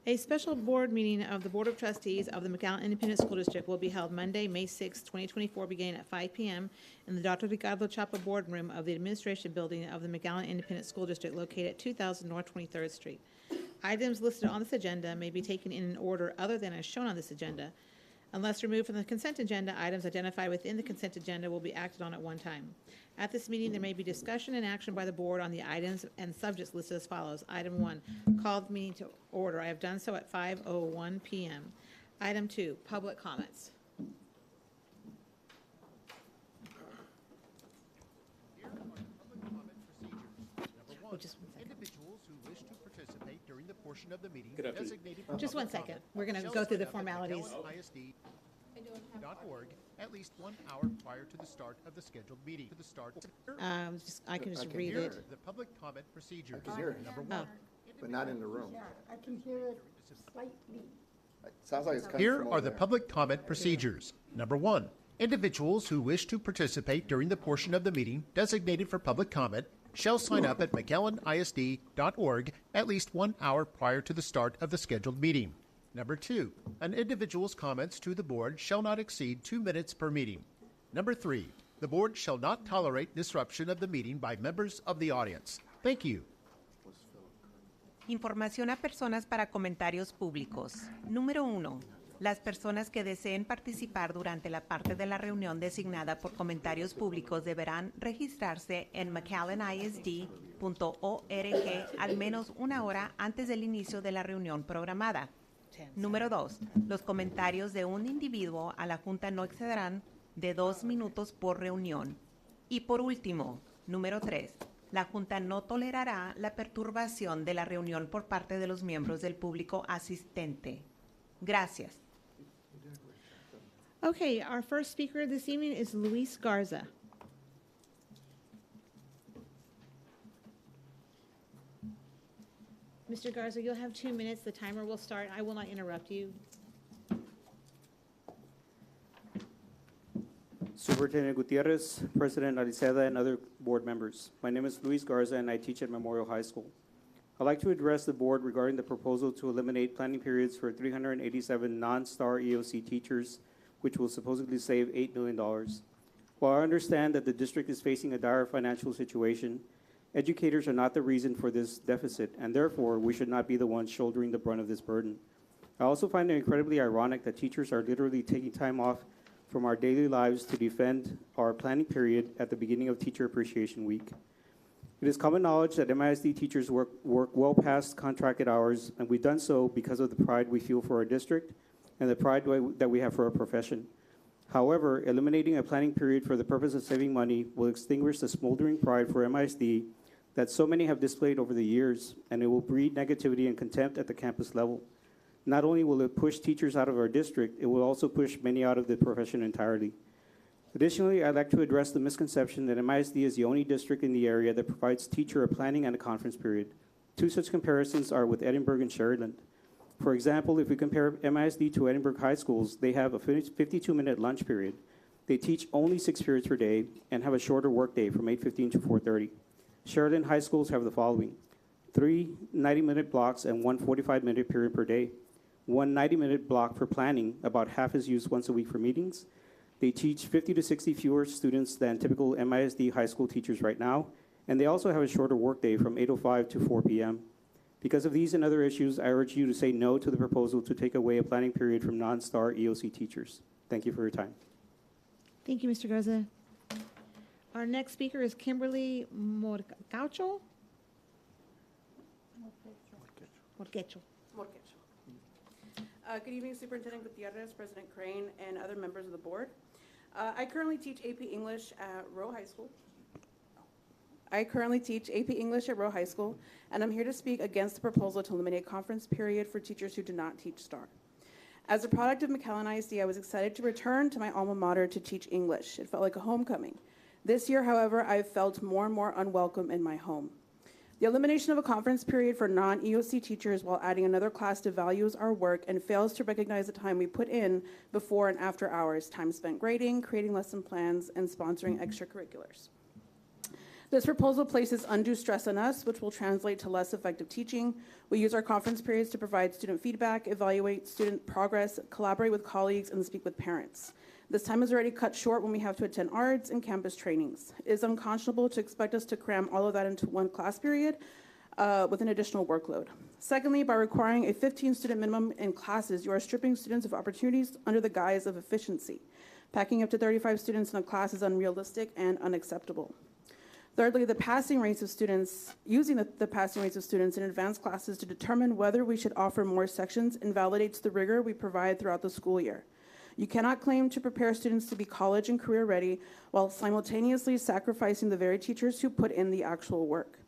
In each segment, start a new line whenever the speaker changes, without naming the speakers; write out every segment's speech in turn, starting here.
A special board meeting of the Board of Trustees of the McAllen Independent School District will be held Monday, May 6, 2024, beginning at 5 p.m. in the Dr. Ricardo Chapa Boardroom of the Administration Building of the McAllen Independent School District located at 2000 North 23rd Street. Items listed on this agenda may be taken in an order other than as shown on this agenda. Unless removed from the consent agenda, items identified within the consent agenda will be acted on at one time. At this meeting, there may be discussion and action by the board on the items and subjects listed as follows. Item 1, call the meeting to order. I have done so at 5:01 p.m. Item 2, public comments.
Here are public comment procedures. Number 1, individuals who wish to participate during the portion of the meeting designated for
Just 1 second. We're going to go through the formalities.
McAllen at least 1 hour prior to the start of the scheduled meeting.
I can just read
Here
it.
are the public comment procedures.
I can hear it.
Number
Oh.
1.
But not in the room.
Yeah, I can hear it slightly.
It sounds like it's coming
Here
from
are
over
the
there.
public comment procedures. Number 1, individuals who wish to participate during the portion of the meeting designated for public comment shall sign up at McAllenisd.org at least 1 hour prior to the start of the scheduled meeting. Number 2, an individual's comments to the board shall not exceed 2 minutes per meeting. Number 3, the board shall not tolerate disruption of the meeting by members of the audience. Thank you.
Información a personas para comentarios públicos. Número 1. Las personas que deseen participar durante la parte de la reunión designada por comentarios públicos deberán registrarse en McAllenisd.org al menos 1 hora antes del inicio de la reunión programada. Número 2. Los comentarios de un individuo a la Junta no excederán de 2 minutos por reunión. Y por último, número 3. La Junta no tolerará la perturbación de la reunión por parte de los miembros del público asistente. Gracias.
Okay, our first speaker this evening is Luis Garza. Mr. Garza, you'll have 2 minutes. The timer will start. I will not interrupt you.
Superintendent Gutierrez, President Aliceda, and other board members. My name is Luis Garza, and I teach at Memorial High School. I'd like to address the board regarding the proposal to eliminate planning periods for 387 non-STAR EOC teachers, which will supposedly save $8 million. While I understand that the district is facing a dire financial situation, educators are not the reason for this deficit, and therefore we should not be the ones shouldering the brunt of this burden. I also find it incredibly ironic that teachers are literally taking time off from our daily lives to defend our planning period at the beginning of Teacher Appreciation Week. It is common knowledge that MISD teachers work well past contracted hours, and we've done so because of the pride we feel for our district and the pride that we have for our profession. However, eliminating a planning period for the purpose of saving money will extinguish the smoldering pride for MISD that so many have displayed over the years, and it will breed negativity and contempt at the campus level. Not only will it push teachers out of our district, it will also push many out of the profession entirely. Additionally, I'd like to address the misconception that MISD is the only district in the area that provides teacher a planning and a conference period. 2 such comparisons are with Edinburgh and Sheridan. For example, if we compare MISD to Edinburgh high schools, they have a 52-minute lunch period. They teach only 6 periods per day and have a shorter workday from 8:15 to 4:30. Sheridan high schools have the following: 3 90-minute blocks and 1 45-minute period per day. 1 90-minute block for planning, about half is used once a week for meetings. They teach 50 to 60 fewer students than typical MISD high school teachers right now, and they also have a shorter workday from 8:05 to 4 p.m. Because of these and other issues, I urge you to say no to the proposal to take away a planning period from non-STAR EOC teachers. Thank you for your time.
Thank you, Mr. Garza. Our next speaker is Kimberly Morquecho.
Good evening, Superintendent Gutierrez, President Crane, and other members of the board. I currently teach AP English at Rowe High School. And I'm here to speak against the proposal to eliminate conference period for teachers who do not teach STAR. As a product of McAllen ISD, I was excited to return to my alma mater to teach English. It felt like a homecoming. This year, however, I've felt more and more unwelcome in my home. The elimination of a conference period for non-EOC teachers while adding another class devalues our work and fails to recognize the time we put in before and after hours, time spent grading, creating lesson plans, and sponsoring extracurriculars. This proposal places undue stress on us, which will translate to less effective teaching. We use our conference periods to provide student feedback, evaluate student progress, collaborate with colleagues, and speak with parents. This time is already cut short when we have to attend ARDS and campus trainings. It is unconscionable to expect us to cram all of that into one class period with an additional workload. Secondly, by requiring a 15-student minimum in classes, you are stripping students of opportunities under the guise of efficiency. Packing up to 35 students in a class is unrealistic and unacceptable. Thirdly, the passing rates of students, using the passing rates of students in advanced classes to determine whether we should offer more sections invalidates the rigor we provide throughout the school year. You cannot claim to prepare students to be college and career ready while simultaneously sacrificing the very teachers who put in the actual work.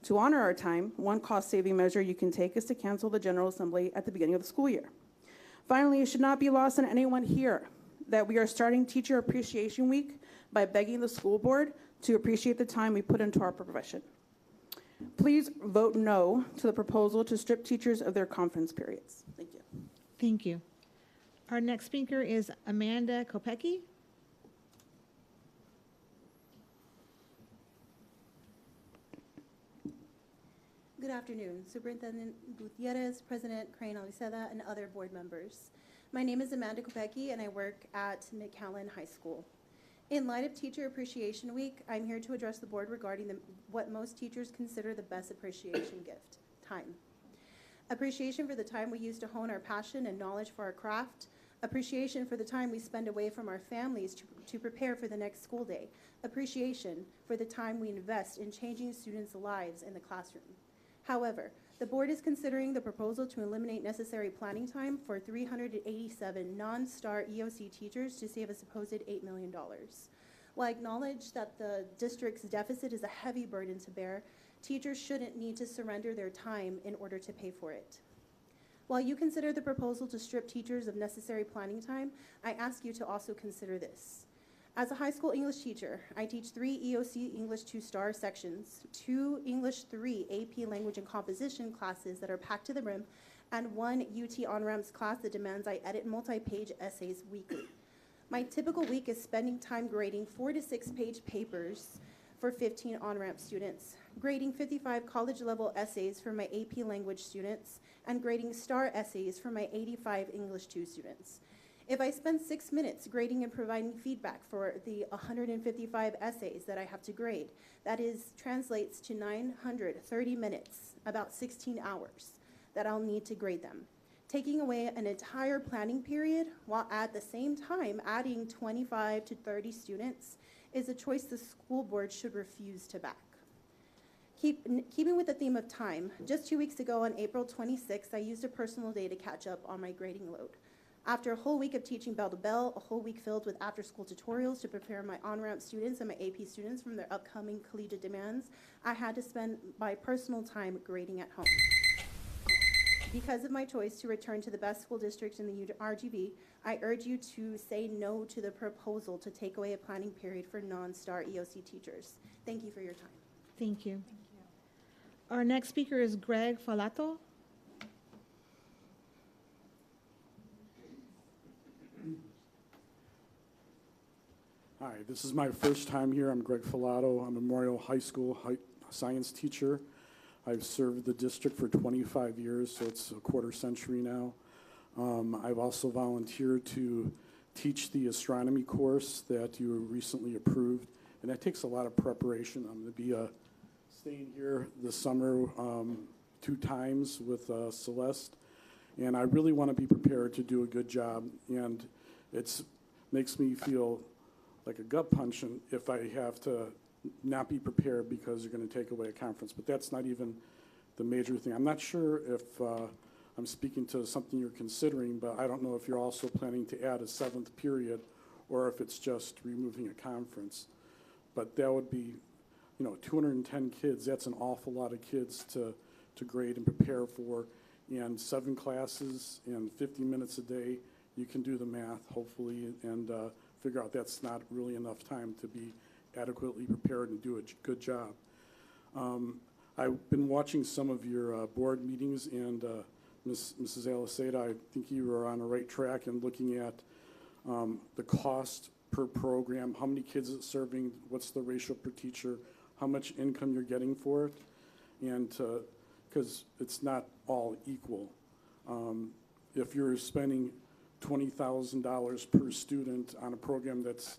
To honor our time, one cost-saving measure you can take is to cancel the General Assembly at the beginning of the school year. Finally, it should not be lost on anyone here that we are starting Teacher Appreciation Week by begging the school board to appreciate the time we put into our profession. Please vote no to the proposal to strip teachers of their conference periods. Thank you.
Thank you. Our next speaker is Amanda Kopecki.
Good afternoon, Superintendent Gutierrez, President Crane Aliceda, and other board members. My name is Amanda Kopecki, and I work at McAllen High School. In light of Teacher Appreciation Week, I'm here to address the board regarding what most teachers consider the best appreciation gift: time. Appreciation for the time we use to hone our passion and knowledge for our craft. Appreciation for the time we spend away from our families to prepare for the next school day. Appreciation for the time we invest in changing students' lives in the classroom. However, the board is considering the proposal to eliminate necessary planning time for 387 non-STAR EOC teachers to save a supposed $8 million. While I acknowledge that the district's deficit is a heavy burden to bear, teachers shouldn't need to surrender their time in order to pay for it. While you consider the proposal to strip teachers of necessary planning time, I ask you to also consider this. As a high school English teacher, I teach 3 EOC English 2-star sections, 2 English 3 AP Language and Composition classes that are packed to the rim, and 1 UT on-ramps class that demands I edit multi-page essays weekly. My typical week is spending time grading 4 to 6 page papers for 15 on-ramp students, grading 55 college-level essays for my AP Language students, and grading STAR essays for my 85 English 2 students. If I spend 6 minutes grading and providing feedback for the 155 essays that I have to grade, that translates to 930 minutes, about 16 hours, that I'll need to grade them. Taking away an entire planning period while at the same time adding 25 to 30 students is a choice the school board should refuse to back. Keeping with the theme of time, just 2 weeks ago on April 26th, I used a personal day to catch up on my grading load. After a whole week of teaching bell to bell, a whole week filled with after-school tutorials to prepare my on-ramp students and my AP students from their upcoming collegiate demands, I had to spend my personal time grading at home. Because of my choice to return to the best school district in the RGV, I urge you to say no to the proposal to take away a planning period for non-STAR EOC teachers. Thank you for your time.
Thank you. Our next speaker is Greg Falato.
Hi, this is my first time here. I'm Greg Falato. I'm a Memorial High School science teacher. I've served the district for 25 years, so it's a quarter century now. I've also volunteered to teach the astronomy course that you recently approved, and that takes a lot of preparation. I'm going to be staying here this summer 2 times with Celeste, and I really want to be prepared to do a good job, and it makes me feel like a gut punch if I have to not be prepared because you're going to take away a conference. But that's not even the major thing. I'm not sure if I'm speaking to something you're considering, but I don't know if you're also planning to add a 7th period or if it's just removing a conference. But that would be, 210 kids. That's an awful lot of kids to grade and prepare for. And 7 classes and 50 minutes a day, you can do the math, hopefully, and figure out that's not really enough time to be adequately prepared and do a good job. I've been watching some of your board meetings, and Mrs. Aliceda, I think you were on the right track in looking at the cost per program, how many kids it's serving, what's the ratio per teacher, how much income you're getting for it, and because it's not all equal. If you're spending $20,000 per student on a program that's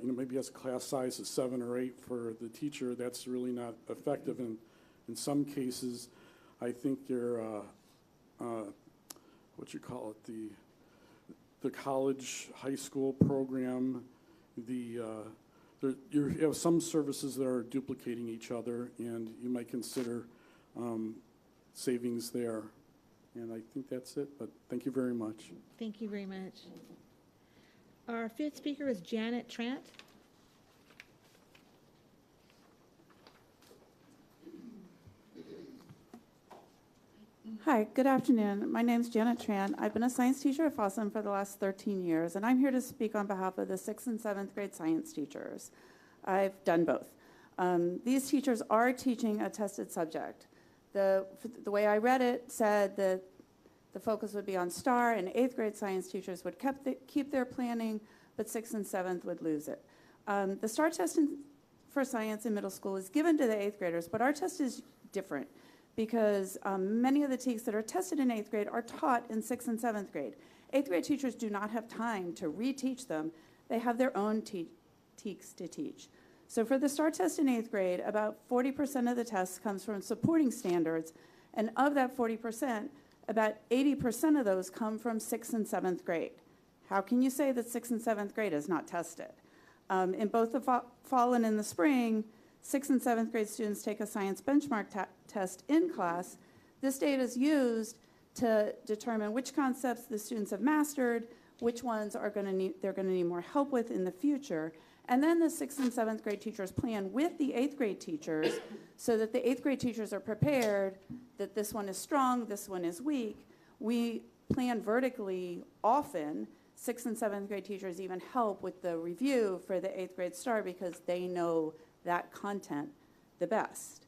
maybe has a class size of 7 or 8 for the teacher, that's really not effective. And in some cases, I think your the college, high school program, you have some services that are duplicating each other, and you might consider savings there. And I think that's it, but thank you very much.
Thank you very much. Our fifth speaker is Janet Trant.
Hi, good afternoon. My name is Janet Tran. I've been a science teacher at Fossum for the last 13 years, and I'm here to speak on behalf of the 6th and 7th grade science teachers. I've done both. These teachers are teaching a tested subject. The way I read it said that the focus would be on STAR, and 8th grade science teachers would keep their planning, but 6th and 7th would lose it. The STAR test for science in middle school is given to the 8th graders, but our test is different because many of the TEKS that are tested in 8th grade are taught in 6th and 7th grade. 8th grade teachers do not have time to reteach them. They have their own TEKS to teach. So for the STAR test in 8th grade, about 40% of the test comes from supporting standards, and of that 40%, about 80% of those come from 6th and 7th grade. How can you say that 6th and 7th grade is not tested? In both the fall and in the spring, 6th and 7th grade students take a science benchmark test in class. This data is used to determine which concepts the students have mastered, which ones they're going to need more help with in the future. And then the 6th and 7th grade teachers plan with the 8th grade teachers so that the 8th grade teachers are prepared that this one is strong, this one is weak. We plan vertically often. 6th and 7th grade teachers even help with the review for the 8th grade STAR because they know that content the best.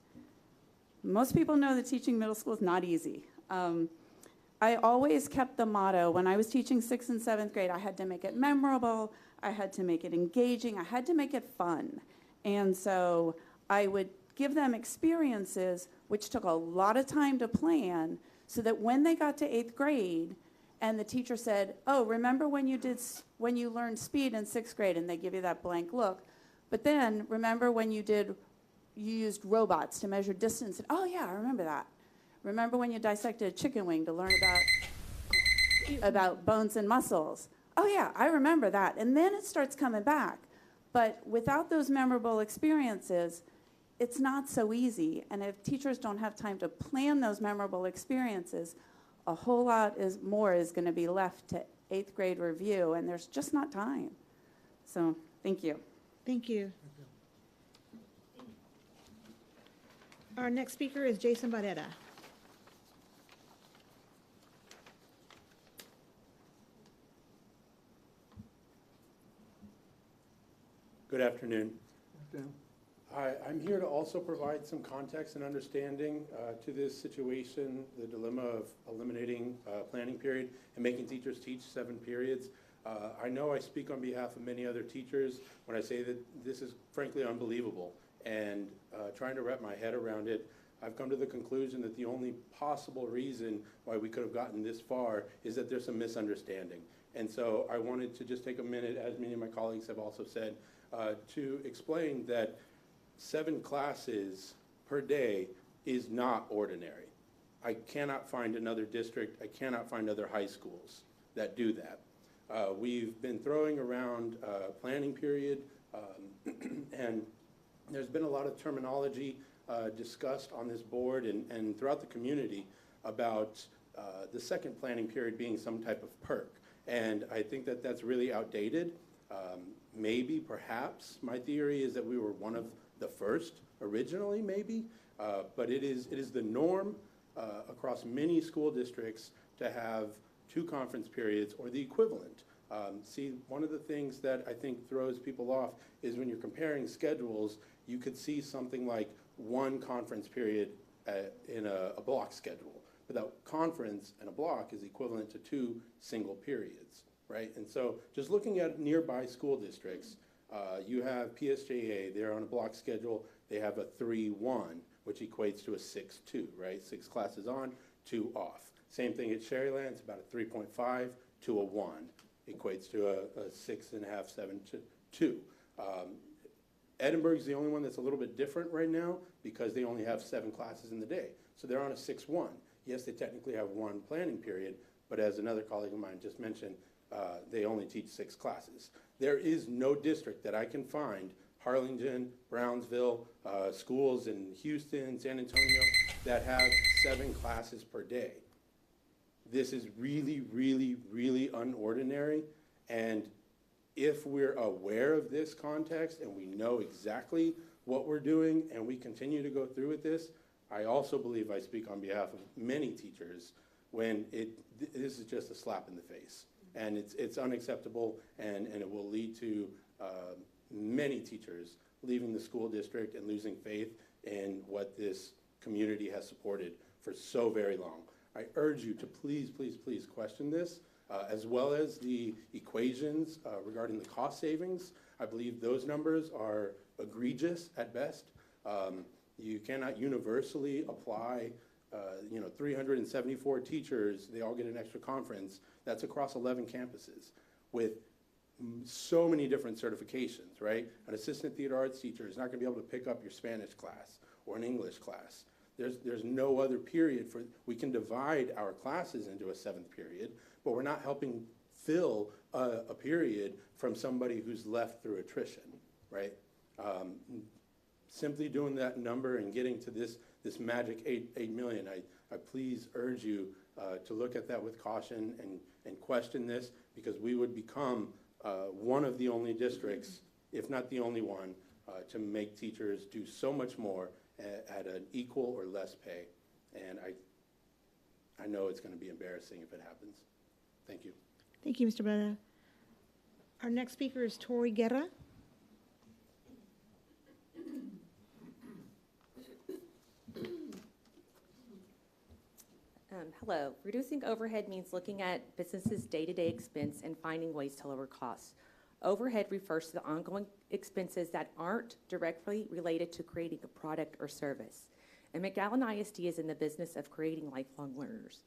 Most people know that teaching middle school is not easy. I always kept the motto, when I was teaching 6th and 7th grade, I had to make it memorable, I had to make it engaging, I had to make it fun. And so I would give them experiences which took a lot of time to plan so that when they got to 8th grade and the teacher said, oh, remember when you learned speed in 6th grade, and they give you that blank look, but then remember when you used robots to measure distance, and oh yeah, I remember that. Remember when you dissected a chicken wing to learn about bones and muscles? Oh yeah, I remember that. And then it starts coming back. But without those memorable experiences, it's not so easy. And if teachers don't have time to plan those memorable experiences, a whole lot more is going to be left to 8th grade review, and there's just not time. So thank you.
Thank you. Our next speaker is Jason Barrera.
Good afternoon. Hi, I'm here to also provide some context and understanding to this situation, the dilemma of eliminating planning period and making teachers teach 7 periods. I know I speak on behalf of many other teachers when I say that this is frankly unbelievable, and trying to wrap my head around it, I've come to the conclusion that the only possible reason why we could have gotten this far is that there's some misunderstanding. And so I wanted to just take a minute, as many of my colleagues have also said, to explain that 7 classes per day is not ordinary. I cannot find another district, I cannot find other high schools that do that. We've been throwing around planning period, and there's been a lot of terminology discussed on this board and throughout the community about the second planning period being some type of perk. And I think that that's really outdated. Maybe, perhaps, my theory is that we were one of the first originally, maybe, but it is the norm across many school districts to have 2 conference periods or the equivalent. See, one of the things that I think throws people off is when you're comparing schedules, you could see something like 1 conference period in a block schedule, but that conference and a block is equivalent to 2 single periods, right? And so just looking at nearby school districts, You have PSJA, they're on a block schedule, they have a 3-1, which equates to a 6-2, right? 6 classes on, 2 off. Same thing at Sherryland, it's about a 3.5 to a 1, equates to a 6.5, 7 to 2. Edinburgh's the only one that's a little bit different right now because they only have 7 classes in the day. So they're on a 6-1. Yes, they technically have 1 planning period, but as another colleague of mine just mentioned, they only teach 6 classes. There is no district that I can find, Harlingen, Brownsville, schools in Houston, San Antonio, that have 7 classes per day. This is really, really, really unordinary, and if we're aware of this context and we know exactly what we're doing and we continue to go through with this, I also believe I speak on behalf of many teachers when this is just a slap in the face. And it's unacceptable, and it will lead to many teachers leaving the school district and losing faith in what this community has supported for so very long. I urge you to please, please, please question this. As well as the equations regarding the cost savings. I believe those numbers are egregious at best. You cannot universally apply, 374 teachers, they all get an extra conference. That's across 11 campuses with so many different certifications, right? An assistant theater arts teacher is not gonna be able to pick up your Spanish class or an English class. There's no other period we can divide our classes into a 7th period, but we're not helping fill a period from somebody who's left through attrition, right? Simply doing that number and getting to this magic 8 million, I please urge you to look at that with caution and question this, because we would become one of the only districts, if not the only one, to make teachers do so much more at an equal or less pay. And I know it's going to be embarrassing if it happens. Thank you.
Thank you, Mr. Breda. Our next speaker is Tori Guerra.
Hello. Reducing overhead means looking at businesses' day-to-day expense and finding ways to lower costs. Overhead refers to the ongoing expenses that aren't directly related to creating a product or service. And McAllen ISD is in the business of creating lifelong learners.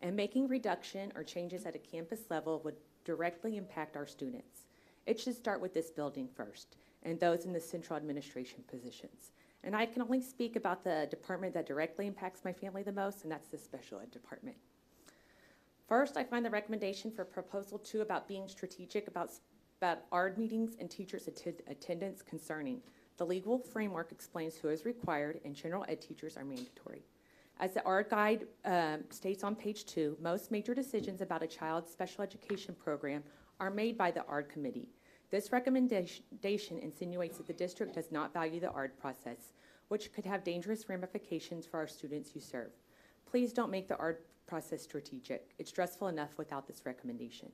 And making reduction or changes at a campus level would directly impact our students. It should start with this building first, and those in the central administration positions. And I can only speak about the department that directly impacts my family the most, and that's the special ed department. First, I find the recommendation for proposal 2 about being strategic about ARD meetings and teachers' attendance concerning. The legal framework explains who is required, and general ed teachers are mandatory. As the ARD guide states on page 2, most major decisions about a child's special education program are made by the ARD committee. This recommendation insinuates that the district does not value the ARD process, which could have dangerous ramifications for our students you serve. Please don't make the ARD process strategic. It's stressful enough without this recommendation.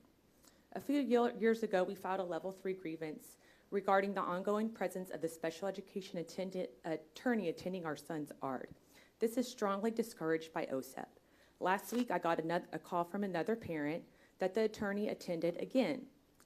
A few years ago, we filed a level 3 grievance regarding the ongoing presence of the special education attorney attending our son's ARD. This is strongly discouraged by OSEP. Last week, I got a call from another parent that the attorney attended again,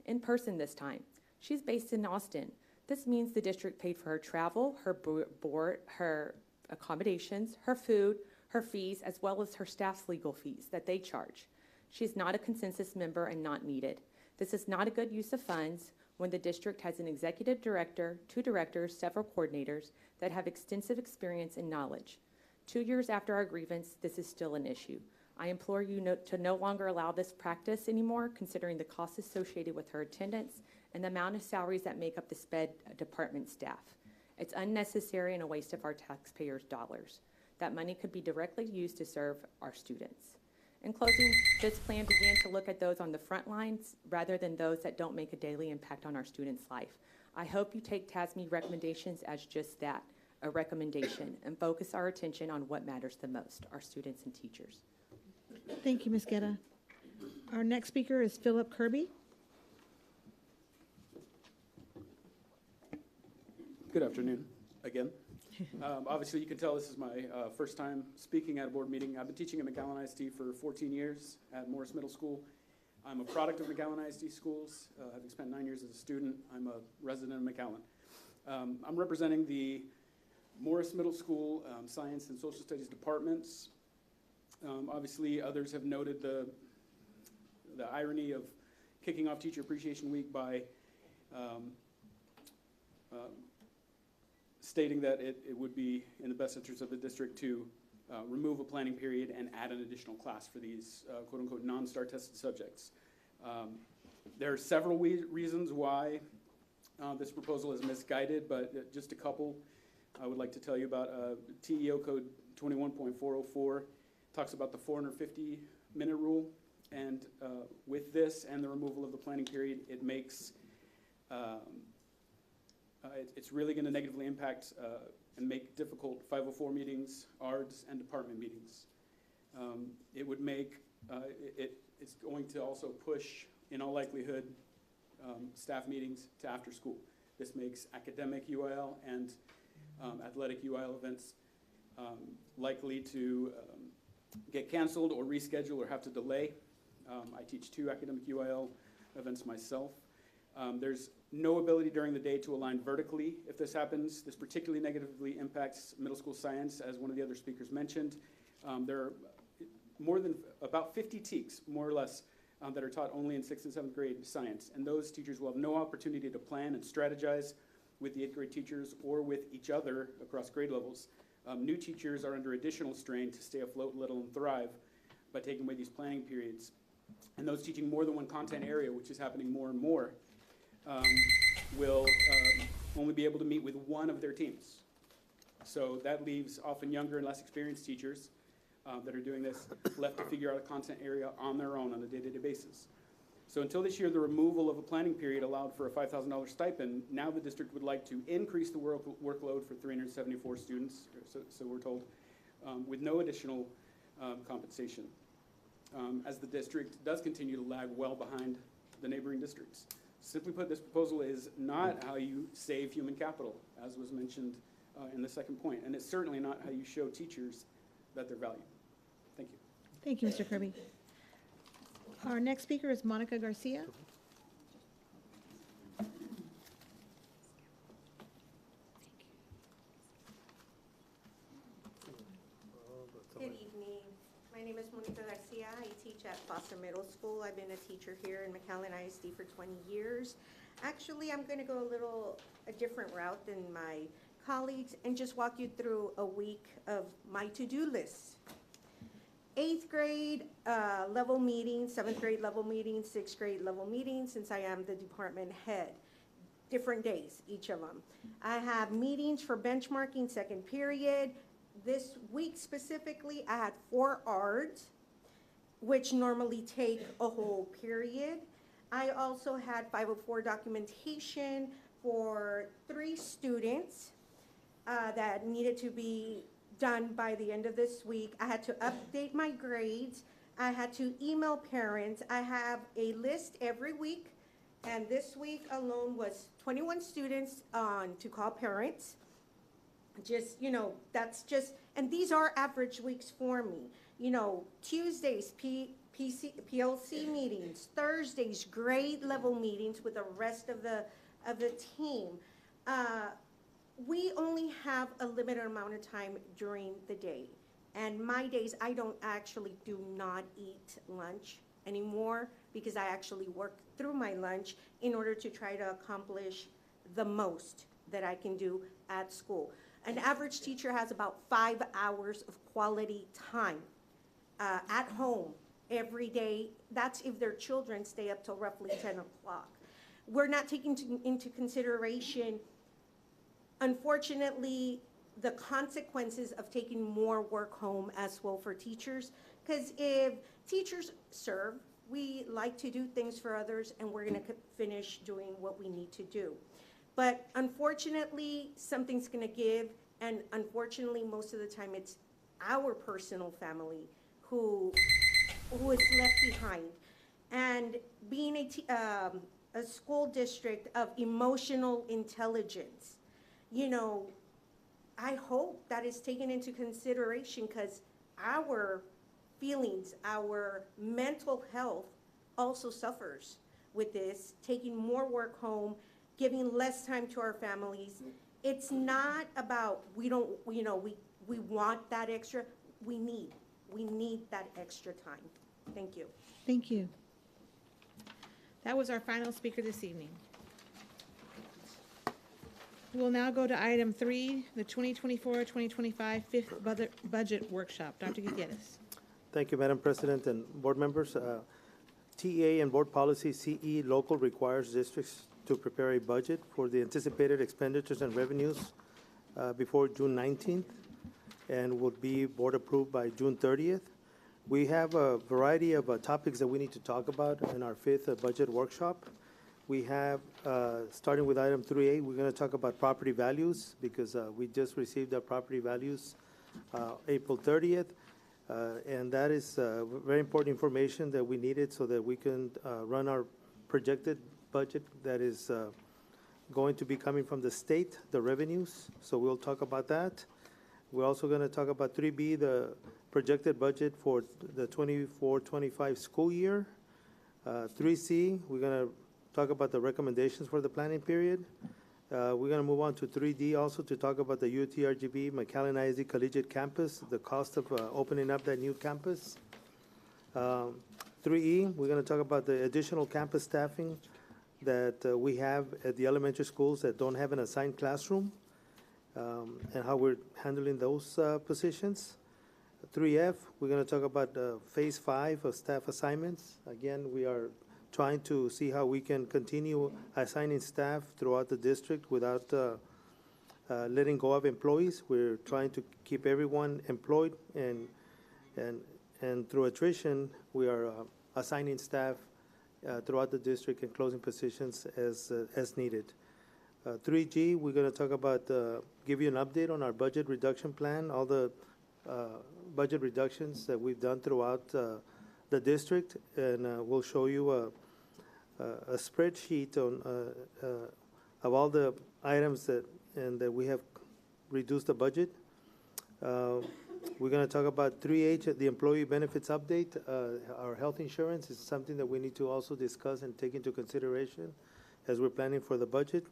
in person this time. She's based in Austin. This means the district paid for her travel, her board, her accommodations, her food, her fees, as well as her staff's legal fees that they charge. She's not a consensus member and not needed. This is not a good use of funds when the district has an executive director, 2 directors, several coordinators that have extensive experience and knowledge. 2 years after our grievance, this is still an issue. I implore you to no longer allow this practice anymore, considering the costs associated with her attendance and the amount of salaries that make up the SPED department staff. It's unnecessary and a waste of our taxpayers' dollars. That money could be directly used to serve our students. In closing, this plan began to look at those on the front lines rather than those that don't make a daily impact on our students' life. I hope you take TASME recommendations as just that, a recommendation, and focus our attention on what matters the most, our students and teachers.
Thank you, Ms. Guerra. Our next speaker is Philip Kirby.
Good afternoon, again. Obviously, you can tell this is my first time speaking at a board meeting. I've been teaching at McAllen ISD for 14 years at Morris Middle School. I'm a product of McAllen ISD schools, having spent 9 years as a student. I'm a resident of McAllen. I'm representing the Morris Middle School Science and Social Studies departments. Obviously, others have noted the irony of kicking off Teacher Appreciation Week by stating that it would be in the best interest of the district to remove a planning period and add an additional class for these quote-unquote non-STAR tested subjects. There are several reasons why this proposal is misguided, but just a couple I would like to tell you about. TEO Code 21.404 talks about the 450-minute rule, and with this and the removal of the planning period, it makes it's really going to negatively impact and make difficult 504 meetings, ARDS, and department meetings. It would make, it's going to also push, in all likelihood, staff meetings to after school. This makes academic UIL and athletic UIL events likely to get canceled or rescheduled or have to delay. I teach 2 academic UIL events myself. There's no ability during the day to align vertically if this happens. This particularly negatively impacts middle school science, as one of the other speakers mentioned. There are about 50 TEKs, more or less, that are taught only in 6th and 7th grade science. And those teachers will have no opportunity to plan and strategize with the 8th grade teachers or with each other across grade levels. New teachers are under additional strain to stay afloat, let alone thrive, by taking away these planning periods. And those teaching more than one content area, which is happening more and more, will only be able to meet with one of their teams. So that leaves often younger and less experienced teachers that are doing this left to figure out a content area on their own on a day-to-day basis. So until this year, the removal of a planning period allowed for a $5,000 stipend. Now the district would like to increase the workload for 374 students, so we're told, with no additional compensation, as the district does continue to lag well behind the neighboring districts. Simply put, this proposal is not how you save human capital, as was mentioned in the second point, and it's certainly not how you show teachers that they're valued. Thank you.
Thank you, Mr. Kirby. Our next speaker is Monica Garcia.
Good evening. My name is Monica Garcia. I teach at Foster Middle School. I've been a teacher here in McAllen ISD for 20 years. Actually, I'm going to go a different route than my colleagues and just walk you through a week of my to-do list. 8th grade level meetings, 7th grade level meetings, 6th grade level meetings, since I am the department head. Different days, each of them. I have meetings for benchmarking second period. This week specifically, I had 4 ARDs, which normally take a whole period. I also had 504 documentation for 3 students that needed to be done by the end of this week. I had to update my grades. I had to email parents. I have a list every week, and this week alone was 21 students to call parents. Just, that's just, and these are average weeks for me. Tuesdays, PLC meetings, Thursdays, grade level meetings with the rest of the team. We only have a limited amount of time during the day. And my days, I do not eat lunch anymore because I actually work through my lunch in order to try to accomplish the most that I can do at school. An average teacher has about 5 hours of quality time at home every day. That's if their children stay up till roughly 10 o'clock. We're not taking into consideration, unfortunately, the consequences of taking more work home as well for teachers. Because if teachers serve, we like to do things for others, and we're going to finish doing what we need to do. But unfortunately, something's going to give, and unfortunately, most of the time, it's our personal family who is left behind. And being a school district of emotional intelligence, I hope that is taken into consideration, because our feelings, our mental health also suffers with this, taking more work home, giving less time to our families. It's not about, we don't, you know, we want that extra, we need that extra time. Thank you.
Thank you. That was our final speaker this evening. We'll now go to item 3, the 2024-2025 fifth budget workshop. Dr. Gutierrez.
Thank you, Madam President and board members. TA and board policy CE local requires districts to prepare a budget for the anticipated expenditures and revenues before June 19th and would be board approved by June 30th. We have a variety of topics that we need to talk about in our fifth budget workshop. We have, starting with item 3A, we're going to talk about property values because we just received our property values April 30th. And that is very important information that we needed so that we can run our projected budget that is going to be coming from the state, the revenues. So we'll talk about that. We're also going to talk about 3B, the projected budget for the 24-25 school year. 3C, we're going to talk about the recommendations for the planning period. We're going to move on to 3D also to talk about the UTRGV McAllen ISD Collegiate Campus, the cost of opening up that new campus. 3E, we're going to talk about the additional campus staffing that we have at the elementary schools that don't have an assigned classroom and how we're handling those positions. 3F, we're going to talk about phase 5 of staff assignments. Again, we are trying to see how we can continue assigning staff throughout the district without letting go of employees. We're trying to keep everyone employed, and through attrition, we are assigning staff throughout the district and closing positions as needed. 3G, we're going to talk about, give you an update on our budget reduction plan, all the budget reductions that we've done throughout the district, and we'll show you a spreadsheet on of all the items that we have reduced the budget. We're going to talk about 3H, the employee benefits update. Our health insurance is something that we need to also discuss and take into consideration as we're planning for the budget.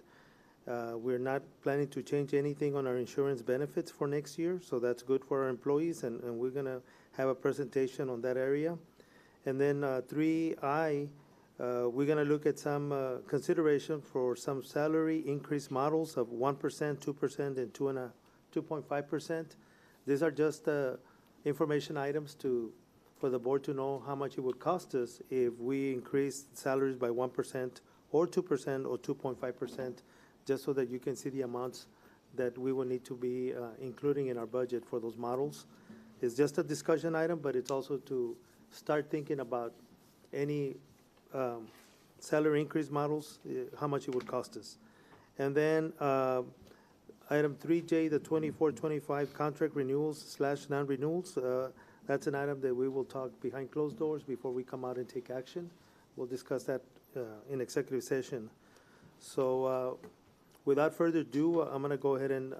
We're not planning to change anything on our insurance benefits for next year, so that's good for our employees, and we're going to have a presentation on that area. And then 3I, we're going to look at some consideration for some salary increase models of 1%, 2%, and 2.5%. These are just information items for the board to know how much it would cost us if we increase salaries by 1% or 2% or 2.5%, just so that you can see the amounts that we will need to be including in our budget for those models. It's just a discussion item, but it's also to start thinking about any salary increase models, how much it would cost us. And then item 3J, the 24-25 contract renewals / non-renewals, that's an item that we will talk behind closed doors before we come out and take action. We'll discuss that in executive session. So without further ado, I'm going to go ahead and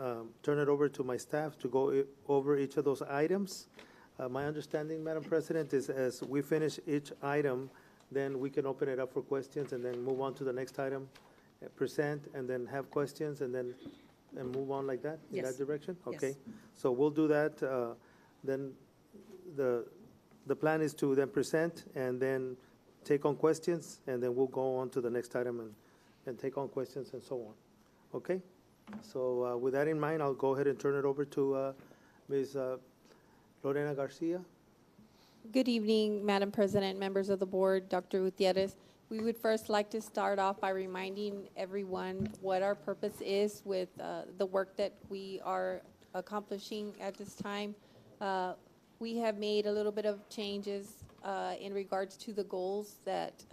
turn it over to my staff to go over each of those items. My understanding, Madam President, is as we finish each item, then we can open it up for questions and then move on to the next item, present, and then have questions, and then move on like that, in that direction? Okay.
Yes.
So we'll do that. Then the plan is to then present and then take on questions, and then we'll go on to the next item and take on questions and so on. Okay? So with that in mind, I'll go ahead and turn it over to Ms. Lorena Garcia.
Good evening, Madam President, members of the board, Dr. Gutierrez. We would first like to start off by reminding everyone what our purpose is with the work that we are accomplishing at this time. We have made a little bit of changes in regards to the goals that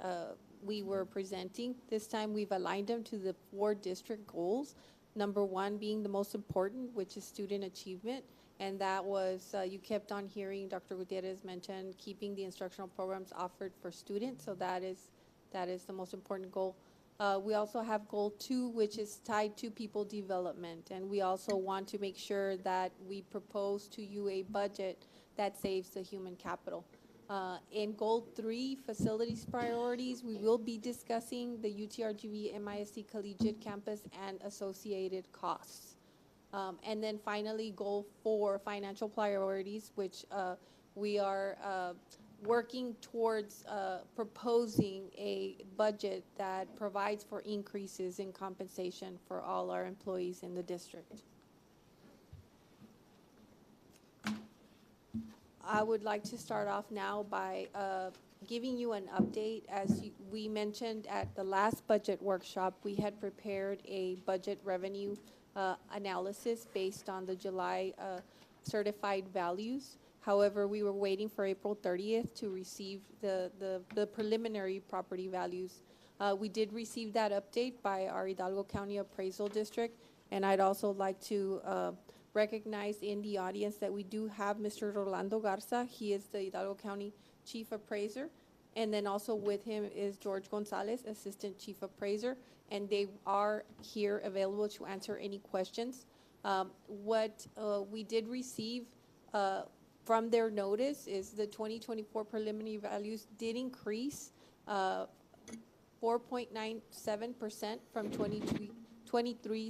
we were presenting. This time we've aligned them to the 4 district goals. Number 1 being the most important, which is student achievement. And that was, you kept on hearing Dr. Gutierrez mention keeping the instructional programs offered for students. So that is the most important goal. We also have goal 2, which is tied to people development. And we also want to make sure that we propose to you a budget that saves the human capital. In Goal 3, Facilities Priorities, we will be discussing the UTRGV MISD Collegiate Campus and associated costs. And then finally, Goal 4, Financial Priorities, which we are working towards proposing a budget that provides for increases in compensation for all our employees in the district. I would like to start off now by giving you an update. As we mentioned at the last budget workshop, we had prepared a budget revenue analysis based on the July certified values. However, we were waiting for April 30th to receive the preliminary property values. We did receive that update by our Hidalgo County Appraisal District, and I'd also like to recognize in the audience that we do have Mr. Rolando Garza. He is the Hidalgo County Chief Appraiser. And then also with him is George Gonzalez, Assistant Chief Appraiser. And they are here available to answer any questions. What we did receive from their notice is the 2024 preliminary values did increase 4.97% from 23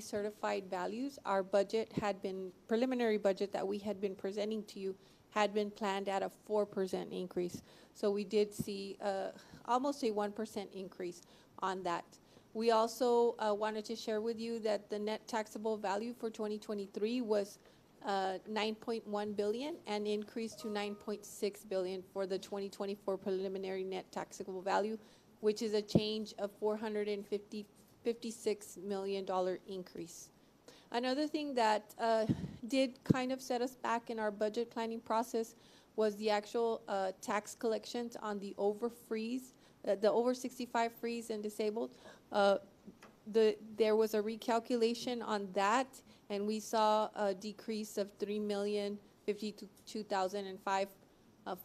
certified values. Our budget had been, preliminary budget that we had been presenting to you had been planned at a 4% increase. So we did see almost a 1% increase on that. We also wanted to share with you that the net taxable value for 2023 was 9.1 billion and increased to 9.6 billion for the 2024 preliminary net taxable value, which is a change of $456 million increase. Another thing that did kind of set us back in our budget planning process was the actual tax collections on the over 65 freeze and disabled. There was a recalculation on that, and we saw a decrease of 3,052,005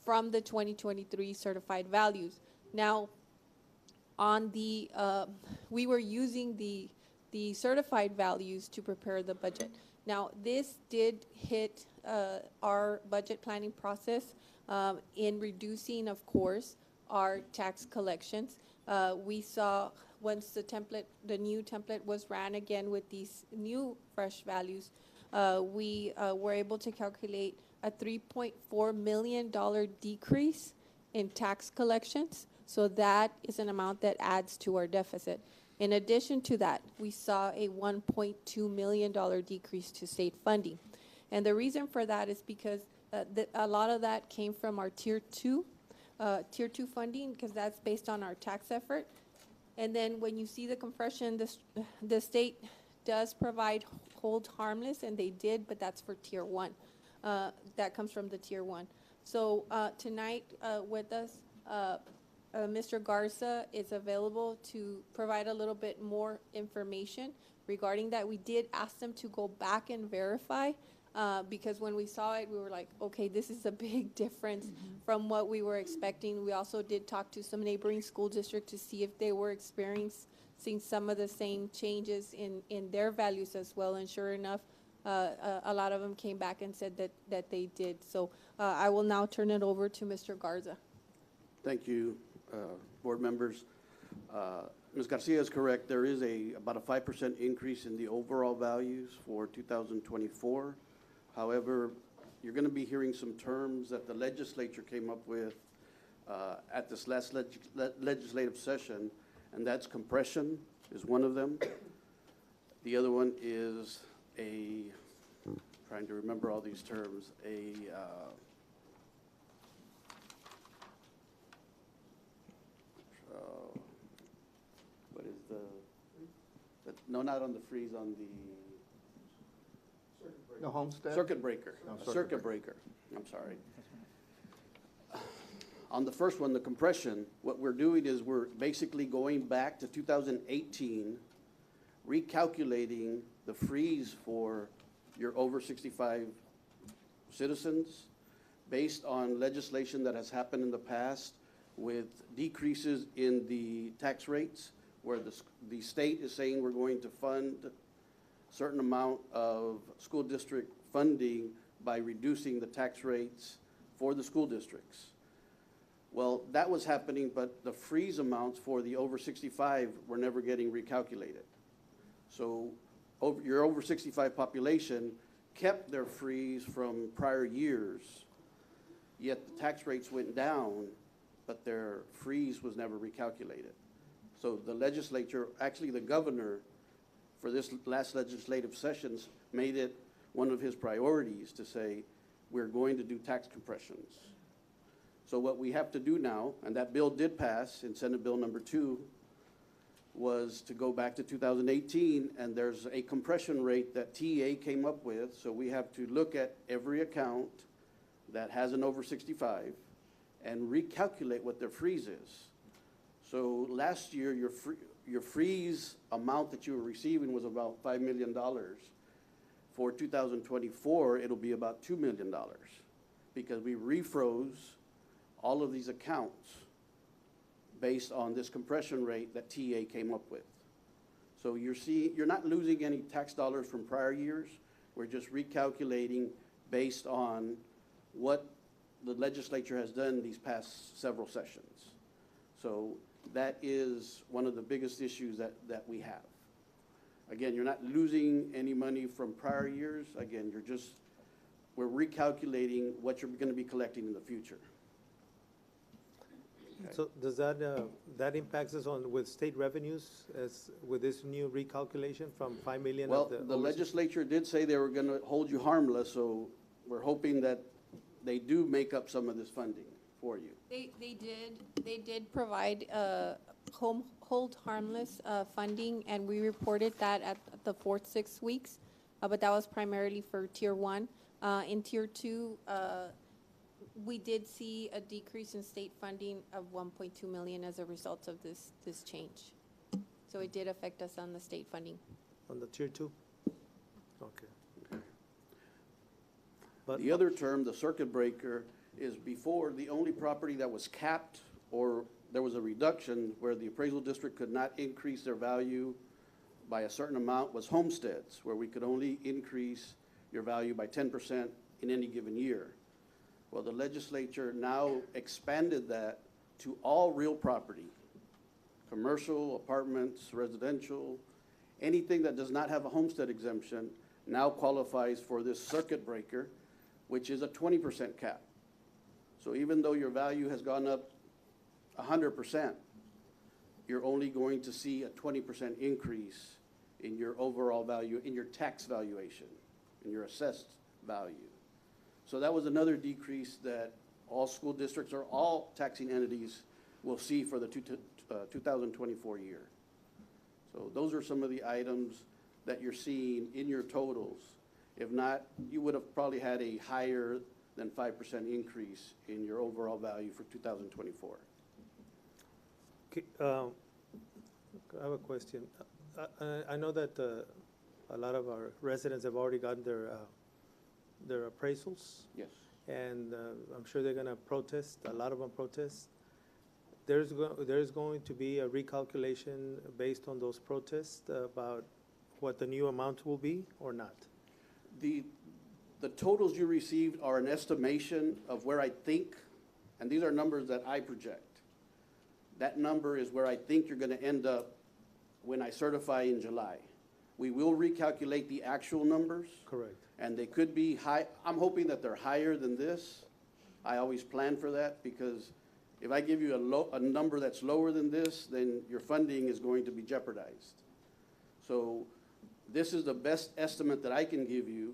from the 2023 certified values. Now, on the we were using the certified values to prepare the budget. Now, this did hit our budget planning process in reducing, of course, our tax collections. We saw once the new template was ran again with these new fresh values, we were able to calculate a $3.4 million decrease in tax collections. So that is an amount that adds to our deficit. In addition to that, we saw a $1.2 million decrease to state funding. And the reason for that is because a lot of that came from our Tier 2 funding, because that's based on our tax effort. And then when you see the compression, the state does provide hold harmless, and they did, but that's for Tier 1. That comes from the Tier 1. So tonight with us, Mr. Garza is available to provide a little bit more information regarding that. We did ask them to go back and verify because when we saw it, we were like, okay, this is a big difference from what we were expecting. We also did talk to some neighboring school districts to see if they were experiencing some of the same changes in their values as well. And sure enough, a lot of them came back and said that they did. So I will now turn it over to Mr. Garza.
Thank you, board members. Ms. Garcia is correct. There is about a 5% increase in the overall values for 2024. However, you're going to be hearing some terms that the legislature came up with at this last legislative session, and that's compression is one of them. The other one is trying to remember all these terms, what is no, not on the freeze, on
The homestead?
circuit breaker.
No,
Circuit breaker. I'm sorry. On the first one, the compression, what we're doing is we're basically going back to 2018, recalculating the freeze for your over 65 citizens based on legislation that has happened in the past with decreases in the tax rates, where the state is saying we're going to fund a certain amount of school district funding by reducing the tax rates for the school districts. Well, that was happening, but the freeze amounts for the over 65 were never getting recalculated. So your over 65 population kept their freeze from prior years, yet the tax rates went down, but their freeze was never recalculated. So the legislature, actually the governor, for this last legislative sessions, made it one of his priorities to say, we're going to do tax compressions. So what we have to do now, and that bill did pass in Senate Bill number 2, was to go back to 2018, and there's a compression rate that TEA came up with. So we have to look at every account that has an over 65 and recalculate what their freeze is. So last year, your freeze amount that you were receiving was about $5 million. For 2024, it'll be about $2 million because we refroze all of these accounts based on this compression rate that TA came up with. So you're not losing any tax dollars from prior years. We're just recalculating based on what the legislature has done these past several sessions. So that is one of the biggest issues that we have. Again, you're not losing any money from prior years. Again, we're recalculating what you're going to be collecting in the future. Okay.
So does that impacts us with state revenues with this new recalculation from 5 million?
Well, the legislature did say they were going to hold you harmless, so we're hoping that they do make up some of this funding for you.
They did provide hold harmless funding, and we reported that at the 4th 6 weeks, but that was primarily for Tier 1. In Tier 2, we did see a decrease in state funding of 1.2 million as a result of this change. So it did affect us on the state funding.
On the Tier 2? Okay.
But the other term, the circuit breaker, is before the only property that was capped or there was a reduction where the appraisal district could not increase their value by a certain amount was homesteads, where we could only increase your value by 10% in any given year. Well, the legislature now expanded that to all real property, commercial, apartments, residential, anything that does not have a homestead exemption now qualifies for this circuit breaker, which is a 20% cap. So even though your value has gone up 100%, you're only going to see a 20% increase in your overall value, in your tax valuation, in your assessed value. So that was another decrease that all school districts or all taxing entities will see for the 2024 year. So those are some of the items that you're seeing in your totals. If not, you would have probably had a higher than 5% increase in your overall value for 2024.
Okay, I have a question. I know that a lot of our residents have already gotten their appraisals.
Yes.
And I'm sure they're going to protest. A lot of them protest. There's going to be a recalculation based on those protests about what the new amount will be or not?
The totals you received are an estimation of where I think, and these are numbers that I project. That number is where I think you're going to end up when I certify in July. We will recalculate the actual numbers.
Correct.
And they could be high. I'm hoping that they're higher than this. I always plan for that because if I give you a number that's lower than this, then your funding is going to be jeopardized. So this is the best estimate that I can give you,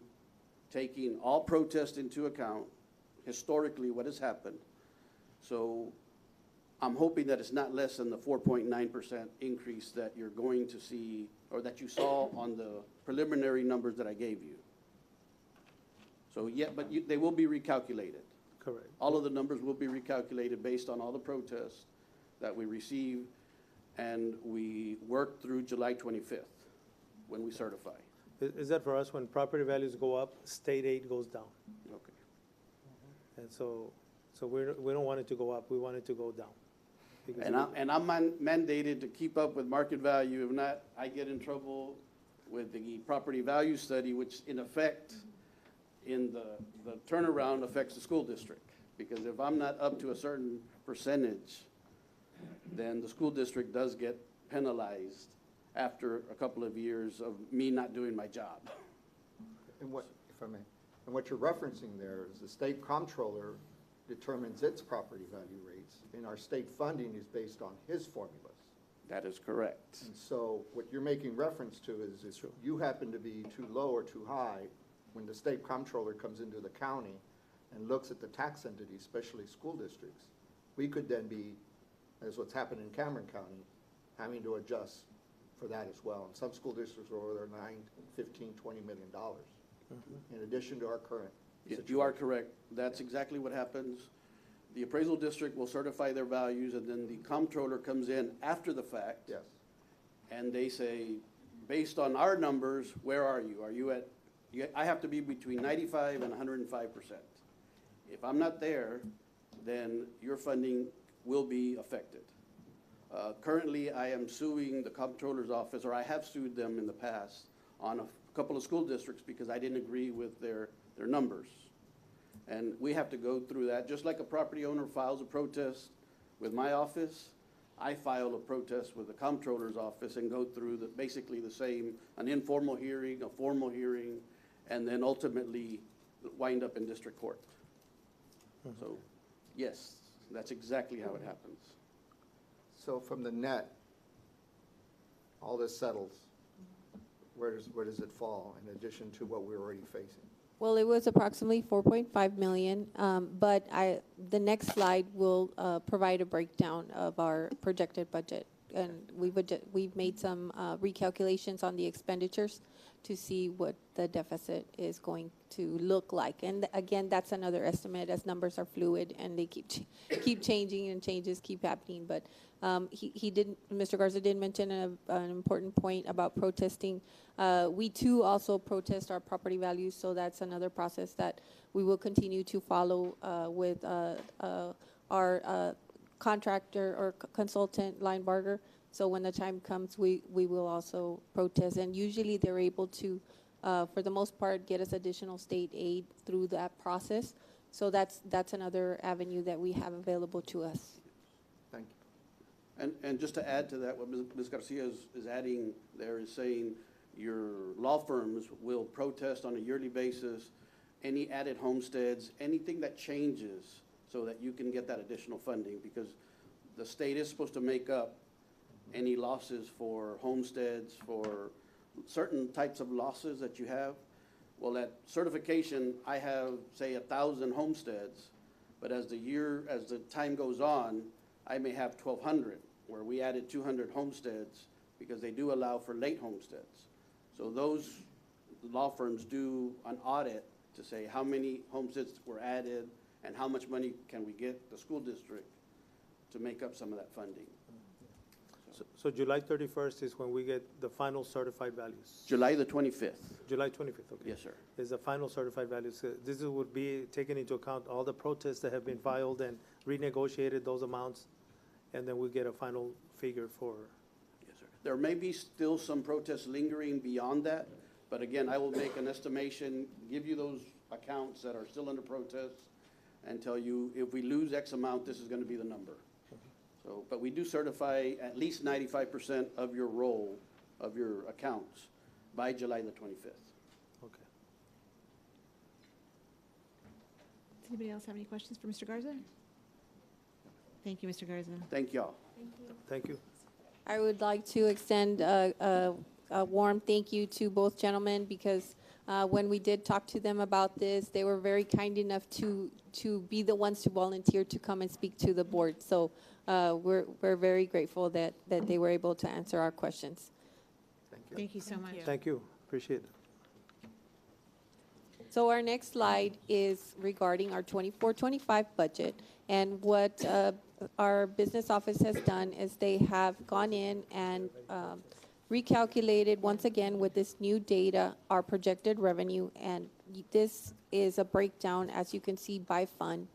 taking all protests into account, historically what has happened. So I'm hoping that it's not less than the 4.9% increase that you're going to see or that you saw on the preliminary numbers that I gave you. So they will be recalculated.
Correct.
All of the numbers will be recalculated based on all the protests that we receive, and we work through July 25th when we certify.
Is that for us when property values go up, state aid goes down?
Okay.
And so we don't want it to go up. We want it to go down.
And I'm mandated to keep up with market value. If not, I get in trouble with the property value study, which in effect, in the turnaround affects the school district. because if I'm not up to a certain percentage, then the school district does get penalized after a couple of years of me not doing my job.
And what, if I may, and what you're referencing there is the state comptroller determines its property value rates, and our state funding is based on his formulas.
That is correct.
And so what you're making reference to is if you happen to be too low or too high, when the state comptroller comes into the county and looks at the tax entities, especially school districts, we could then be, as what's happened in Cameron County, having to adjust for that as well. And some school districts are over there $9, $15, $20 million, in addition to our current situation.
You are correct. That's exactly what happens. The appraisal district will certify their values, and then the comptroller comes in after the fact.
Yes.
And they say, based on our numbers, where are you? Are you at, I have to be between 95 and 105%. If I'm not there, then your funding will be affected. Currently, I am suing the comptroller's office, or I have sued them in the past, on a couple of school districts because I didn't agree with their numbers. And we have to go through that. Just like a property owner files a protest with my office, I file a protest with the comptroller's office and go through basically the same, an informal hearing, a formal hearing, and then ultimately wind up in district court. So, yes, that's exactly how it happens.
So from the net, all this settles, where does it fall in addition to what we're already facing?
Well, it was approximately 4.5 million, but the next slide will provide a breakdown of our projected budget. And we've made some recalculations on the expenditures to see what the deficit is going to look like. And again, that's another estimate, as numbers are fluid and they keep changing and changes keep happening. But Mr. Garza did mention an important point about protesting. We too also protest our property values, so that's another process that we will continue to follow with our contractor or consultant, Linebarger. So when the time comes, we will also protest. And usually they're able to, for the most part, get us additional state aid through that process. So that's another avenue that we have available to us.
Thank you.
And just to add to that, what Ms. Garcia is adding there is saying your law firms will protest on a yearly basis any added homesteads, anything that changes so that you can get that additional funding, because the state is supposed to make up any losses for homesteads, for certain types of losses that you have. Well, at certification, I have, say, 1,000 homesteads, but as the time goes on, I may have 1,200, where we added 200 homesteads because they do allow for late homesteads. So those law firms do an audit to say how many homesteads were added and how much money can we get the school district to make up some of that funding.
So July 31st is when we get the final certified values?
July the 25th.
July 25th, okay.
Yes, sir.
Is the final certified values. This would be taking into account all the protests that have been filed and renegotiated those amounts, and then we get a final figure for.
Yes, sir. There may be still some protests lingering beyond that, but again, I will make an estimation, give you those accounts that are still under protest, and tell you if we lose X amount, this is going to be the number. So, but we do certify at least 95% of your roll of your accounts by July the 25th.
Okay.
Does anybody else have any questions for Mr. Garza? Thank you, Mr. Garza.
Thank y'all.
Thank you.
I would like to extend a warm thank you to both gentlemen, because when we did talk to them about this, they were very kind enough to be the ones to volunteer to come and speak to the board. So we're very grateful that they were able to answer our questions.
Thank you.
Thank you so much.
Thank you. Appreciate it.
So our next slide is regarding our 24-25 budget. And what our business office has done is they have gone in and recalculated once again with this new data our projected revenue, and this is a breakdown, as you can see, by fund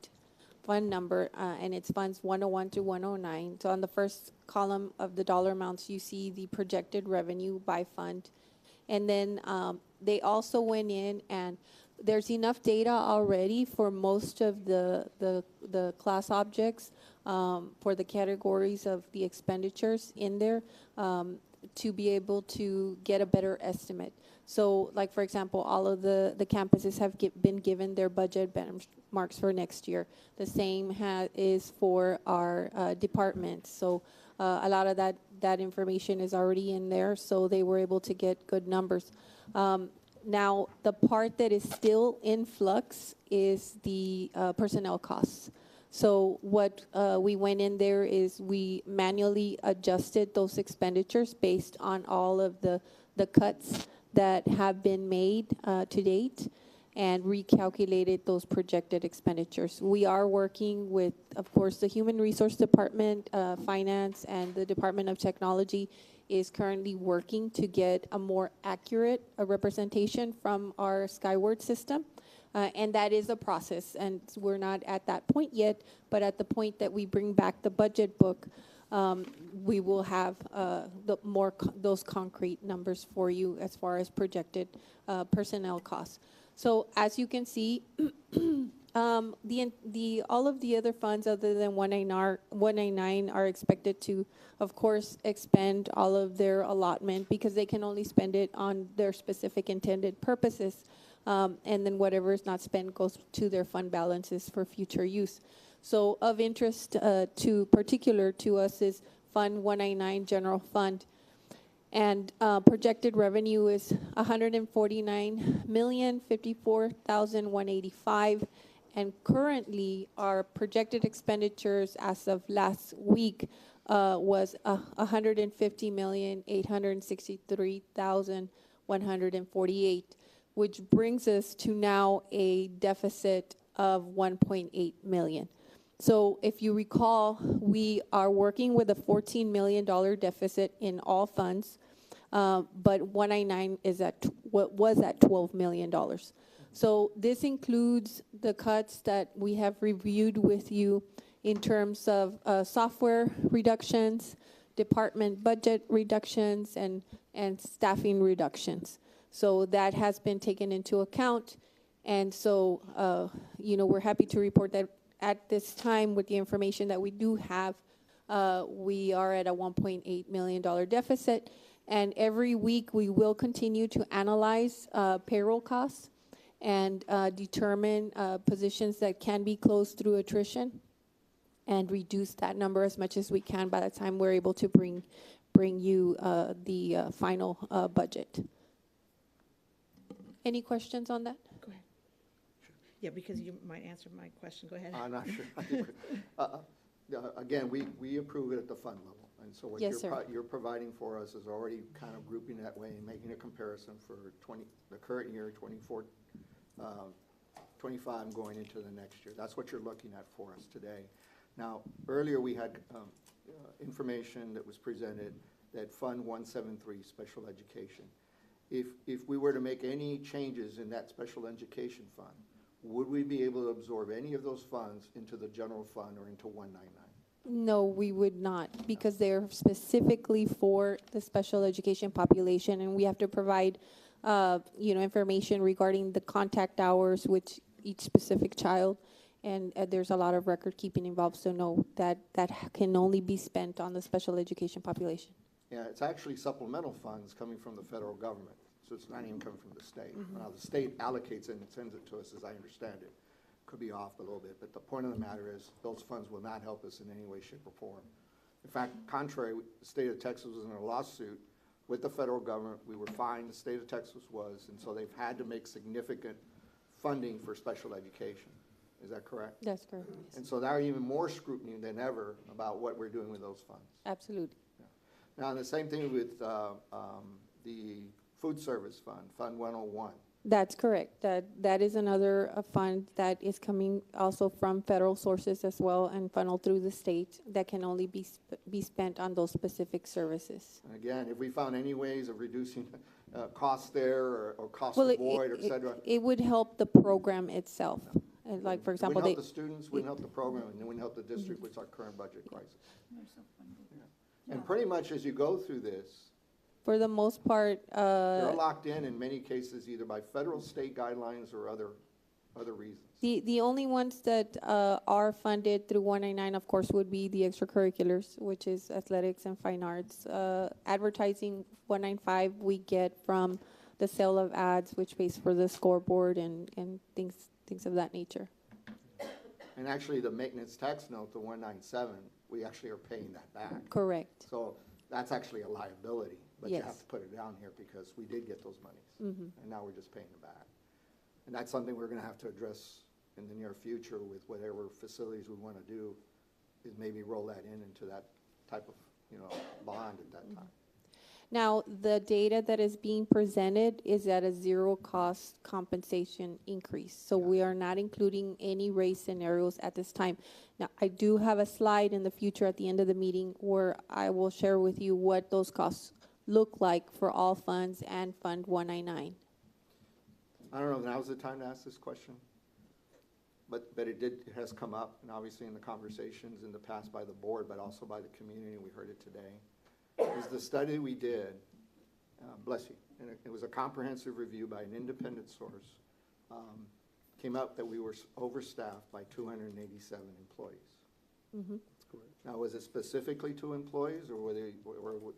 number, and it's funds 101 to 109. So on the first column of the dollar amounts, you see the projected revenue by fund, and then they also went in and there's enough data already for most of the class objects for the categories of the expenditures in there to be able to get a better estimate. So, like, for example, all of the campuses have been given their budget benchmarks for next year. The same is for our departments. So a lot of that information is already in there, so they were able to get good numbers. Now, the part that is still in flux is the personnel costs. So what we went in there is we manually adjusted those expenditures based on all of the cuts that have been made to date and recalculated those projected expenditures. We are working with, of course, the Human Resource Department, Finance, and the Department of Technology is currently working to get a more accurate representation from our Skyward system. And that is a process, and we're not at that point yet, but at the point that we bring back the budget book, we will have those concrete numbers for you as far as projected personnel costs. So as you can see, all of the other funds other than 199 are expected to, of course, expend all of their allotment because they can only spend it on their specific intended purposes. And then whatever is not spent goes to their fund balances for future use. So of interest particular to us is Fund 199 General Fund. And projected revenue is $149,054,185. And currently our projected expenditures as of last week was $150,863,148. which brings us to now a deficit of 1.8 million. So if you recall, we are working with a $14 million deficit in all funds, but 199 was at $12 million. So this includes the cuts that we have reviewed with you in terms of software reductions, department budget reductions, and staffing reductions. So that has been taken into account. And so, we're happy to report that at this time, with the information that we do have, we are at a $1.8 million deficit. And every week we will continue to analyze payroll costs and determine positions that can be closed through attrition and reduce that number as much as we can by the time we're able to bring you the final budget. Any questions on that?
Go ahead. Yeah, because you might answer my question. Go ahead.
I'm not sure. Again, we approve it at the fund level. And so what you're providing for us is already kind of grouping that way and making a comparison for the current year, 24, 25 going into the next year. That's what you're looking at for us today. Now, earlier we had information that was presented that Fund 173, Special Education. If we were to make any changes in that special education fund, would we be able to absorb any of those funds into the general fund or into 199?
No, we would not, because they're specifically for the special education population, and we have to provide, information regarding the contact hours with each specific child, and there's a lot of record keeping involved. So no, that can only be spent on the special education population.
Yeah, it's actually supplemental funds coming from the federal government, so it's not even coming from the state. Mm-hmm. Now, the state allocates it and sends it to us, as I understand it. Could be off a little bit, but the point of the matter is those funds will not help us in any way, shape, or form. In fact, contrary, the state of Texas was in a lawsuit with the federal government. We were fined, the state of Texas was, and so they've had to make significant funding for special education. Is that correct?
That's correct.
And so there are even more scrutiny than ever about what we're doing with those funds.
Absolutely.
Yeah. Now, the same thing with the food service fund, Fund 101.
That's correct. That is another fund that is coming also from federal sources as well and funneled through the state that can only be spent on those specific services.
And again, if we found any ways of reducing costs there or cost avoid, et cetera.
It would help the program itself. Like, for example,
wouldn't help the students, wouldn't help the program, and it wouldn't help the district with our current budget crisis. Yeah. And pretty much as you go through this,
For the most part,
They're locked in many cases, either by federal, state guidelines or other reasons.
the only ones that are funded through 199, of course, would be the extracurriculars, which is athletics and fine arts. Advertising 195 we get from the sale of ads, which pays for the scoreboard and things of that nature.
And actually, the maintenance tax note, the 197, we actually are paying that back.
Correct.
So that's actually a liability, but you have
Yes.
to put it down here because we did get those monies.
Mhm.
And now we're just paying it back. And that's something we're gonna have to address in the near future with whatever facilities we wanna do, is maybe roll that into that type of, bond at that time.
Now, the data that is being presented is at a zero-cost compensation increase. So we are not including any raise scenarios at this time. Now, I do have a slide in the future at the end of the meeting where I will share with you what those costs look like for all funds and Fund 199.
I don't know if now's the time to ask this question, but it has come up, and obviously in the conversations in the past by the board, but also by the community, we heard it today, is the study we did, bless you, and it was a comprehensive review by an independent source, came up that we were overstaffed by 287 employees.
Mm-hmm.
Now, was it specifically to employees, or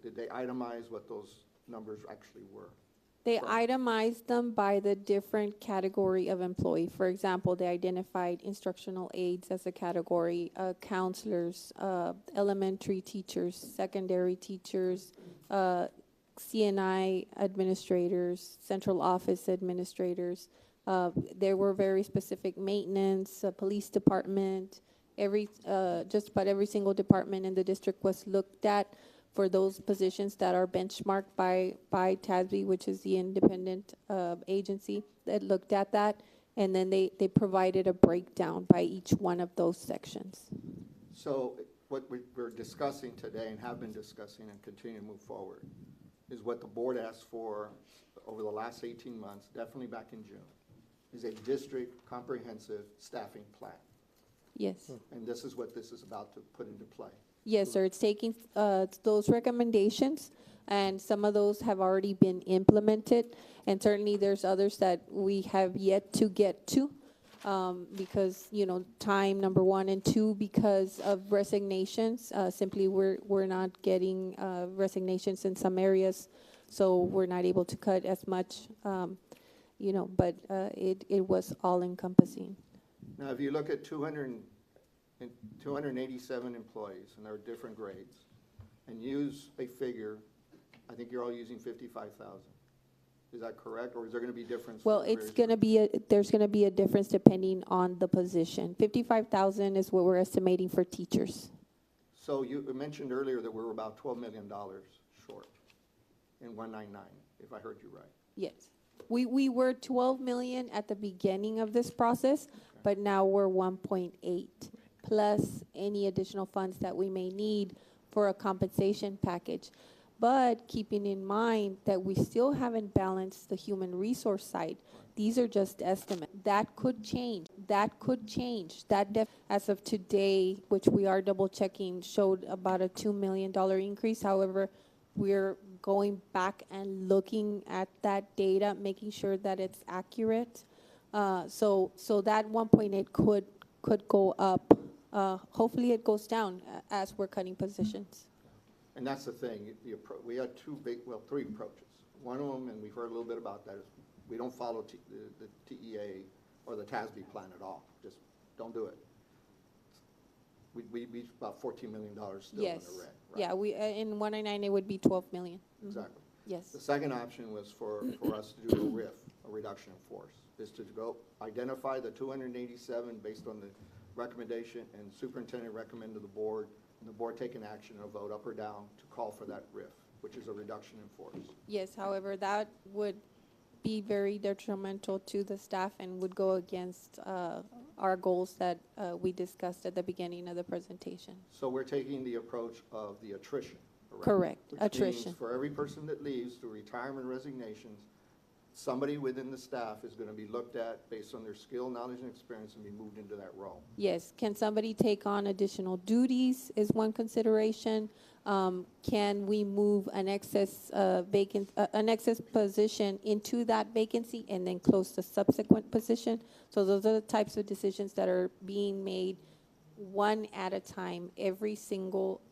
did they itemize what those numbers actually were?
They itemized them by the different category of employee. For example, they identified instructional aides as a category, counselors, elementary teachers, secondary teachers, CNI administrators, central office administrators. There were very specific maintenance, police department, just about every single department in the district was looked at for those positions that are benchmarked by TASB, which is the independent agency that looked at that, and then they provided a breakdown by each one of those sections.
So what we're discussing today and have been discussing and continue to move forward is what the board asked for over the last 18 months, definitely back in June, is a district comprehensive staffing plan.
Yes.
And this is what this is about to put into play.
Yes, sir. It's taking those recommendations, and some of those have already been implemented, and certainly there's others that we have yet to get to because, time, number one, and two, because of resignations. Simply, we're not getting resignations in some areas, so we're not able to cut as much, but it was all-encompassing.
Now, if you look at 287 employees, and there are different grades, and use a figure, I think you're all using 55,000. Is that correct, or is there going to be a difference?
Well, there's going to be a difference depending on the position. 55,000 is what we're estimating for teachers.
So you mentioned earlier that we're about $12 million short in 199, if I heard you right.
Yes. We were 12 million at the beginning of this process, but now we're 1.8. plus any additional funds that we may need for a compensation package. But keeping in mind that we still haven't balanced the human resource side. These are just estimates. That could change. As of today, which we are double checking, showed about a $2 million increase. However, we're going back and looking at that data, making sure that it's accurate. So that 1.8 could go up. Hopefully it goes down as we're cutting positions.
And that's the thing, we had three approaches. One of them, and we've heard a little bit about that, is we don't follow the TEA or the TASB plan at all. Just don't do it. We about $14 million still in the red. Right?
Yeah, in 199 it would be 12 million. Mm-hmm.
Exactly.
Yes.
The second option was for us to do a RIF, a reduction in force, is to go identify the 287 based on the recommendation, and superintendent recommend to the board, and the board take an action or vote up or down to call for that RIF, which is a reduction in force.
Yes, however, that would be very detrimental to the staff and would go against our goals that we discussed at the beginning of the presentation.
So we're taking the approach of the attrition.
Correct,
Which
attrition.
means for every person that leaves through retirement resignations, somebody within the staff is gonna be looked at based on their skill, knowledge, and experience and be moved into that role.
Yes, can somebody take on additional duties is one consideration. Can we move an excess an excess position into that vacancy and then close the subsequent position? So those are the types of decisions that are being made one at a time. Every single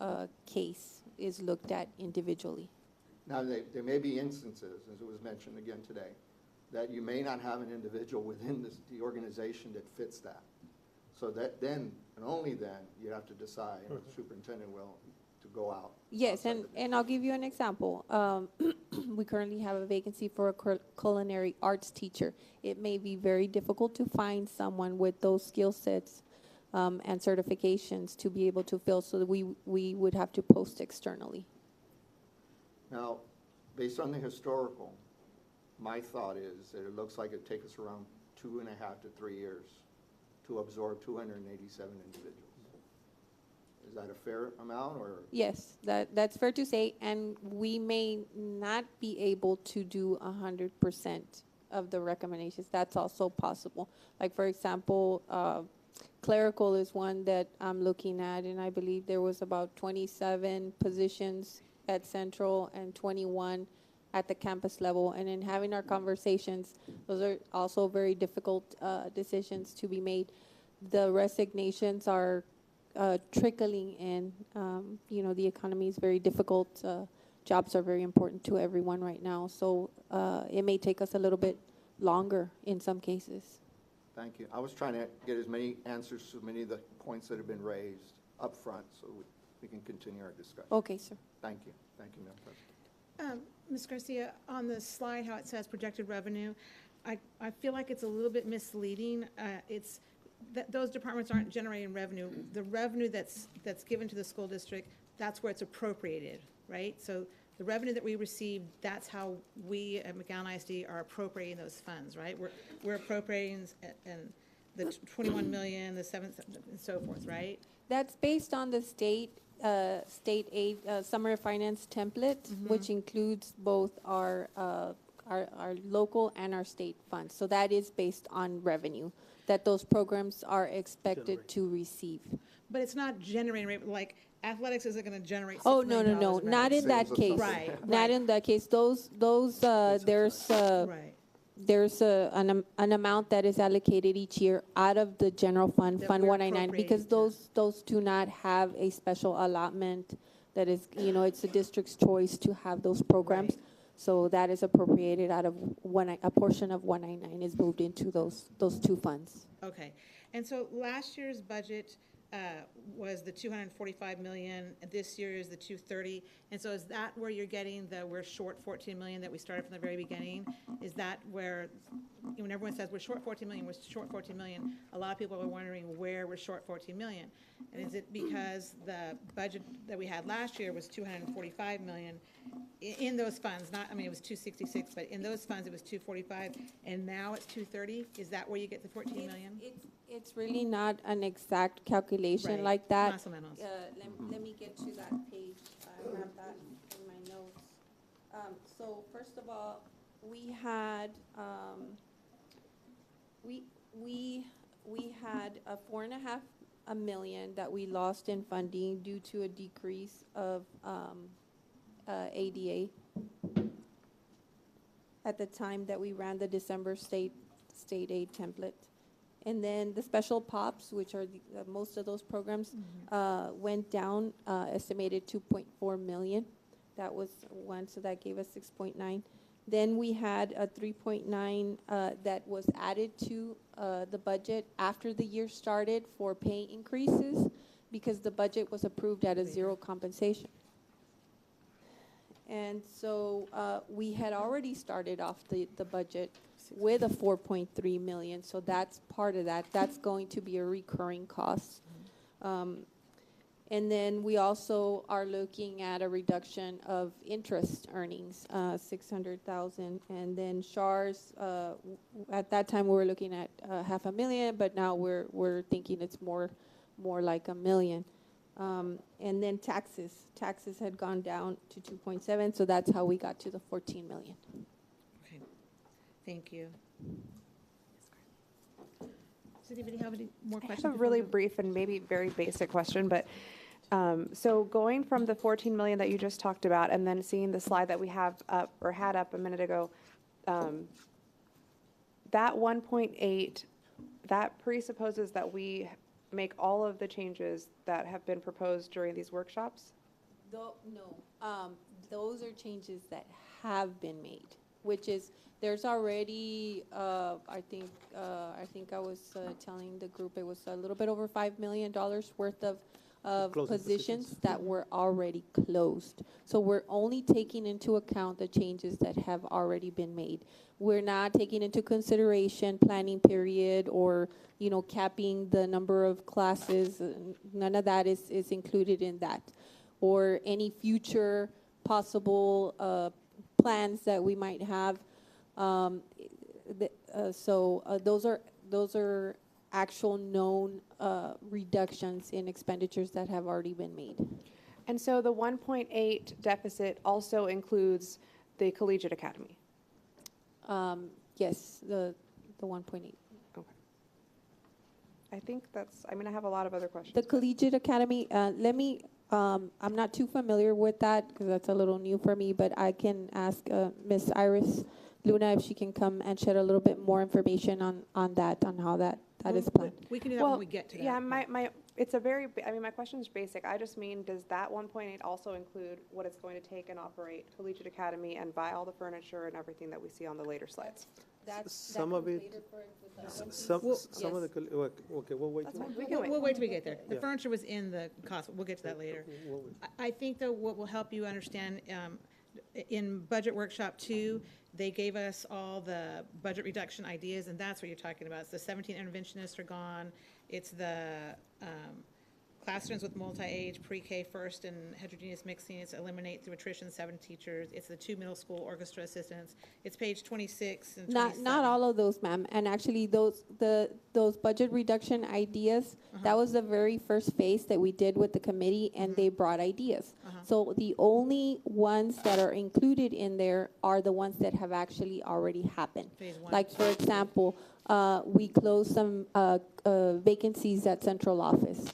case is looked at individually.
Now, there may be instances, as it was mentioned again today, that you may not have an individual within the organization that fits that. So that then, and only then, you have to decide, and the superintendent will, to go out.
Yes, and I'll give you an example. We currently have a vacancy for a culinary arts teacher. It may be very difficult to find someone with those skill sets and certifications to be able to fill, so that we would have to post externally.
Now, based on the historical, my thought is that it looks like it'd take us around 2.5 to 3 years to absorb 287 individuals. Is that a fair amount, or?
Yes, that's fair to say, and we may not be able to do 100% of the recommendations. That's also possible. Like, for example, clerical is one that I'm looking at, and I believe there was about 27 positions at Central and 21 at the campus level. And in having our conversations, those are also very difficult decisions to be made. The resignations are trickling in. You know, the economy is very difficult. Jobs are very important to everyone right now. So it may take us a little bit longer in some cases.
Thank you. I was trying to get as many answers to many of the points that have been raised up front, so we can continue our discussion.
Okay, sir.
Thank you. Thank you, Madam President.
Ms. Garcia, on the slide, how it says projected revenue, I feel like it's a little bit misleading. It's that those departments aren't generating revenue. The revenue that's given to the school district, that's where it's appropriated, right? So the revenue that we receive, that's how we at McAllen ISD are appropriating those funds, right? We're appropriating and the 21 million, the 7, and so forth, right?
That's based on the state aid summer finance template, which includes both our local and our state funds. So that is based on revenue that those programs are expected to receive.
But it's not generating, like athletics isn't going to generate $6
Oh,
million
no,
in
not
revenue.
in that case.
Right.
Not in that case. Those there's an amount that is allocated each year out of the general fund,
That
Fund
we're
199, because those do not have a special allotment that is, you know, it's the district's choice to have those programs.
Right.
So that is appropriated out of a portion of 199 is moved into those two funds.
Okay. And so last year's budget was the 245 million, and this year is the 230. And so is that where you're getting the we're short 14 million that we started from the very beginning? Is that where, when everyone says we're short 14 million, we're short 14 million, a lot of people are wondering where we're short 14 million? And is it because the budget that we had last year was 245 million in those funds? Not, I mean, it was 266, but in those funds it was 245, and now it's 230? Is that where you get the 14 million?
It's really not an exact calculation
Right.
like that.
Más o menos.
Let me get to that page. I have that in my notes. So first of all, we had we had a $4.5 million that we lost in funding due to a decrease of ADA at the time that we ran the December state aid template. And then the special POPs, which are most of those programs, went down, estimated 2.4 million. That was one, so that gave us 6.9. Then we had a 3.9 that was added to the budget after the year started for pay increases, because the budget was approved at a zero compensation. And so we had already started off the budget with a 4.3 million, so that's part of that. That's going to be a recurring cost. And then we also are looking at a reduction of interest earnings, 600,000. And then SHARS, at that time we were looking at $500,000, but now we're thinking it's more like $1 million. And then taxes had gone down to 2.7, so that's how we got to the 14 million.
Thank you. Does anybody have any more
I
questions?
have a
before we
really
go?
brief and maybe very basic question, but so going from the 14 million that you just talked about and then seeing the slide that we have up or had up a minute ago, that 1.8, that presupposes that we make all of the changes that have been proposed during these workshops?
No, those are changes that have been made, which is, there's already, I think I was telling the group it was a little bit over $5 million worth of
Closing
positions that were already closed. So we're only taking into account the changes that have already been made. We're not taking into consideration planning period or, capping the number of classes. None of that is included in that. Or any future possible plans that we might have. Those are actual known reductions in expenditures that have already been made.
And so the 1.8 deficit also includes the Collegiate Academy?
Yes, the 1.8.
Okay. I think that's, I have a lot of other questions.
The Collegiate Academy, I'm not too familiar with that because that's a little new for me, but I can ask Miss Iris Luna if she can come and shed a little bit more information on that, on how that is planned.
We can do that when we get to that.
Yeah, it's a very, my question is basic. I just mean, does that 1.8 also include what it's going to take and operate Collegiate Academy and buy all the furniture and everything that we see on the later slides?
Some of it, some of the, okay, we'll wait.
We'll wait till we get there. The
Yeah.
furniture was in the cost. We'll get to that later. I think, though, what will help you understand, in Budget Workshop 2, they gave us all the budget reduction ideas, and that's what you're talking about. It's the 17 interventionists are gone. It's the classrooms with multi-age, pre-K first, and heterogeneous mixing. It's eliminate through attrition 7 teachers. It's the 2 middle school orchestra assistants. It's page 26 and 27.
Not all of those, ma'am. And actually, those budget reduction ideas, that was the very first phase that we did with the committee, and they brought ideas. So the only ones that are included in there are the ones that have actually already happened.
Phase 1.
Like, for example, we closed some vacancies at central office.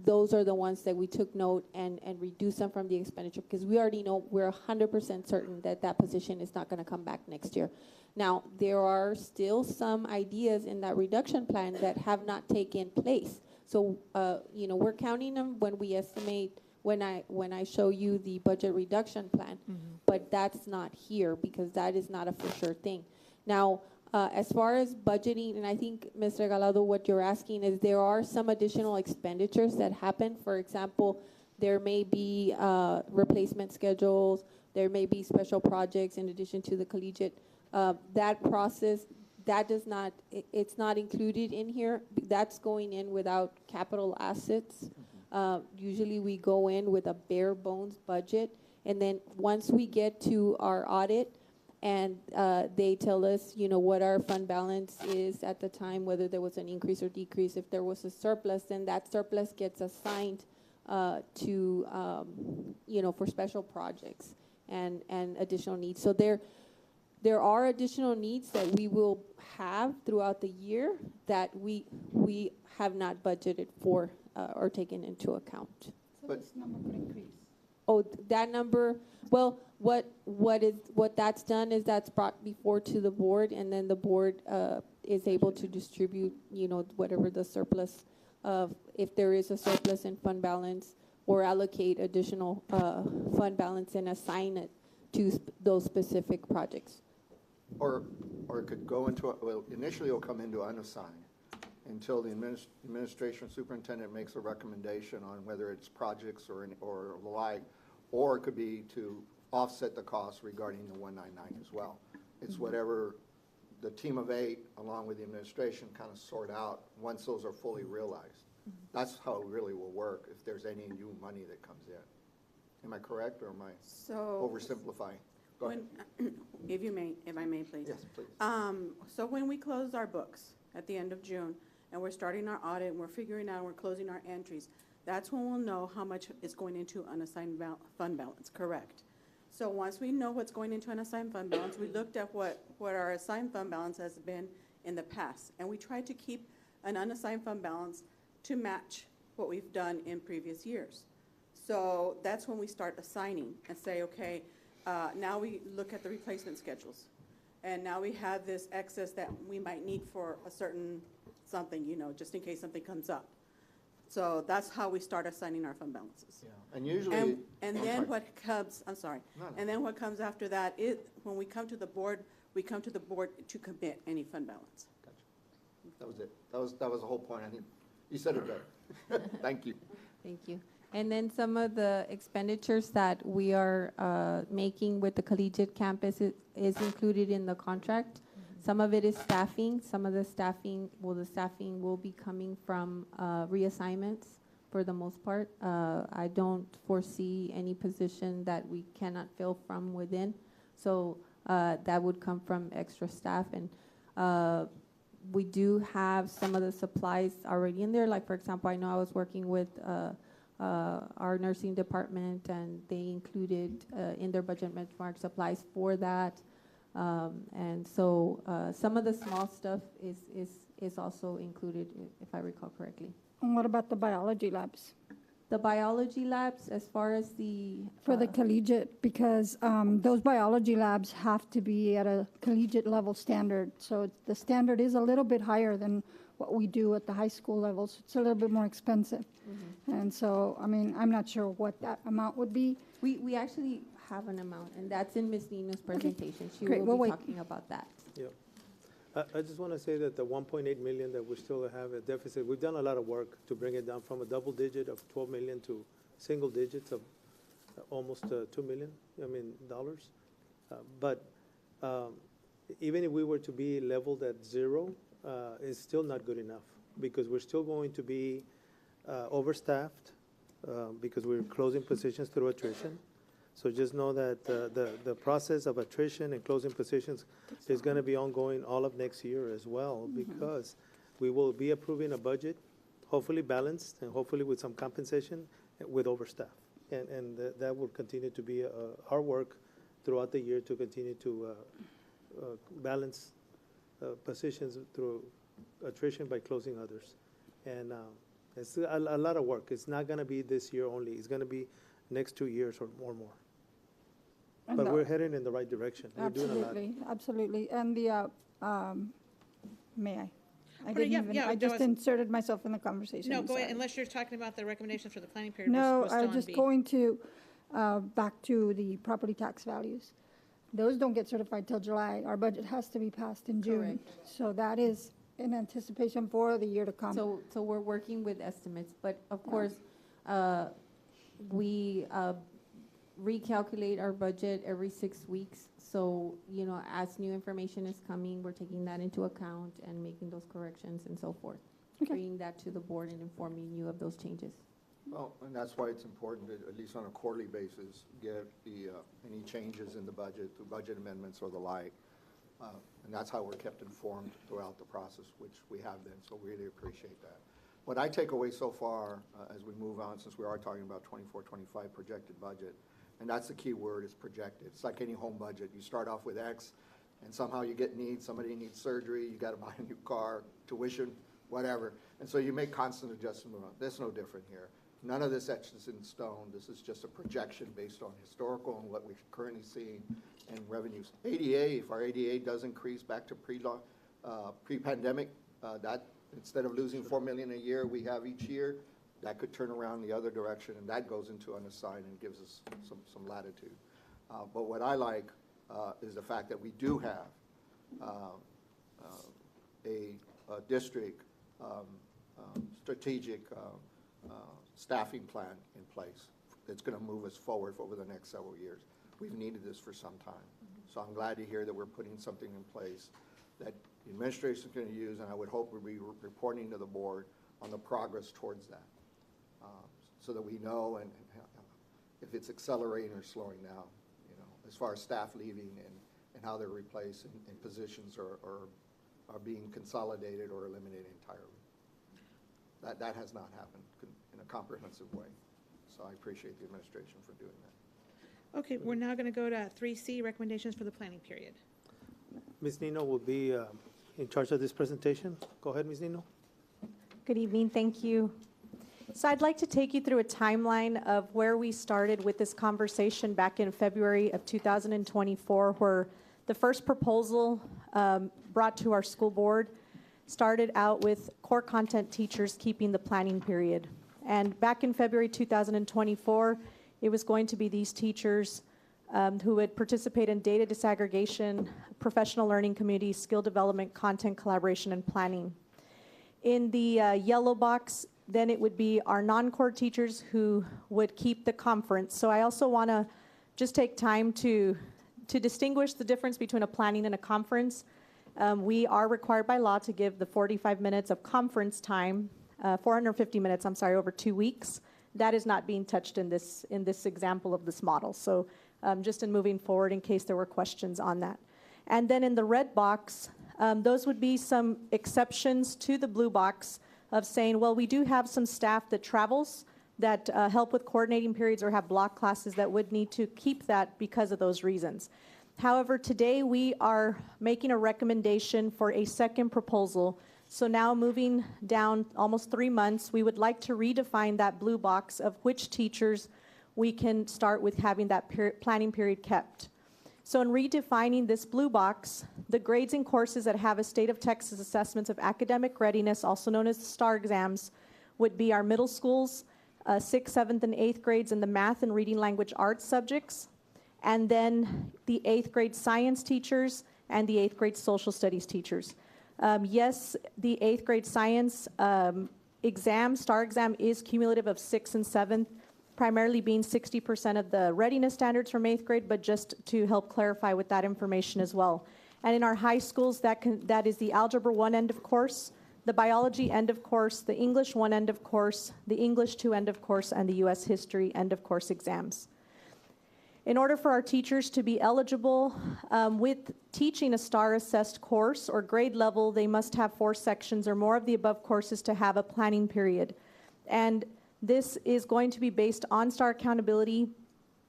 Those are the ones that we took note and reduced them from the expenditure because we already know, we're 100% certain that that position is not going to come back next year. Now, there are still some ideas in that reduction plan that have not taken place. So, we're counting them when we estimate, when I show you the budget reduction plan, but that's not here because that is not a for sure thing. Now, as far as budgeting, and I think, Ms. Regalado, what you're asking is there are some additional expenditures that happen. For example, there may be replacement schedules, there may be special projects in addition to the collegiate. That process, it's not included in here. That's going in without capital assets. Usually we go in with a bare bones budget, and then once we get to our audit, and they tell us, what our fund balance is at the time, whether there was an increase or decrease. If there was a surplus, then that surplus gets assigned to, for special projects and additional needs. So there are additional needs that we will have throughout the year that we have not budgeted for or taken into account.
So this number could increase.
Oh, that number, well, what that's done is that's brought before to the board, and then the board is able to distribute, whatever the surplus of, if there is a surplus in fund balance, or allocate additional fund balance and assign it to those specific projects.
Or it could go into, initially it'll come into unassigned until the administration superintendent makes a recommendation on whether it's projects or the like, or it could be to offset the costs regarding the 199 as well. It's whatever the team of 8, along with the administration, kind of sort out once those are fully realized. That's how it really will work if there's any new money that comes in. Am I correct, or am I oversimplifying? Go ahead.
If I may, please.
Yes, please.
So when we close our books at the end of June, and we're starting our audit, and we're figuring out, we're closing our entries, that's when we'll know how much is going into unassigned fund balance, correct? So once we know what's going into an assigned fund balance, we looked at what our assigned fund balance has been in the past. And we tried to keep an unassigned fund balance to match what we've done in previous years. So that's when we start assigning and say, okay, now we look at the replacement schedules. And now we have this excess that we might need for a certain something, you know, just in case something comes up. So that's how we start assigning our fund balances.
Yeah, and usually.
And
I'm
then
sorry.
what comes, I'm sorry.
No, no.
And then what comes after that is, when we come to the board, we come to the board to commit any fund balance.
Gotcha. That was it. That was the whole point. I think you said it better. Thank you.
Thank you. And then some of the expenditures that we are making with the collegiate campus is included in the contract. Some of it is staffing. Some of the staffing will be coming from reassignments for the most part. I don't foresee any position that we cannot fill from within. So that would come from extra staff. And we do have some of the supplies already in there. Like, for example, I know I was working with our nursing department, and they included in their budget benchmark supplies for that. And so some of the small stuff is also included, if I recall correctly.
And what about the biology labs?
The biology labs, as far as the...
For the collegiate, because those biology labs have to be at a collegiate level standard. So the standard is a little bit higher than what we do at the high school levels. It's a little bit more expensive. And so, I mean, I'm not sure what that amount would be.
We actually have an amount, and that's in Ms. Nina's presentation. She
Great,
will
we'll
be
wait.
talking about that.
Yeah. I just want to say that the 1.8 million that we still have a deficit, we've done a lot of work to bring it down from a double digit of 12 million to single digits of almost $2 million, dollars. But even if we were to be leveled at zero, it's still not good enough, because we're still going to be overstaffed because we're closing positions through attrition. So just know that the process of attrition and closing positions is going to be ongoing all of next year as well, because we will be approving a budget, hopefully balanced and hopefully with some compensation with overstaff. And that will continue to be our work throughout the year, to continue to balance positions through attrition by closing others. And it's a lot of work. It's not going to be this year only. It's going to be next 2 years or more.
And
But we're heading in the right direction. We're doing a lot.
Absolutely, absolutely. And the, may I? I
Oh,
didn't
yeah,
even,
yeah,
I
that
just
was-
inserted myself in the conversation.
No,
I'm
go ahead,
sorry.
unless you're talking about the recommendations for the planning period.
No,
we're still
I was
on
just
B.
going to, back to the property tax values. Those don't get certified till July. Our budget has to be passed in June. So that is in anticipation for the year to come.
So we're working with estimates, but of course, we recalculate our budget every 6 weeks. So, as new information is coming, we're taking that into account and making those corrections and so forth. Bringing that to the board and informing you of those changes.
Well, and that's why it's important to, at least on a quarterly basis, get the, any changes in the budget, through budget amendments or the like. And that's how we're kept informed throughout the process, which we have been, so we really appreciate that. What I take away so far, as we move on, since we are talking about 24-25 projected budget, and that's the key word, is projected. It's like any home budget. You start off with X, and somehow you get needs, somebody needs surgery, you gotta buy a new car, tuition, whatever. And so you make constant adjustment. That's no different here. None of this etches in stone. This is just a projection based on historical and what we're currently seeing in revenues. ADA, if our ADA does increase back to pre-pandemic, that instead of losing $4 million a year we have each year, that could turn around the other direction, and that goes into unassigned and gives us some latitude. But what I like is the fact that we do have a district strategic staffing plan in place that's going to move us forward over the next several years. We've needed this for some time. So I'm glad to hear that we're putting something in place that the administration is going to use, and I would hope we'll be reporting to the board on the progress towards that, so that we know and if it's accelerating or slowing down, as far as staff leaving and how they're replaced and positions are being consolidated or eliminated entirely. That has not happened in a comprehensive way. So I appreciate the administration for doing that.
Okay, we're now going to go to 3C, recommendations for the planning period.
Ms. Nino will be in charge of this presentation. Go ahead, Ms. Nino.
Good evening, thank you. So I'd like to take you through a timeline of where we started with this conversation back in February of 2024, where the first proposal brought to our school board started out with core content teachers keeping the planning period. And back in February 2024, it was going to be these teachers who would participate in data disaggregation, professional learning community, skill development, content collaboration, and planning. In the yellow box, then it would be our non-core teachers who would keep the conference. So I also want to just take time to distinguish the difference between a planning and a conference. We are required by law to give the 45 minutes of conference time, 450 minutes, I'm sorry, over 2 weeks. That is not being touched in this example of this model. So just in moving forward, in case there were questions on that. And then in the red box, those would be some exceptions to the blue box of saying, well, we do have some staff that travels that help with coordinating periods or have block classes that would need to keep that because of those reasons. However, today we are making a recommendation for a second proposal. So now moving down almost 3 months, we would like to redefine that blue box of which teachers we can start with having that planning period kept. So in redefining this blue box, the grades and courses that have a state of Texas assessments of academic readiness, also known as the STAR exams, would be our middle schools, 6th, 7th, and 8th grades in the math and reading language arts subjects, and then the 8th grade science teachers and the 8th grade social studies teachers. Yes, the 8th grade science exam, STAR exam, is cumulative of 6th and 7th, primarily being 60% of the readiness standards from 8th grade, but just to help clarify with that information as well. And in our high schools, that is the Algebra 1 end of course, the Biology end of course, the English 1 end of course, the English 2 end of course, and the U.S. History end of course exams. In order for our teachers to be eligible with teaching a STAR-assessed course or grade level, they must have 4 sections or more of the above courses to have a planning period. And this is going to be based on STAR accountability.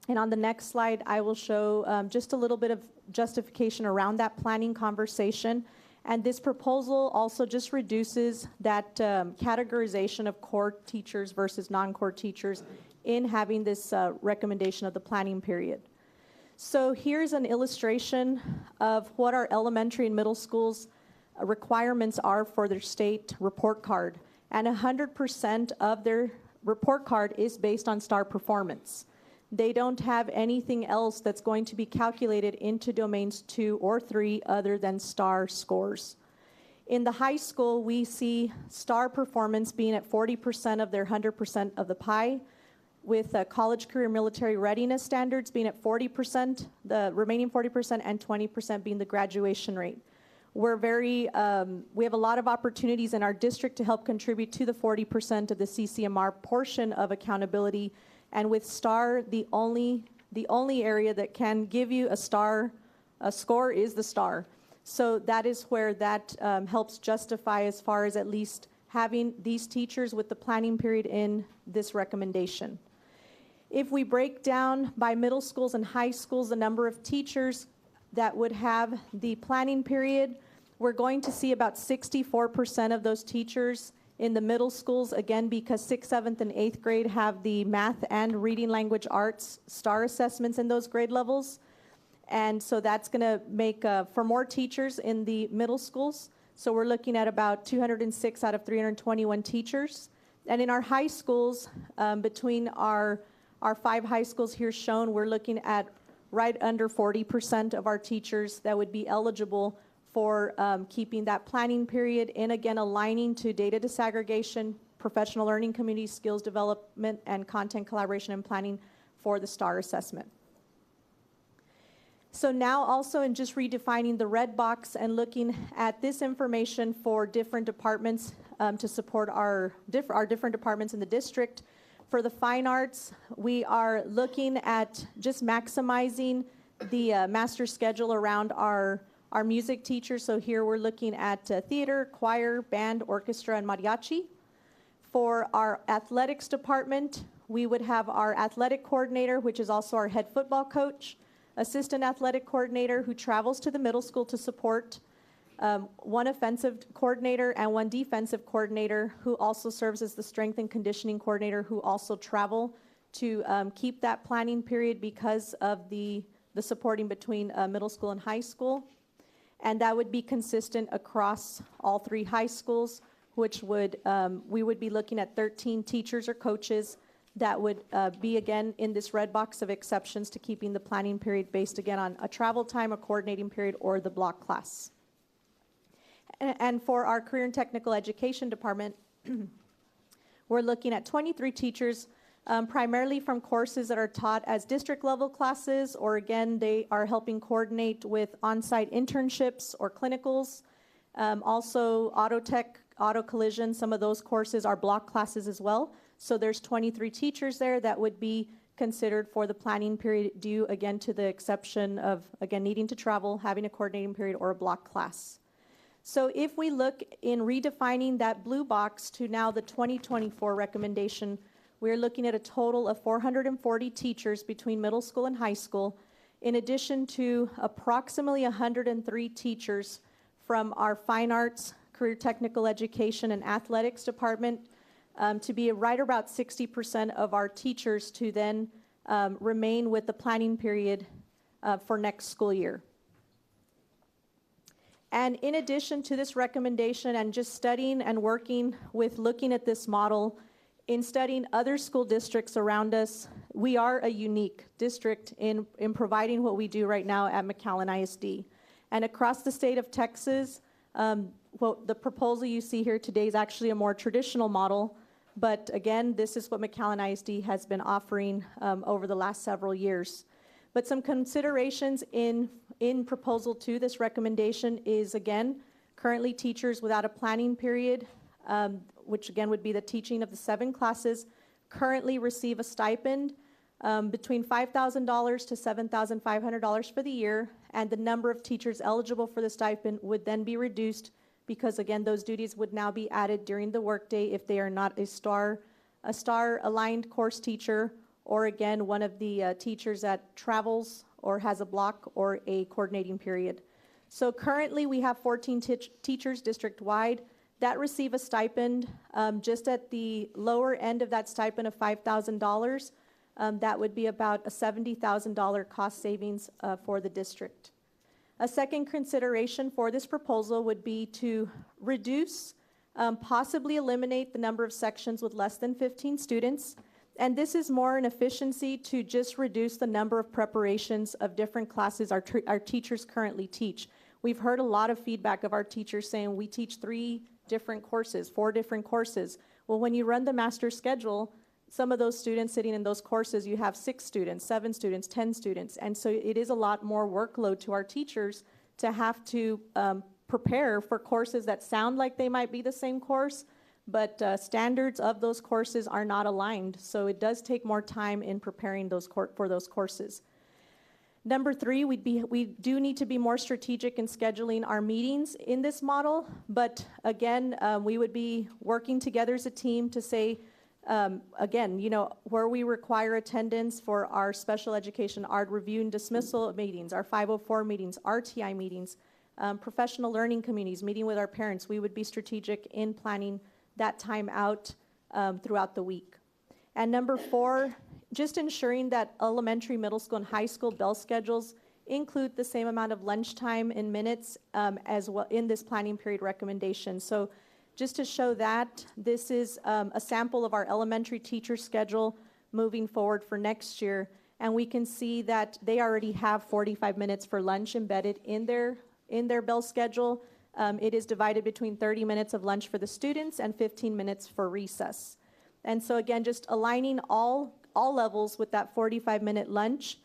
And on the next slide, I will show just a little bit of justification around that planning conversation. And this proposal also just reduces that categorization of core teachers versus non-core teachers in having this recommendation of the planning period. So here's an illustration of what our elementary and middle schools requirements are for their state report card. And 100% of their report card is based on STAR performance. They don't have anything else that's going to be calculated into domains 2 or 3 other than STAR scores. In the high school, we see STAR performance being at 40% of their 100% of the pie, with college, career, military readiness standards being at 40%, the remaining 40%, and 20% being the graduation rate. We have a lot of opportunities in our district to help contribute to the 40% of the CCMR portion of accountability. And with STAR, the only area that can give you a score is the STAR. So that is where that helps justify as far as at least having these teachers with the planning period in this recommendation. If we break down by middle schools and high schools the number of teachers that would have the planning period, we're going to see about 64% of those teachers in the middle schools, again, because 6th, 7th, and 8th grade have the math and reading language arts STAR assessments in those grade levels. And so that's going to make for more teachers in the middle schools. So we're looking at about 206 out of 321 teachers. And in our high schools, between our 5 high schools here shown, we're looking at right under 40% of our teachers that would be eligible for keeping that planning period and, again, aligning to data disaggregation, professional learning community, skills development, and content collaboration and planning for the STAR assessment. So now also in just redefining the red box and looking at this information for different departments to support our different departments in the district. For the fine arts, we are looking at just maximizing the master schedule around our music teachers. So here we're looking at theater, choir, band, orchestra, and mariachi. For our athletics department, we would have our athletic coordinator, which is also our head football coach, assistant athletic coordinator who travels to the middle school to support, one offensive coordinator and one defensive coordinator who also serves as the strength and conditioning coordinator who also travel to keep that planning period because of the supporting between middle school and high school. And that would be consistent across all 3 high schools, which would, we would be looking at 13 teachers or coaches that would be, again, in this red box of exceptions to keeping the planning period based, again, on a travel time, a coordinating period, or the block class. And for our career and technical education department, we're looking at 23 teachers, primarily from courses that are taught as district level classes, or again, they are helping coordinate with on-site internships or clinicals. Also, auto tech, auto collision, some of those courses are block classes as well. So there's 23 teachers there that would be considered for the planning period due, again, to the exception of, again, needing to travel, having a coordinating period, or a block class. So if we look in redefining that blue box to now the 2024 recommendation, we're looking at a total of 440 teachers between middle school and high school, in addition to approximately 103 teachers from our fine arts, career technical education, and athletics department, to be right about 60% of our teachers to then remain with the planning period for next school year. And in addition to this recommendation and just studying and working with looking at this model, in studying other school districts around us, we are a unique district in providing what we do right now at McAllen ISD. And across the state of Texas, the proposal you see here today is actually a more traditional model. But again, this is what McAllen ISD has been offering over the last several years. But some considerations in Proposal 2, this recommendation is, again, currently teachers without a planning period, which again would be the teaching of the 7 classes, currently receive a stipend between $5,000 to $7,500 for the year, and the number of teachers eligible for the stipend would then be reduced because, again, those duties would now be added during the workday if they are not a star-aligned course teacher, or again, one of the teachers that travels or has a block or a coordinating period. So currently we have 14 teachers district-wide that receive a stipend just at the lower end of that stipend of $5,000. That would be about a $70,000 cost savings for the district. A second consideration for this proposal would be to reduce, possibly eliminate the number of sections with less than 15 students. And this is more an efficiency to just reduce the number of preparations of different classes our teachers currently teach. We've heard a lot of feedback of our teachers saying we teach 3 different courses, 4 different courses. Well, when you run the master schedule, some of those students sitting in those courses, you have 6 students, 7 students, 10 students. And so it is a lot more workload to our teachers to have to prepare for courses that sound like they might be the same course, but standards of those courses are not aligned. So it does take more time in preparing for those courses. Number 3, we do need to be more strategic in scheduling our meetings in this model. But again, we would be working together as a team to say, again, where we require attendance for our special education, our review and dismissal meetings, our 504 meetings, RTI meetings, professional learning communities, meeting with our parents, we would be strategic in planning that time out throughout the week. And number 4, just ensuring that elementary, middle school, and high school bell schedules include the same amount of lunchtime in minutes as well in this planning period recommendation. So just to show that, this is a sample of our elementary teacher schedule moving forward for next year. And we can see that they already have 45 minutes for lunch embedded in their bell schedule. It is divided between 30 minutes of lunch for the students and 15 minutes for recess. And so again, just aligning all levels with that 45-minute lunch.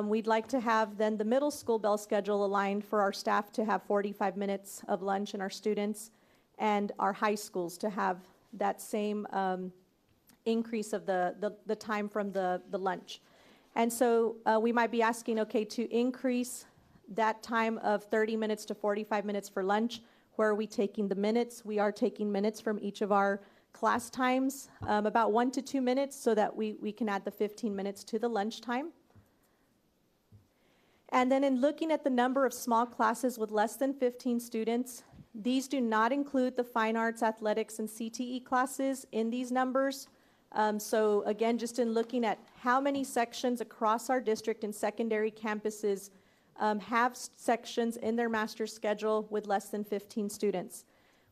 We'd like to have then the middle school bell schedule aligned for our staff to have 45 minutes of lunch and our students, and our high schools to have that same increase of the time from the lunch. And so we might be asking, okay, to increase that time of 30 minutes to 45 minutes for lunch, where are we taking the minutes? We are taking minutes from each of our class times, about 1 to 2 minutes, so that we can add the 15 minutes to the lunch time. And then in looking at the number of small classes with less than 15 students, these do not include the fine arts, athletics, and CTE classes in these numbers. So again, just in looking at how many sections across our district and secondary campuses have sections in their master's schedule with less than 15 students.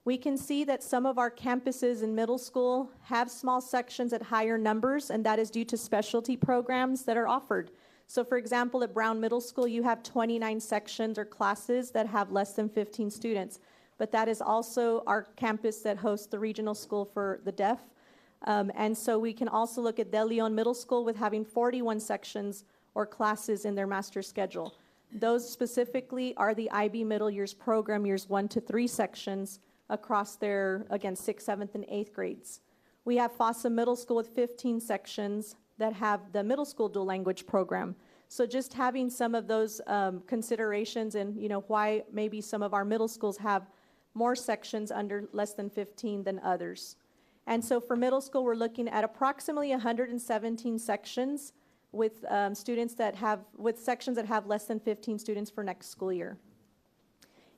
We can see that some of our campuses in middle school have small sections at higher numbers, and that is due to specialty programs that are offered. So for example, at Brown Middle School, you have 29 sections or classes that have less than 15 students. But that is also our campus that hosts the regional school for the deaf. And so we can also look at De Leon Middle School with having 41 sections or classes in their master's schedule. Those specifically are the IB middle years program, years 1 to 3 sections across their, again, 6th, 7th, and 8th grades. We have Fossa Middle School with 15 sections that have the middle school dual language program. So just having some of those considerations and, why maybe some of our middle schools have more sections under less than 15 than others. And so for middle school, we're looking at approximately 117 sections with sections that have less than 15 students for next school year.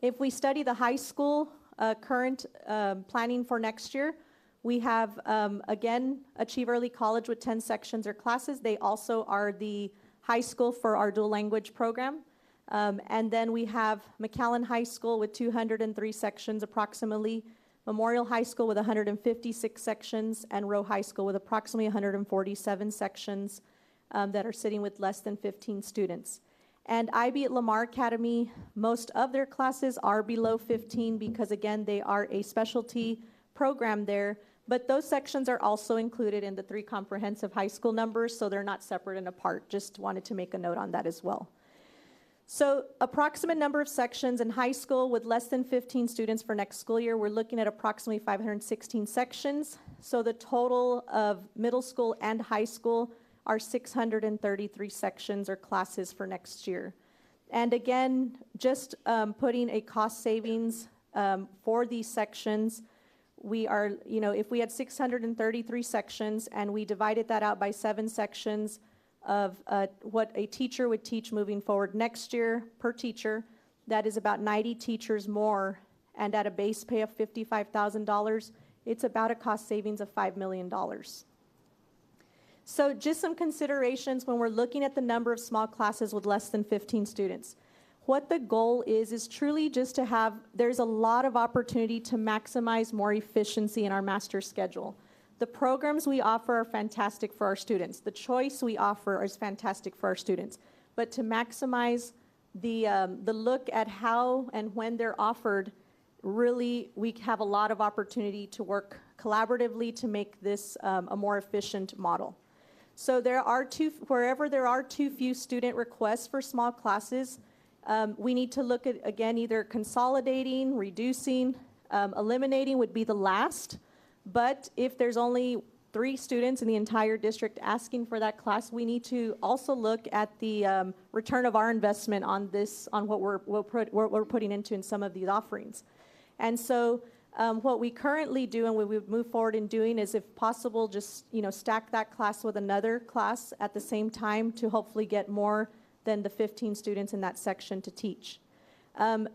If we study the high school current planning for next year, we have, again, Achieve Early College with 10 sections or classes. They also are the high school for our dual language program. And then we have McAllen High School with 203 sections approximately, Memorial High School with 156 sections, and Rowe High School with approximately 147 sections that are sitting with less than 15 students. And IB at Lamar Academy, most of their classes are below 15 because, again, they are a specialty program there. But those sections are also included in the 3 comprehensive high school numbers, so they're not separate and apart. Just wanted to make a note on that as well. So approximate number of sections in high school with less than 15 students for next school year, we're looking at approximately 516 sections. So the total of middle school and high school are 633 sections or classes for next year. And again, just putting a cost savings for these sections, we are, if we had 633 sections and we divided that out by 7 sections of what a teacher would teach moving forward next year per teacher, that is about 90 teachers more, and at a base pay of $55,000, it's about a cost savings of $5 million. So just some considerations when we're looking at the number of small classes with less than 15 students. What the goal is truly just to have, there's a lot of opportunity to maximize more efficiency in our master schedule. The programs we offer are fantastic for our students. The choice we offer is fantastic for our students. But to maximize the look at how and when they're offered, really we have a lot of opportunity to work collaboratively to make this a more efficient model. So wherever there are too few student requests for small classes, we need to look at, again, either consolidating, reducing, eliminating would be the last. But if there's only 3 students in the entire district asking for that class, we need to also look at the return of our investment on this, on what we're putting into in some of these offerings. And so what we currently do and what we move forward in doing is, if possible, just stack that class with another class at the same time to hopefully get more than the 15 students in that section to teach.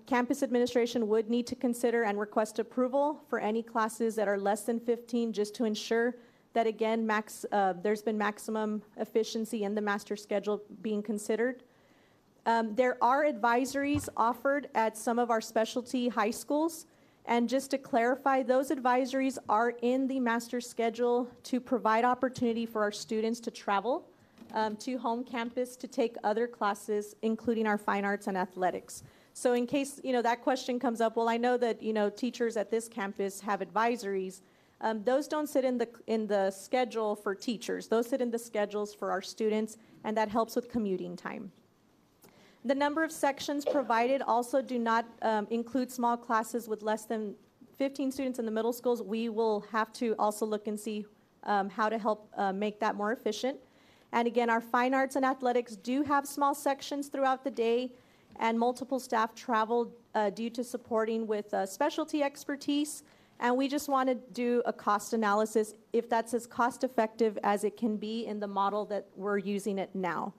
Campus administration would need to consider and request approval for any classes that are less than 15, just to ensure that, again, there's been maximum efficiency in the master schedule being considered. There are advisories offered at some of our specialty high schools. And just to clarify, those advisories are in the master schedule to provide opportunity for our students to travel to home campus to take other classes, including our fine arts and athletics. So in case, that question comes up, well, I know that, teachers at this campus have advisories. Those don't sit in the schedule for teachers. Those sit in the schedules for our students, and that helps with commuting time. The number of sections provided also do not include small classes with less than 15 students in the middle schools. We will have to also look and see how to help make that more efficient. And again, our fine arts and athletics do have small sections throughout the day, and multiple staff travel due to supporting with specialty expertise. And we just want to do a cost analysis if that's as cost effective as it can be in the model that we're using it now.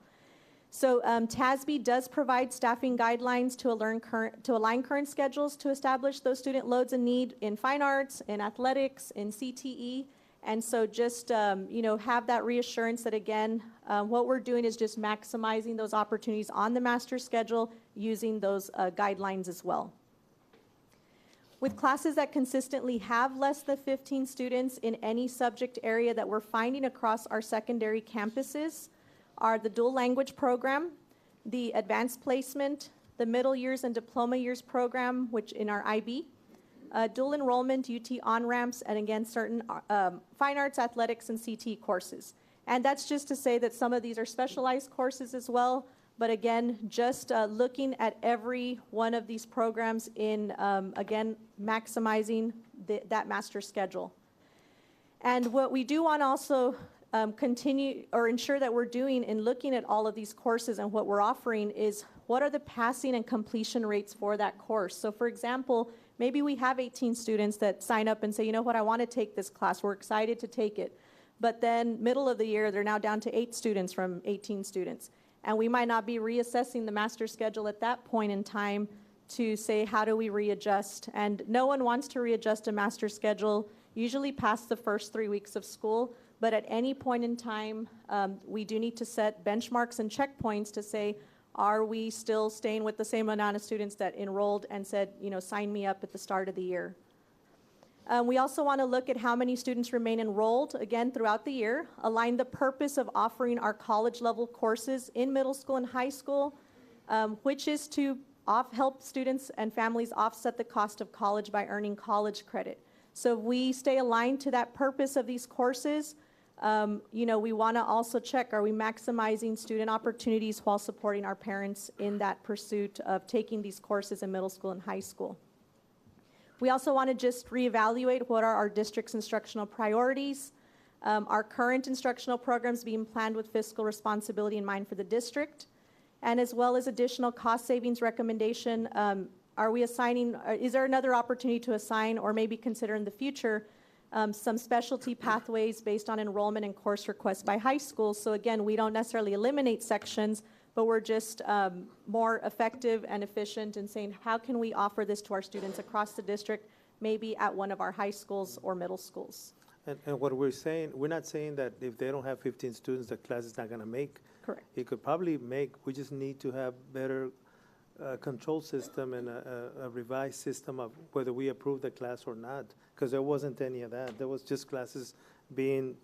So TASB does provide staffing guidelines to align current schedules to establish those student loads and need in fine arts, in athletics, in CTE. And so just, have that reassurance that, again, what we're doing is just maximizing those opportunities on the master schedule using those guidelines as well. With classes that consistently have less than 15 students in any subject area that we're finding across our secondary campuses are the dual language program, the advanced placement, the middle years and diploma years program, which in our IB, dual enrollment, UT on-ramps, and again, certain fine arts, athletics, and CT courses. And that's just to say that some of these are specialized courses as well, but again, just looking at every one of these programs in, again, maximizing that master schedule. And what we do want to also continue or ensure that we're doing in looking at all of these courses and what we're offering is what are the passing and completion rates for that course. So for example, maybe we have 18 students that sign up and say, you know what, I want to take this class. We're excited to take it. But then middle of the year, they're now down to 8 students from 18 students. And we might not be reassessing the master schedule at that point in time to say, how do we readjust? And no one wants to readjust a master schedule, usually past the first 3 weeks of school. But at any point in time, we do need to set benchmarks and checkpoints to say, are we still staying with the same amount of students that enrolled and said, sign me up at the start of the year? We also want to look at how many students remain enrolled, again, throughout the year, align the purpose of offering our college-level courses in middle school and high school, which is to help students and families offset the cost of college by earning college credit. So if we stay aligned to that purpose of these courses, we want to also check, are we maximizing student opportunities while supporting our parents in that pursuit of taking these courses in middle school and high school? We also want to just reevaluate what are our district's instructional priorities, our current instructional programs being planned with fiscal responsibility in mind for the district, and as well as additional cost savings recommendation. Are we assigning, is there another opportunity to assign or maybe consider in the future some specialty pathways based on enrollment and course requests by high schools? So again, we don't necessarily eliminate sections, but we're just more effective and efficient in saying, how can we offer this to our students across the district, maybe at one of our high schools or middle schools?
And what we're saying, we're not saying that if they don't have 15 students, the class is not going to make.
Correct.
It could probably make, we just need to have better control system and a revised system of whether we approve the class or not, because there wasn't any of that. There was just classes being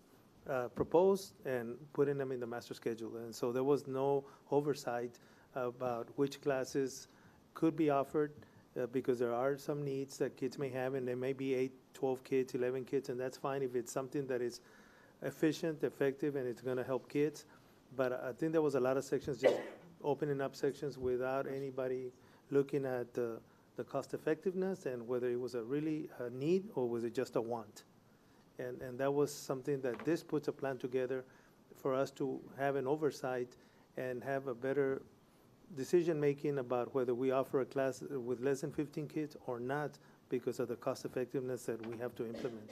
proposed and putting them in the master schedule. And so there was no oversight about which classes could be offered because there are some needs that kids may have, and there may be 8, 12 kids, 11 kids, and that's fine if it's something that is efficient, effective, and it's going to help kids. But I think there was a lot of sections just opening up sections without anybody looking at the cost effectiveness and whether it was a really a need or was it just a want. And that was something that this puts a plan together for us to have an oversight and have a better decision-making about whether we offer a class with less than 15 kids or not because of the cost effectiveness that we have to implement.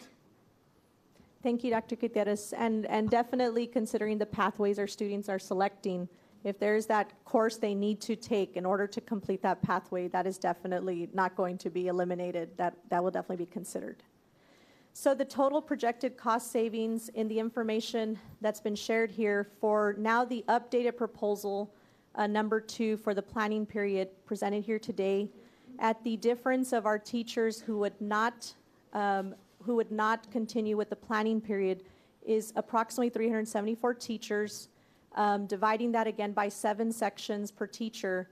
Thank you, Dr. Gutierrez. And definitely considering the pathways our students are selecting, if there's that course they need to take in order to complete that pathway, that is definitely not going to be eliminated. That will definitely be considered. So the total projected cost savings in the information that's been shared here for now the updated proposal, number 2 for the planning period presented here today, at the difference of our teachers who would not continue with the planning period is approximately 374 teachers. Dividing that again by 7 sections per teacher,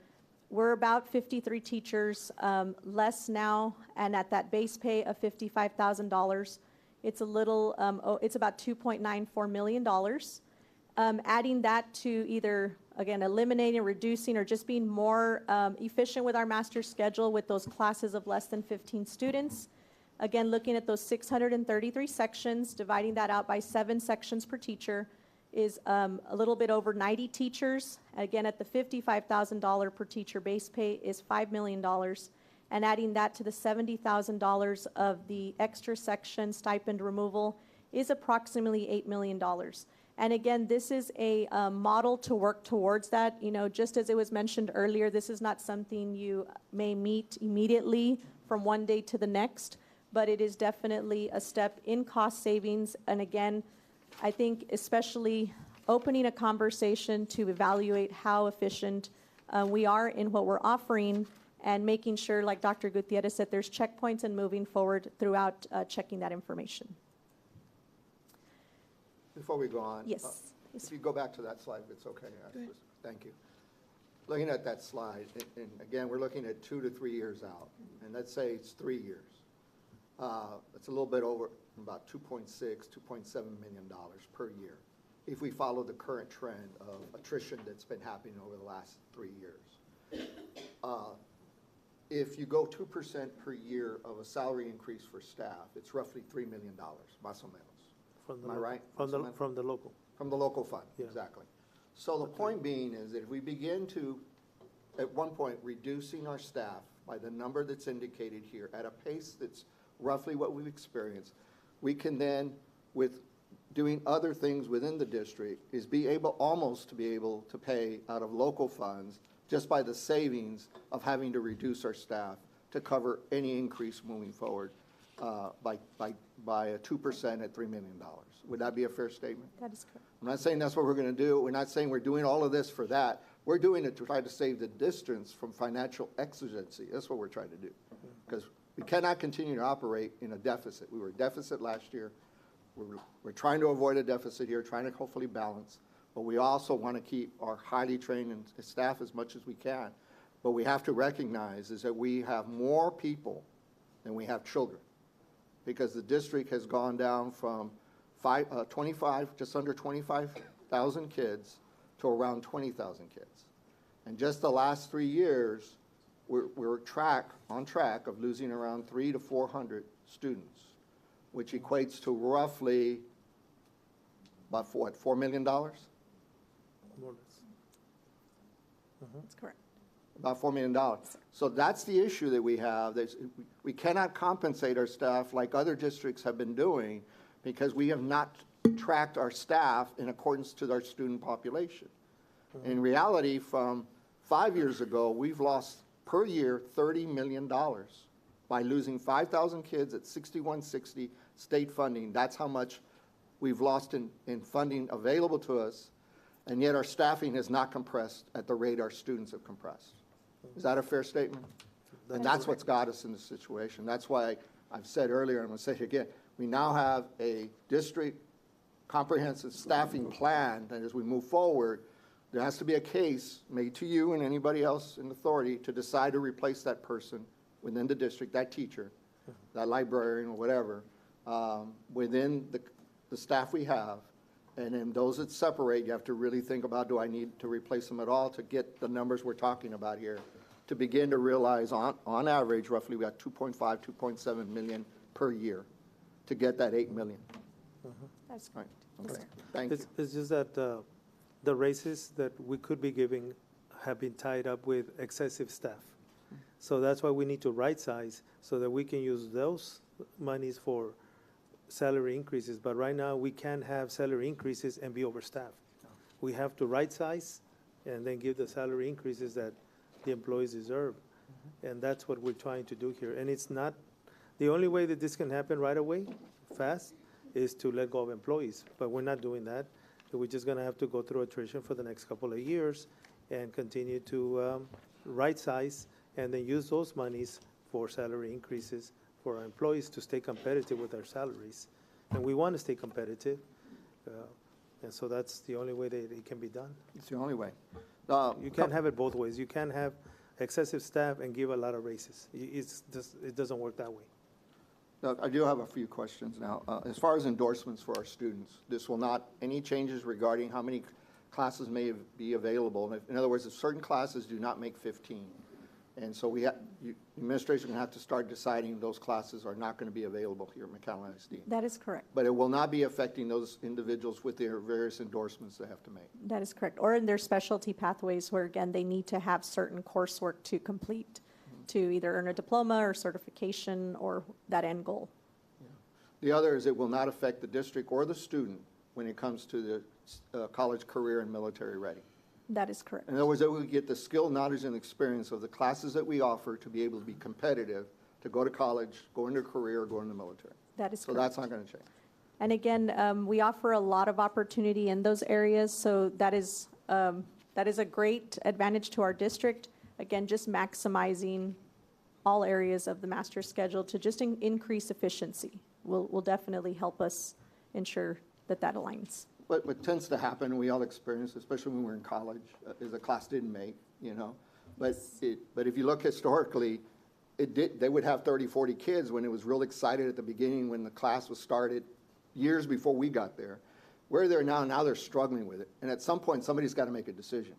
we're about 53 teachers less now, and at that base pay of $55,000, it's a little, it's about $2.94 million. Adding that to either, again, eliminating, reducing, or just being more efficient with our master schedule with those classes of less than 15 students. Again, looking at those 633 sections, dividing that out by 7 sections per teacher, is a little bit over 90 teachers. Again, at the $55,000 per teacher base pay is $5 million. and adding that to the $70,000 of the extra section stipend removal is approximately $8 million. And again, this is a model to work towards that. You know, just as it was mentioned earlier, this is not something you may meet immediately from one day to the next, but it is definitely a step in cost savings. And again, I think especially opening a conversation to evaluate how efficient we are in what we're offering and making sure, like Dr. Gutierrez said, there's checkpoints and moving forward throughout checking that information.
Before we go on.
Yes.
If you go back to that slide, if it's okay. Thank you. Looking at that slide, and again, we're looking at 2 to 3 years out, and let's say it's 3 years. It's a little bit over about $2.6, $2.7 million per year if we follow the current trend of attrition that's been happening over the last 3 years. If you go 2% per year of a salary increase for staff, it's roughly $3 million, más o menos. Am I right?
From the local.
From the local fund,
Yeah.
exactly. So the point being is that if we begin to, at one point, reducing our staff by the number that's indicated here at a pace that's roughly what we've experienced, we can then, with doing other things within the district, is be able, almost to be able to pay out of local funds just by the savings of having to reduce our staff to cover any increase moving forward by a 2% at $3 million. Would that be a fair statement?
That is correct.
I'm not saying that's what we're going to do. We're not saying we're doing all of this for that. We're doing it to try to save the districts from financial exigency. That's what we're trying to do. Because we cannot continue to operate in a deficit. We were a deficit last year. We're trying to avoid a deficit here, trying to hopefully balance. But we also want to keep our highly trained staff as much as we can. But we have to recognize is that we have more people than we have children, because the district has gone down from 25, just under 25,000 kids to around 20,000 kids. And just the last 3 years, we're on track of losing around 300 to 400 students, which equates to roughly about what, $4 million?
More or less.
That's correct.
About $4 million. So that's the issue that we have. We cannot compensate our staff like other districts have been doing because we have not tracked our staff in accordance to our student population. In reality, from 5 years ago, we've lost per year $30 million by losing 5,000 kids at 6160 state funding. That's how much we've lost in funding available to us, and yet our staffing has not compressed at the rate our students have compressed. Is that a fair statement? And that's what's got us in this situation. That's why I've said earlier, and I'm going to say it again, we now have a district comprehensive staffing plan that as we move forward, there has to be a case made to you and anybody else in authority to decide to replace that person within the district, that teacher, that librarian or whatever, within the staff we have. And then those that separate, you have to really think about, do I need to replace them at all to get the numbers we're talking about here, to begin to realize on average, roughly we got 2.5, 2.7 million per year to get that 8 million.
That's
right.
Yes,
Okay.
sir.
Thank you.
It's just that the raises that we could be giving have been tied up with excessive staff. So that's why we need to right size so that we can use those monies for salary increases. But right now, we can't have salary increases and be overstaffed. We have to right size and then give the salary increases that the employees deserve. And that's what we're trying to do here. And it's not, the only way that this can happen right away, fast, is to let go of employees. But we're not doing that. We're just going to have to go through attrition for the next couple of years and continue to right size and then use those monies for salary increases for our employees to stay competitive with our salaries. And we want to stay competitive. And so that's the only way that it can be done.
It's the only way.
You can't have it both ways. You can't have excessive staff and give a lot of raises. It doesn't work that way.
I do have a few questions now. As far as endorsements for our students, this will not, any changes regarding how many classes may be available. In other words, if certain classes do not make 15, and so administration will have to start deciding those classes are not going to be available here at McAllen ISD.
That is correct.
But it will not be affecting those individuals with their various endorsements they have to make.
That is correct. Or in their specialty pathways where, again, they need to have certain coursework to complete. to either earn a diploma or certification or that end goal.
The other is it will not affect the district or the student when it comes to the college career and military ready.
That is correct.
In other words, that we get the skill, knowledge, and experience of the classes that we offer to be able to be competitive, to go to college, go into a career, go into the military.
That is
So
correct.
that's not going to change.
And again, we offer a lot of opportunity in those areas, so that is a great advantage to our district. Again, just maximizing all areas of the master's schedule to just increase efficiency will definitely help us ensure that that aligns.
But what tends to happen, we all experience, especially when we're in college, is a class didn't make, you know. But if you look historically, they would have 30, 40 kids when it was real excited at the beginning when the class was started, years before we got there. We're there now they're struggling with it. And at some point, somebody's got to make a decision.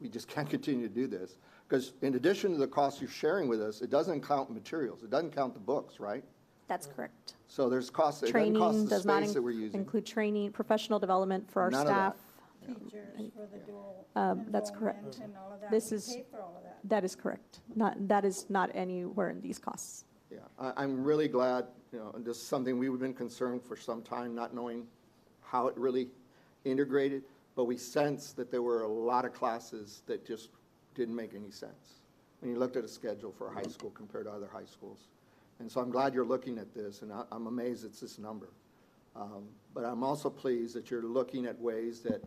We just can't continue to do this. Because in addition to the costs you're sharing with us, it doesn't count materials. It doesn't count the books, right?
That's correct.
So there's costs. It doesn't cost
Training
the
does not
space that we're using.
include training, professional development for our
None of
staff.
that.
Teachers for the dual
That's
enrollment
correct.
and all of that.
This
We
is,
pay for all of that.
that is correct. That is not anywhere in these costs.
Yeah, I'm really glad, you know, and this is something we've been concerned for some time, not knowing how it really integrated, but we sensed that there were a lot of classes that just didn't make any sense when you looked at a schedule for a high school compared to other high schools. And so I'm glad you're looking at this, and I'm amazed it's this number. But I'm also pleased that you're looking at ways that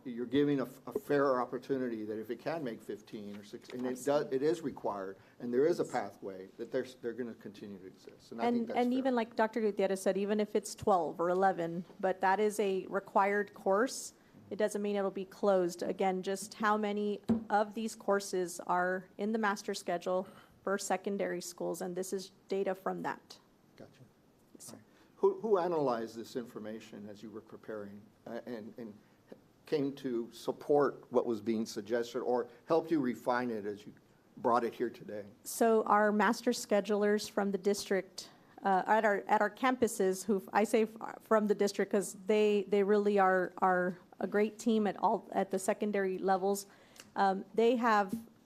you're giving a fairer opportunity that if it can make 15 or 16, and it is required, and there is a pathway, that they're going to continue to exist. And I think that's
And
fair.
even like Dr. Gutierrez said, even if it's 12 or 11, but that is a required course, it doesn't mean it'll be closed. Again, just how many of these courses are in the master schedule for secondary schools, and this is data from that.
Gotcha. All right. Who analyzed this information as you were preparing and came to support what was being suggested or helped you refine it as you brought it here today?
So our master schedulers from the district, at our campuses, who I say from the district because they really are a great team at the secondary levels.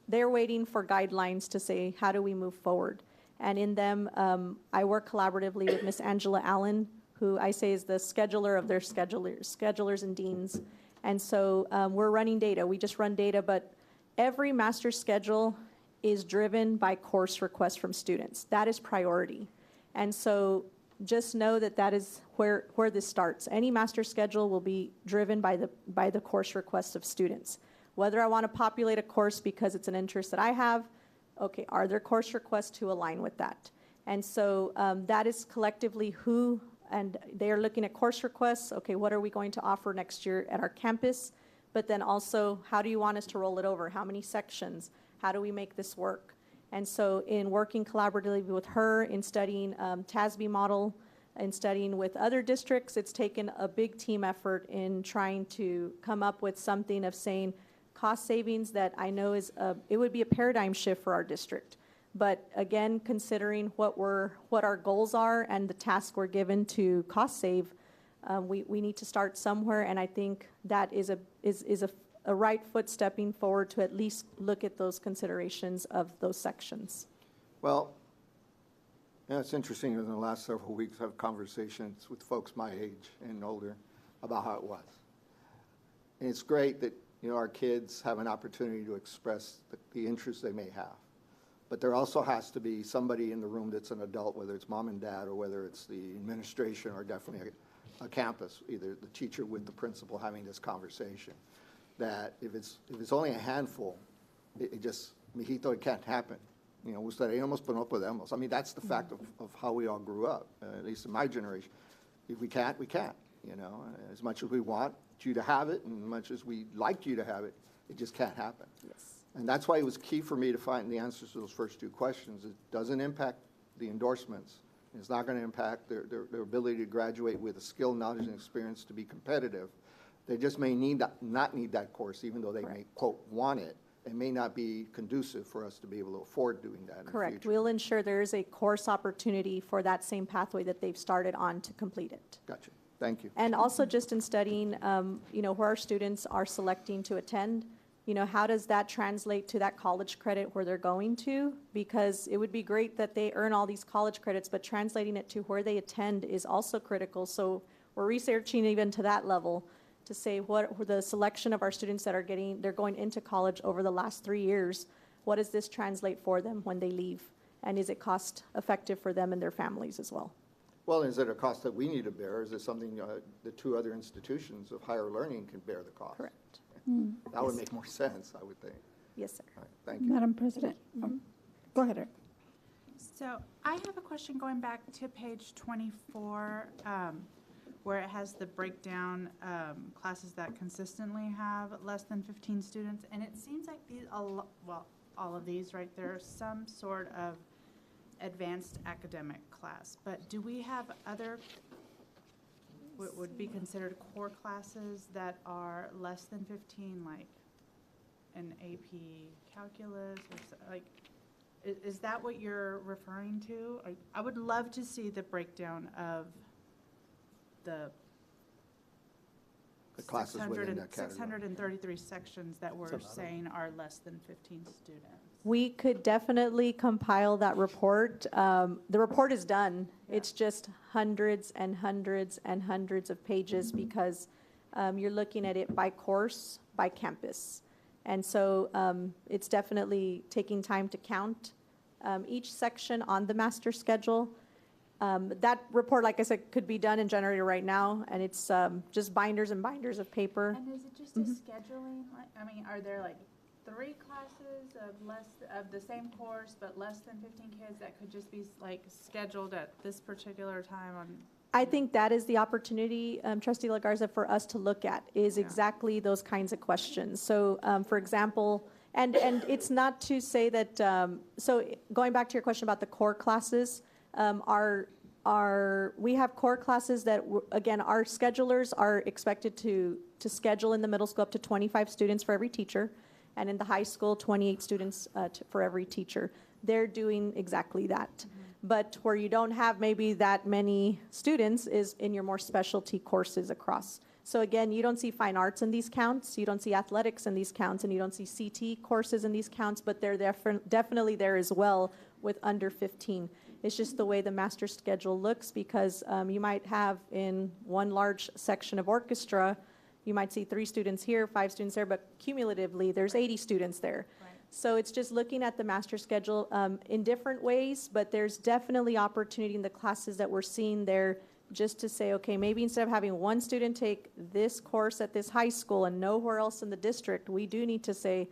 They're waiting for guidelines to say, how do we move forward? And in them, I work collaboratively with Ms. Angela Allen, who I say is the scheduler of their schedulers and deans. And so we're running data. We just run data, but every master schedule is driven by course requests from students. That is priority. And so just know that that is where this starts. Any master schedule will be driven by the course requests of students. Whether I want to populate a course because it's an interest that I have, okay, are there course requests to align with that? And so that is collectively and they are looking at course requests. Okay, what are we going to offer next year at our campus? But then also, how do you want us to roll it over? How many sections? How do we make this work? And so in working collaboratively with her, in studying TASB model, and studying with other districts, it's taken a big team effort in trying to come up with something of saying cost savings that I know it would be a paradigm shift for our district. But again, considering what our goals are and the task we're given to cost save, we need to start somewhere, and I think that is a right foot stepping forward to at least look at those considerations of those sections.
Well, yeah, it's interesting. In the last several weeks, I've conversations with folks my age and older about how it was. And it's great that, you know, our kids have an opportunity to express the interests they may have. But there also has to be somebody in the room that's an adult, whether it's mom and dad or whether it's the administration or definitely a campus, either the teacher with the principal having this conversation, that if it's only a handful, it just, mijito, it can't happen. You know, usted pero no podemos. I mean, that's the fact of how we all grew up, at least in my generation. If we can't, we can't, you know. As much as we want you to have it and as much as we like you to have it, it just can't happen.
Yes.
And that's why it was key for me to find the answers to those first two questions. It doesn't impact the endorsements. It's not going to impact their ability to graduate with a skill, knowledge, and experience to be competitive. They just may not need that course, even though they may, quote, want it. It may not be conducive for us to be able to afford doing that in the
Correct.
future.
We'll ensure there is a course opportunity for that same pathway that they've started on to complete it.
Gotcha. Thank you.
And also just in studying, you know, where our students are selecting to attend, how does that translate to that college credit where they're going to? Because it would be great that they earn all these college credits, but translating it to where they attend is also critical. So we're researching even to that level to say what the selection of our students that they're going into college over the last 3 years, what does this translate for them when they leave? And is it cost effective for them and their families as well?
Well, is it a cost that we need to bear? Is it something the two other institutions of higher learning can bear the cost?
Correct.
That would make more sense, I would think.
Yes, sir.
All right, thank you.
Madam President, go ahead, Eric.
So I have a question going back to page 24, where it has the breakdown, classes that consistently have less than 15 students. And it seems like all of these, right, there are some sort of advanced academic class. But do we have other, what would be considered core classes that are less than 15, like an AP calculus or like, is that what you're referring to? I would love to see the breakdown of the
classes within that category.
633 sections that we're saying are less than 15 students.
We could definitely compile that report. The report is done. It's just hundreds and hundreds and hundreds of pages because you're looking at it by course, by campus. And so it's definitely taking time to count each section on the master schedule. That report, like I said, could be done and generated right now, and it's just binders and binders of paper.
And is it just a scheduling? I mean, are there like 3 classes of the same course but less than 15 kids that could just be like scheduled at this particular time on?
I think that is the opportunity, Trustee LaGarza, for us to look at is exactly those kinds of questions. So, for example, and it's not to say that, so going back to your question about the core classes, we have core classes that, again, our schedulers are expected to schedule in the middle school up to 25 students for every teacher, and in the high school, 28 students for every teacher. They're doing exactly that. But where you don't have maybe that many students is in your more specialty courses across. So again, you don't see fine arts in these counts, you don't see athletics in these counts, and you don't see CT courses in these counts, but they're definitely there as well with under 15. It's just the way the master schedule looks because you might have in one large section of orchestra, you might see 3 students here, 5 students there, but cumulatively there's 80 students there. So it's just looking at the master schedule in different ways, but there's definitely opportunity in the classes that we're seeing there just to say, okay, maybe instead of having one student take this course at this high school and nowhere else in the district, we do need to say,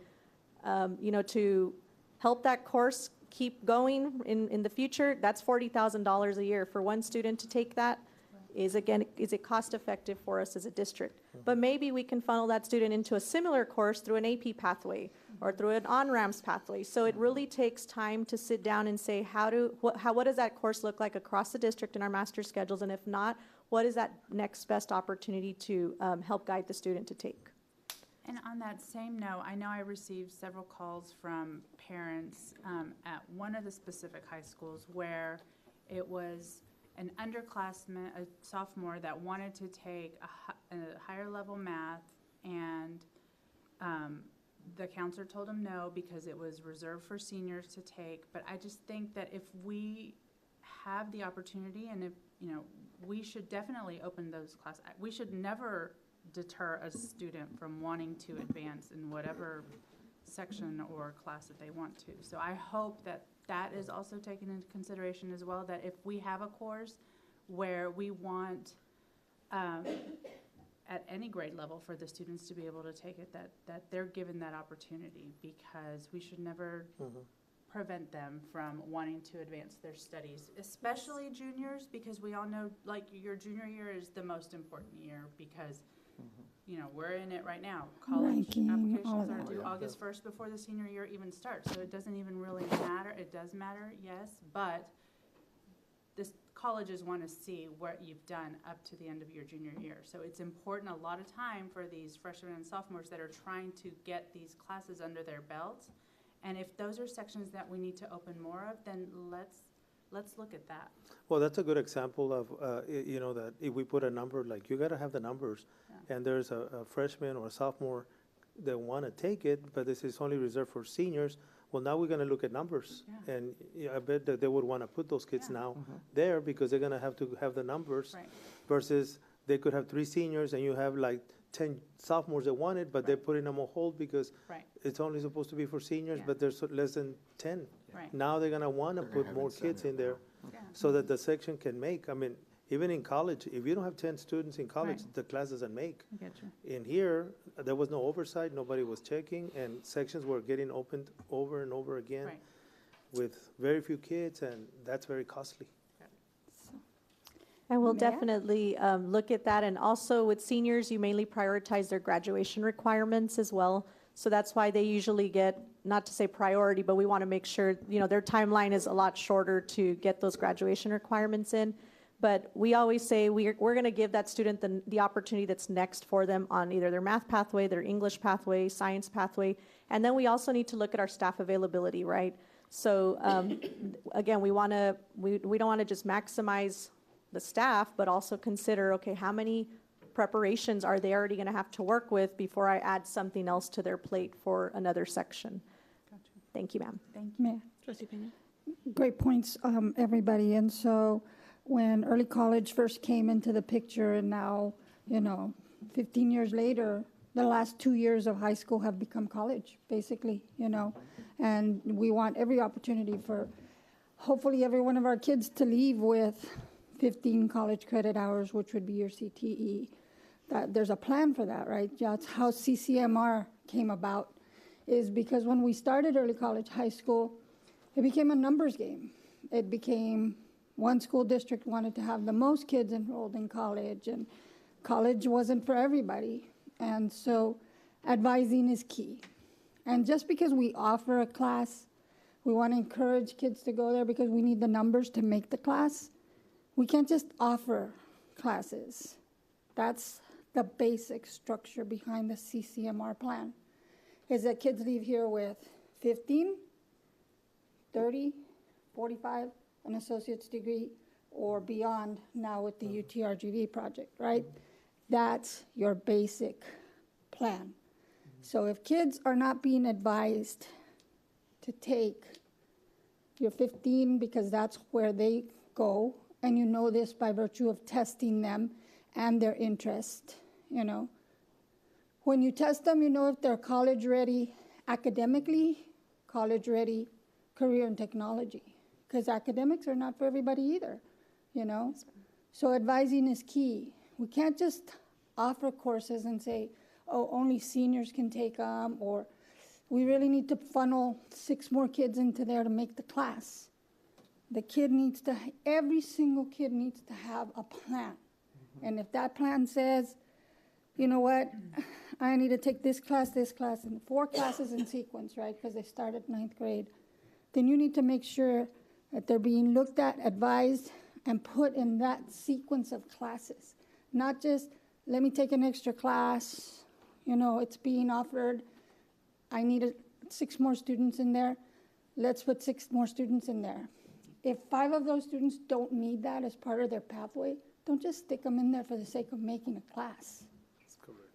to help that course keep going in the future, that's $40,000 a year for one student to take that. Is it cost effective for us as a district? But maybe we can funnel that student into a similar course through an AP pathway or through an on-ramps pathway. So it really takes time to sit down and say, what does that course look like across the district in our master schedules? And if not, what is that next best opportunity to help guide the student to take?
And on that same note, I know I received several calls from parents at one of the specific high schools where it was an underclassman, a sophomore, that wanted to take a higher level math, and the counselor told him no because it was reserved for seniors to take. But I just think that if we have the opportunity, and if, we should definitely open those classes. We should never deter a student from wanting to advance in whatever section or class that they want to. So I hope that that is also taken into consideration as well, that if we have a course where we want at any grade level for the students to be able to take it, that they're given that opportunity, because we should never prevent them from wanting to advance their studies, especially juniors, because we all know, like, your junior year is the most important year because we're in it right now. College applications are due August 1st before the senior year even starts, so it doesn't even really matter. It does matter, yes, but this colleges want to see what you've done up to the end of your junior year. So it's important a lot of time for these freshmen and sophomores that are trying to get these classes under their belts. And if those are sections that we need to open more of, then let's look at that.
Well, that's a good example of, that if we put a number, like, you got to have the numbers, and there's a freshman or a sophomore that want to take it, but this is only reserved for seniors. Well, now we're going to look at numbers.
Yeah.
And I bet that they would want to put those kids now there because they're going to have the numbers
Right.
versus they could have 3 seniors and you have like 10 sophomores that want it, but they're putting them on hold because
Right.
it's only supposed to be for seniors,
Yeah.
but there's less than 10.
Right.
Now they're going to want to put more kids in there
Yeah.
so that the section can make. I mean, even in college, if you don't have 10 students in college,
Right.
the class doesn't make.
I get you.
In here, there was no oversight, nobody was checking, and sections were getting opened over and over again
Right.
with very few kids, and that's very costly.
And we'll
May I?
definitely look at that. And also with seniors, you mainly prioritize their graduation requirements as well. So that's why they usually get, not to say priority, but we want to make sure, their timeline is a lot shorter to get those graduation requirements in. But we always say we're going to give that student the opportunity that's next for them on either their math pathway, their English pathway, science pathway. And then we also need to look at our staff availability, right? So again, we don't want to just maximize the staff, but also consider, okay, how many preparations are they already going to have to work with before I add something else to their plate for another section?
Gotcha.
Thank you, ma'am.
Thank you.
Mayor.
Trustee Pena?
Great points, everybody. And so when early college first came into the picture and now, 15 years later, the last 2 years of high school have become college, basically, and we want every opportunity for hopefully every one of our kids to leave with 15 college credit hours, which would be your CTE. There's a plan for that, right? That's how CCMR came about, is because when we started early college high school, it became a numbers game. It became one school district wanted to have the most kids enrolled in college, and college wasn't for everybody. And so advising is key. And just because we offer a class, we want to encourage kids to go there because we need the numbers to make the class. We can't just offer classes. That's the basic structure behind the CCMR plan, is that kids leave here with 15, 30, 45, an associate's degree, or beyond now with the UTRGV project, right? That's your basic plan. So if kids are not being advised to take your 15 because that's where they go, and you know this by virtue of testing them and their interest, When you test them, you know if they're college ready academically, college ready career and technology, because academics are not for everybody either, So advising is key. We can't just offer courses and say, oh, only seniors can take them, or we really need to funnel 6 more kids into there to make the class. Every single kid needs to have a plan. And if that plan says, you know what, I need to take this class, and 4 classes in sequence, right, because they start at 9th grade, then you need to make sure that they're being looked at, advised, and put in that sequence of classes. Not just, let me take an extra class, it's being offered, I need 6 more students in there, let's put 6 more students in there. If 5 of those students don't need that as part of their pathway, don't just stick them in there for the sake of making a class.
That's correct.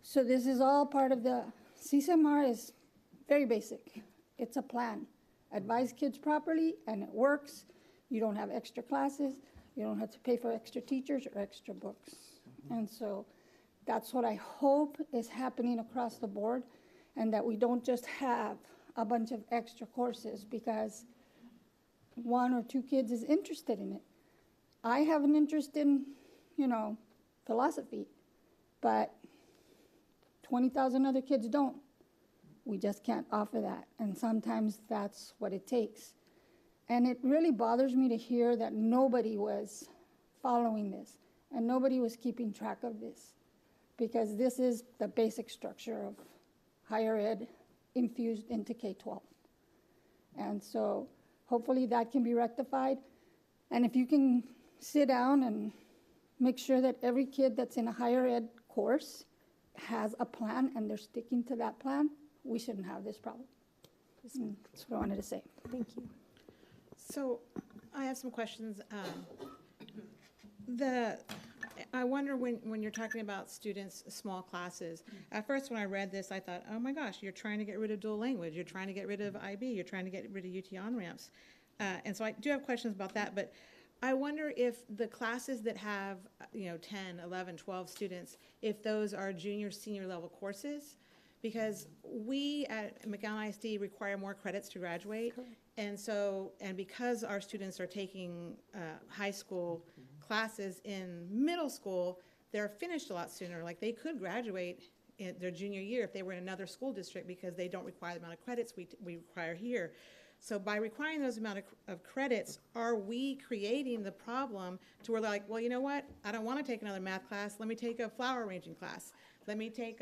So this is all part of the, CCMR is very basic. It's a plan. Advise kids properly, and it works. You don't have extra classes. You don't have to pay for extra teachers or extra books. And so that's what I hope is happening across the board, and that we don't just have a bunch of extra courses because 1 or 2 kids is interested in it. I have an interest in, philosophy, but 20,000 other kids don't. We just can't offer that, and sometimes that's what it takes. And it really bothers me to hear that nobody was following this, and nobody was keeping track of this, because this is the basic structure of higher ed infused into K-12. And so hopefully that can be rectified. And if you can sit down and make sure that every kid that's in a higher ed course has a plan and they're sticking to that plan, we shouldn't have this problem. That's what I wanted to say.
Thank you.
So I have some questions. I wonder when you're talking about students, small classes, at first when I read this, I thought, oh my gosh, you're trying to get rid of dual language, you're trying to get rid of IB, you're trying to get rid of UT on-ramps. And so I do have questions about that, but I wonder if the classes that have, 10, 11, 12 students, if those are junior, senior level courses, because we at McAllen ISD require more credits to graduate. Correct. And because our students are taking high school classes in middle school, they're finished a lot sooner. Like they could graduate in their junior year if they were in another school district because they don't require the amount of credits we require here. So by requiring those amount of credits, are we creating the problem to where they're like, well, you know what? I don't want to take another math class. Let me take a flower arranging class. Let me take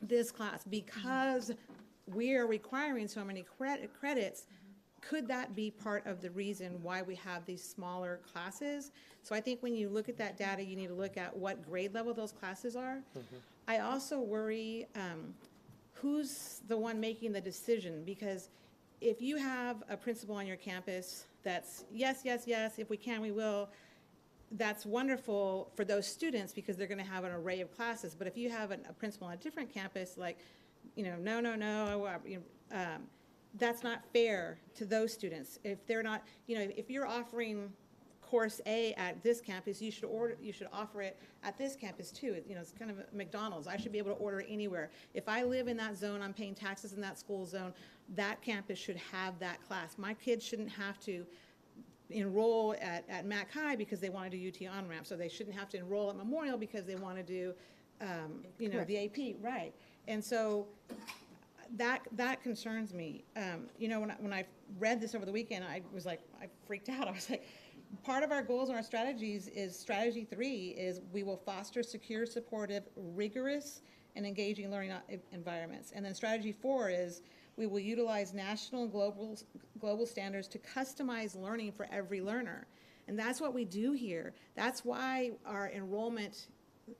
this class. Because we are requiring so many credits, could that be part of the reason why we have these smaller classes? So I think when you look at that data, you need to look at what grade level those classes are. I also worry who's the one making the decision, because if you have a principal on your campus that's yes, yes, yes, if we can, we will, that's wonderful for those students because they're going to have an array of classes. But if you have a principal on a different campus, like, no, that's not fair to those students. If they're not, if you're offering course A at this campus, you should offer it at this campus too. It's kind of McDonald's. I should be able to order anywhere. If I live in that zone, I'm paying taxes in that school zone, that campus should have that class. My kids shouldn't have to enroll at Mac High because they want to do UT on-ramp, so they shouldn't have to enroll at Memorial because they want to do, the AP, right. And so that concerns me. When I read this over the weekend, I freaked out. I was like, part of our goals and our strategies is strategy 3 is we will foster secure, supportive, rigorous, and engaging learning environments. And then strategy 4 is we will utilize national and global standards to customize learning for every learner. And that's what we do here. That's why our enrollment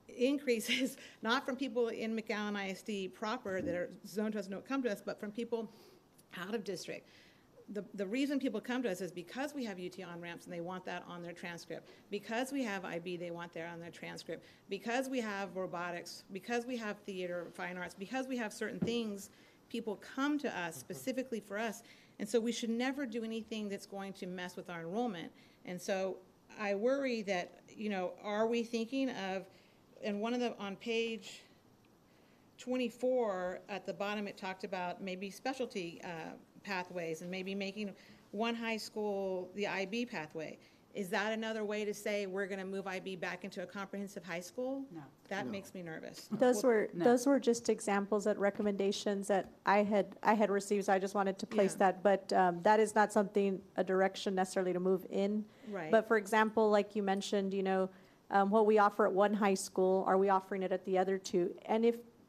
increases, not from people in McAllen ISD proper that are zoned to us and don't come to us, but from people out of district. The reason people come to us is because we have UT on-ramps and they want that on their transcript. Because we have IB, they want that on their transcript. Because we have robotics, because we have theater, fine arts, because we have certain things, people come to us specifically for us. And so we should never do anything that's going to mess with our enrollment. And so I worry that, are we thinking of, and on page 24 at the bottom, it talked about maybe specialty pathways and maybe making one high school the IB pathway. Is that another way to say we're going to move IB back into a comprehensive high school? No. That makes me nervous.
Those were just examples and recommendations that I had received, so I just wanted to place that. But that is not a direction necessarily to move in.
Right.
But for example, like you mentioned, what we offer at one high school, are we offering it at the other two? And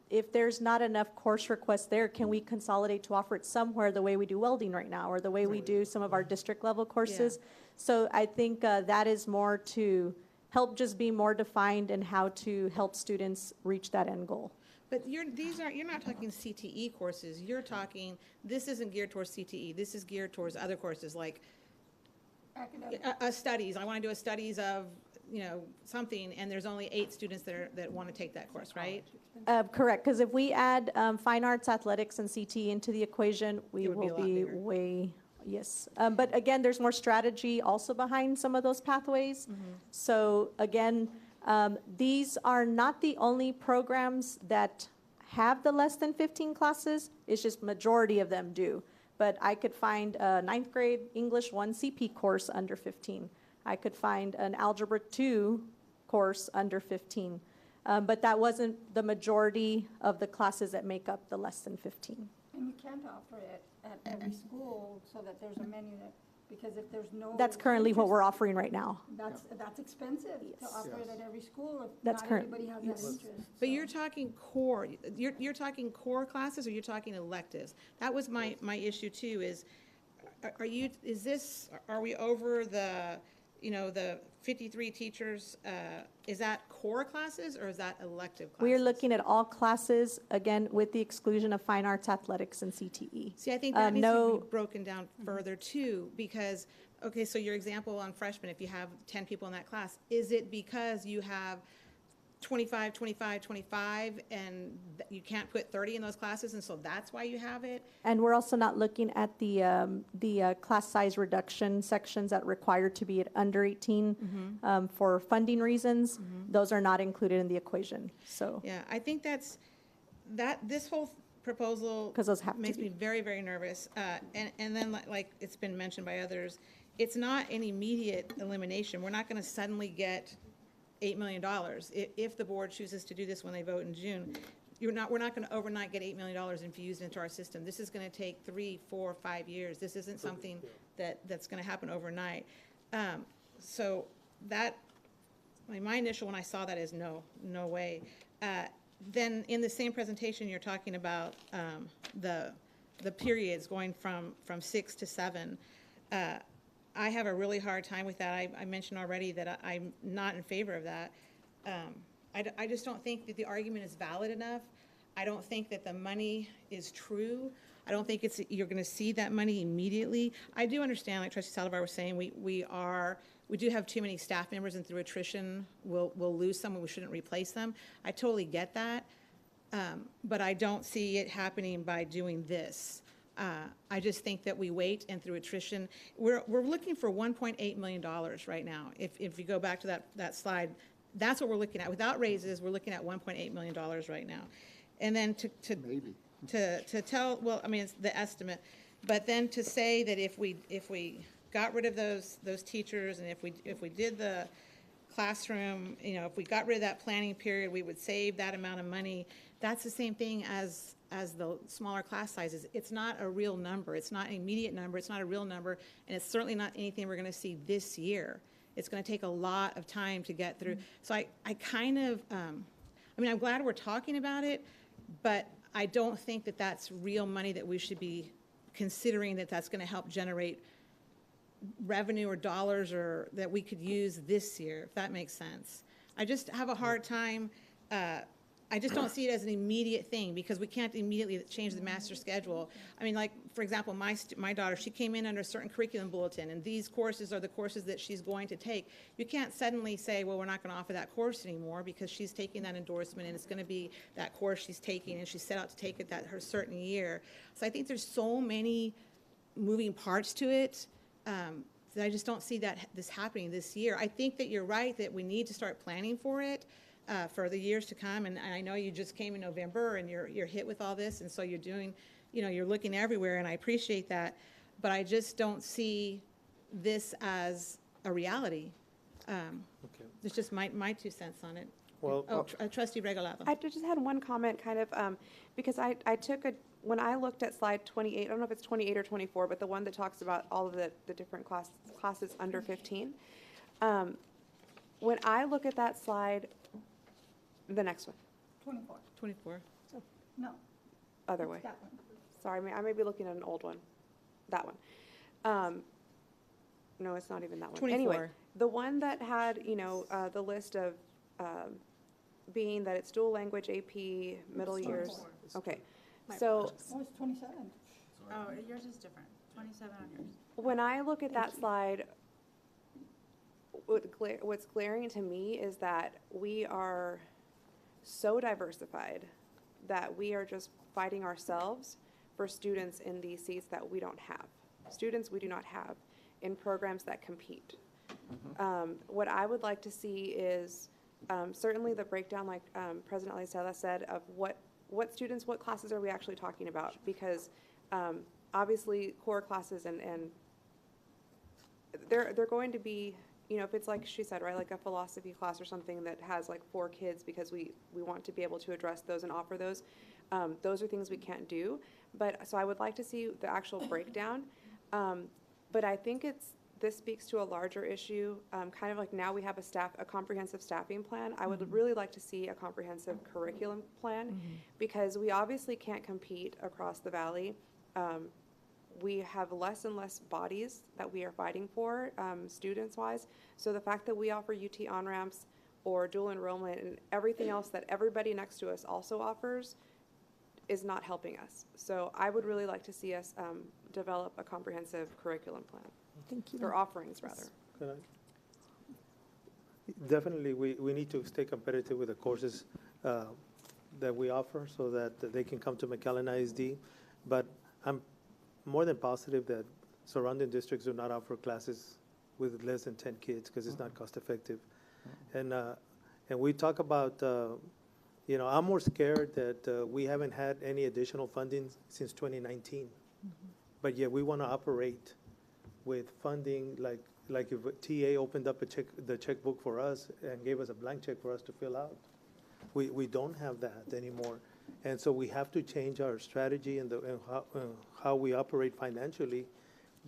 if there's not enough course requests there, can we consolidate to offer it somewhere the way we do welding right now or the way we do some of our district level courses? Yeah. So I think that is more to help just be more defined in how to help students reach that end goal.
But you're not talking CTE courses. You're talking, this isn't geared towards CTE. This is geared towards other courses like studies. I want to do a studies of something, and there's only 8 students that want to take that course, right?
Correct, because if we add fine arts, athletics, and CTE into the equation, we will be way, yes. But again, there's more strategy also behind some of those pathways. Mm-hmm. So again, these are not the only programs that have the less than 15 classes. It's just majority of them do. But I could find a 9th grade English 1 CP course under 15. I could find an Algebra 2 course under 15. But that wasn't the majority of the classes that make up the less than 15.
And you can't offer it at every school so that there's a menu that, because if there's no...
That's currently what we're offering right now.
That's expensive to offer it at every school if
that's
not everybody has that interest.
But you're talking core, you're talking core classes or you're talking electives? That was my issue too is, are we over the... the 53 teachers, is that core classes or is that elective classes?
We're looking at all classes, again, with the exclusion of fine arts, athletics, and CTE.
See, I think that needs to be broken down further too, because Okay, so your example on freshmen, if you have 10 people in that class, is it because you have 25, 25, 25, and you can't put 30 in those classes, and so that's why you have it?
And we're also not looking at the class size reduction sections that require to be at under 18 for funding reasons. Those are not included in the equation, so.
Yeah, I think this whole proposal
'Cause those have to
makes
be.
me very, very nervous. And then like it's been mentioned by others, it's not an immediate elimination. We're not gonna suddenly get $8 million. If the board chooses to do this when they vote in June, we're not gonna overnight get $8 million infused into our system. This is gonna take 3, 4, 5 years. This isn't something that's gonna happen overnight. So that, my initial when I saw that is no way. Then in the same presentation, you're talking about the periods going from 6 to 7. I have a really hard time with that. I mentioned already that I'm not in favor of that. I just don't think that the argument is valid enough. I don't think that the money is true. I don't think you're going to see that money immediately. I do understand, like Trustee Saldivar was saying, we do have too many staff members, and through attrition, we'll lose some and we shouldn't replace them. I totally get that, but I don't see it happening by doing this. I just think that we wait, and through attrition, we're looking for $1.8 million right now. If you go back to that slide, that's what we're looking at. Without raises, we're looking at $1.8 million right now. And then to tell, well, I mean, it's the estimate, but then to say that if we got rid of those teachers, and if we did the classroom, if we got rid of that planning period, we would save that amount of money. That's the same thing as the smaller class sizes. It's not a real number. It's not an immediate number. It's not a real number, and it's certainly not anything we're going to see this year. It's going to take a lot of time to get through. So I kind of, I'm glad we're talking about it, but I don't think that that's real money that we should be considering that's going to help generate revenue or dollars or that we could use this year, if that makes sense. I just have a hard time. I just don't see it as an immediate thing, because we can't immediately change the master schedule. I mean, like, for example, my daughter, she came in under a certain curriculum bulletin, and these courses are the courses that she's going to take. You can't suddenly say, well, we're not going to offer that course anymore, because she's taking that endorsement, and it's going to be that course she's taking, and she's set out to take it her certain year. So I think there's so many moving parts to it that I just don't see this happening this year. I think that you're right, that we need to start planning for it. For the years to come, and I know you just came in November and you're hit with all this, and so you're doing, you're looking everywhere, and I appreciate that, but I just don't see this as a reality. It's just my 2 cents on it.
Well,
Trustee Regalado.
I just had one comment, kind of, because I took when I looked at slide 28, I don't know if it's 28 or 24, but the one that talks about all of the different classes under 15. When I look at that slide, the next one.
24.
No.
Other way.
That one.
Sorry, I may be looking at an old one. That one. No, it's not even that one.
24.
Anyway, the one that had, the list of being that it's dual language, AP, middle years. Okay. So
Oh, it's 27.
Oh, yours is different. 27 on yours.
when I look at that slide, what's glaring to me is that we are so diversified that we are just fighting ourselves for students in these seats that we don't have. Students we do not have in programs that compete. What I would like to see is certainly the breakdown, like President Alizada said, of what students, what classes are we actually talking about? Because obviously core classes and they're going to be, if it's like she said, right, like a philosophy class or something that has like 4 kids because we want to be able to address those and offer those. Those are things we can't do. But so I would like to see the actual breakdown. But I think this speaks to a larger issue, kind of like now we have a comprehensive staffing plan. I would really like to see a comprehensive curriculum plan because we obviously can't compete across the valley. We have less and less bodies that we are fighting for, students-wise. So the fact that we offer UT on-ramps or dual enrollment and everything else that everybody next to us also offers is not helping us. So I would really like to see us develop a comprehensive curriculum plan.
Thank you.
Their offerings, rather.
Can I- Definitely, we need to stay competitive with the courses that we offer so that they can come to McAllen ISD. But I'm more than positive that surrounding districts do not offer classes with less than 10 kids because it's not cost effective. And we talk about, I'm more scared that we haven't had any additional funding since 2019. But yet we want to operate with funding like if TA opened up the checkbook for us and gave us a blank check for us to fill out. We don't have that anymore. And so we have to change our strategy and how we operate financially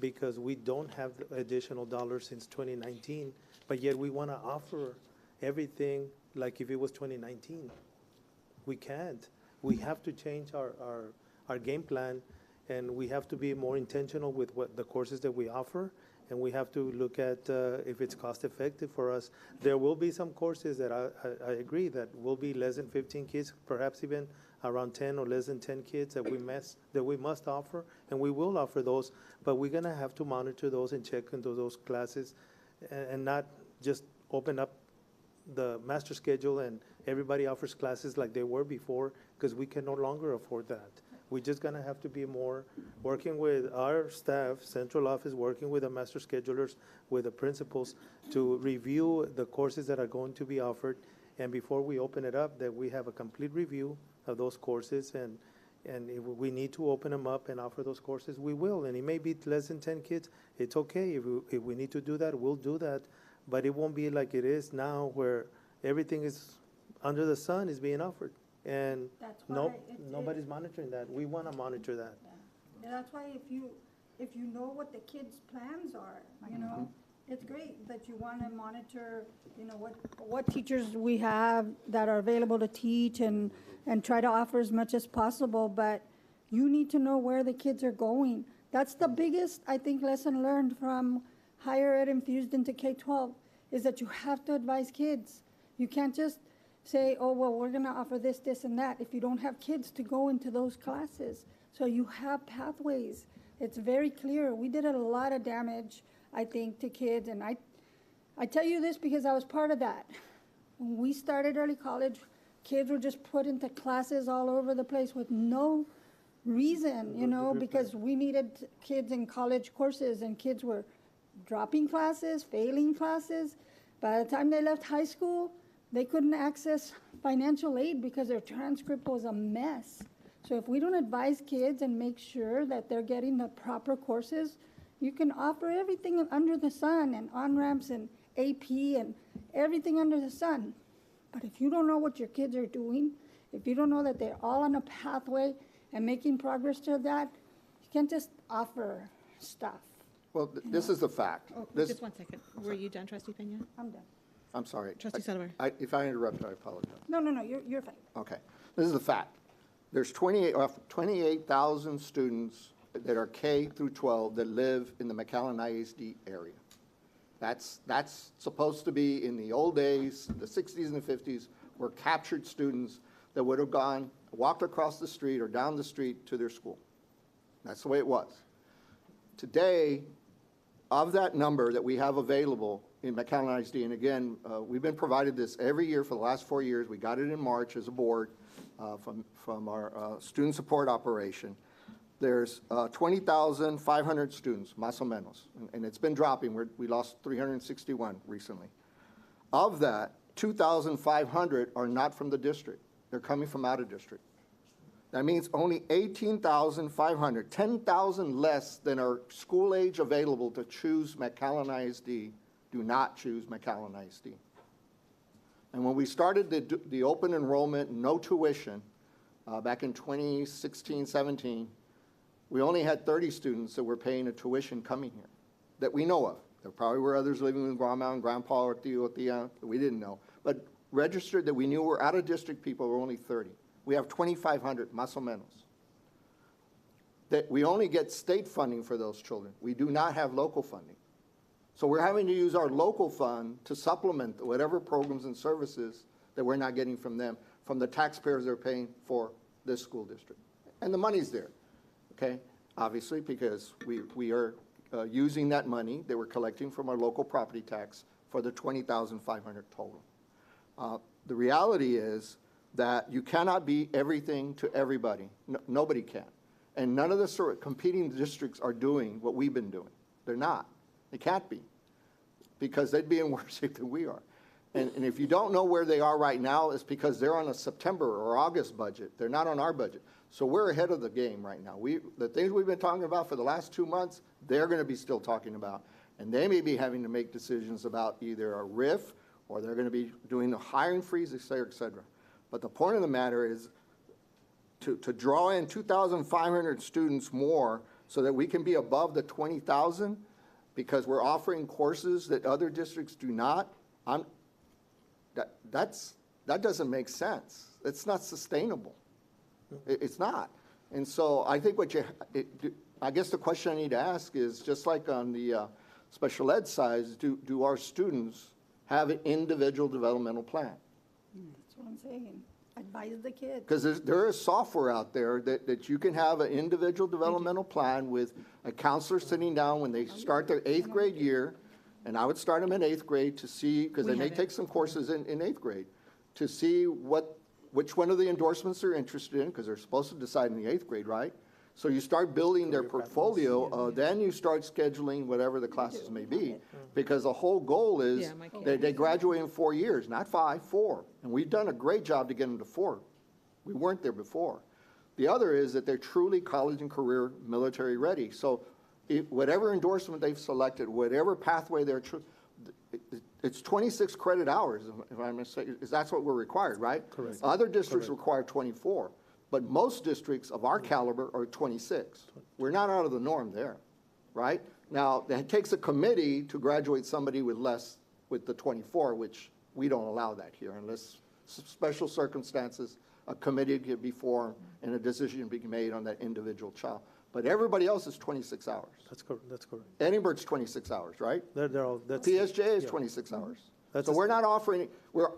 because we don't have additional dollars since 2019, but yet we want to offer everything like if it was 2019. We can't. We have to change our game plan, and we have to be more intentional with what the courses that we offer, and we have to look at if it's cost effective for us. There will be some courses that I agree that will be less than 15 kids, perhaps even around 10 or less than 10 kids that we must offer, and we will offer those, but we're gonna have to monitor those and check into those classes and not just open up the master schedule and everybody offers classes like they were before, because we can no longer afford that. We're just gonna have to be more working with our staff, central office, working with the master schedulers, with the principals to review the courses that are going to be offered. And before we open it up, that we have a complete review of those courses, and if we need to open them up and offer those courses, we will. And it may be less than 10 kids. It's okay. If we need to do that, we'll do that. But it won't be like it is now where everything is under the sun is being offered. And nobody's monitoring that. We want to monitor that.
And that's why if you know what the kids' plans are, it's great that you want to monitor, what teachers we have that are available to teach and try to offer as much as possible, but you need to know where the kids are going. That's the biggest, I think, lesson learned from higher ed infused into K-12 is that you have to advise kids. You can't just say, oh, well, we're going to offer this, this, and that if you don't have kids to go into those classes. So you have pathways. It's very clear. We did a lot of damage, I think, to kids. And I tell you this because I was part of that. When we started early college, kids were just put into classes all over the place with no reason, because we needed kids in college courses, and kids were dropping classes, failing classes. By the time they left high school, they couldn't access financial aid because their transcript was a mess. So if we don't advise kids and make sure that they're getting the proper courses, you can offer everything under the sun and on-ramps and AP and everything under the sun. But if you don't know what your kids are doing, if you don't know that they're all on a pathway and making progress to that, you can't just offer stuff.
Well, this is the fact.
Oh, just one second. Were you done, Trustee Peña?
I'm done.
I'm sorry.
Trustee Sutherland.
If I interrupt, I apologize.
No, you're fine.
Okay. This is the fact. There's 28,000 students that are K through 12 that live in the McAllen ISD area. That's supposed to be, in the old days, the 60s and the 50s, were captured students that would have walked across the street or down the street to their school. That's the way it was. Today, of that number that we have available in McAllen ISD, and again, we've been provided this every year for the last 4 years. We got it in March as a board from our student support operation. There's 20,500 students, más o menos, and it's been dropping. We lost 361 recently. Of that, 2,500 are not from the district. They're coming from out of district. That means only 18,500, 10,000 less than are school age available to choose McAllen ISD, do not choose McAllen ISD. And when we started the open enrollment, no tuition, back in 2016, 17, we only had 30 students that were paying a tuition coming here that we know of. There probably were others living with grandma and grandpa or tío or tía that we didn't know. But registered that we knew were out of district people were only 30. We have 2,500, más o menos. That we only get state funding for those children. We do not have local funding. So we're having to use our local fund to supplement whatever programs and services that we're not getting from them, from the taxpayers they're paying for this school district. And the money's there, okay? Obviously, because we are using that money they were collecting from our local property tax for the $20,500 total. The reality is that you cannot be everything to everybody. Nobody can. And none of the sort of competing districts are doing what we've been doing. They're not. They can't be, because they'd be in worse shape than we are. And if you don't know where they are right now, it's because they're on a September or August budget. They're not on our budget. So we're ahead of the game right now. The things we've been talking about for the last 2 months, they're going to be still talking about. And they may be having to make decisions about either a RIF, or they're going to be doing a hiring freeze, et cetera, et cetera. But the point of the matter is to draw in 2,500 students more so that we can be above the 20,000, because we're offering courses that other districts do not. That doesn't make sense. It's not sustainable. It's not. And so I think I guess the question I need to ask is, just like on the special ed side, do our students have an individual developmental plan?
That's what I'm saying. Advise the kids.
Because there is software out there that you can have an individual developmental plan with a counselor sitting down when they start their 8th grade year, and I would start them in 8th grade to see, because they may take some courses in 8th grade, to see which one of the endorsements they're interested in, because they're supposed to decide in the 8th grade, right? So you start building their portfolio, then you start scheduling whatever the classes may be, because the whole goal is they graduate in 4 years, not 5, 4. And we've done a great job to get them to 4. We weren't there before. The other is that they're truly college and career military ready. So whatever endorsement they've selected, whatever pathway it's 26 credit hours, if I'm mistaken. That's what we're required, right?
Correct.
Other districts require 24. But most districts of our caliber are 26. We're not out of the norm there, right? Now, it takes a committee to graduate somebody with the 24, which we don't allow that here unless special circumstances, a committee could be formed and a decision be made on that individual child. But everybody else is 26 hours.
That's correct. That's correct.
Edinburgh's 26 hours, right?
They're all, that's,
PSJ is 26 hours.
That's
So we're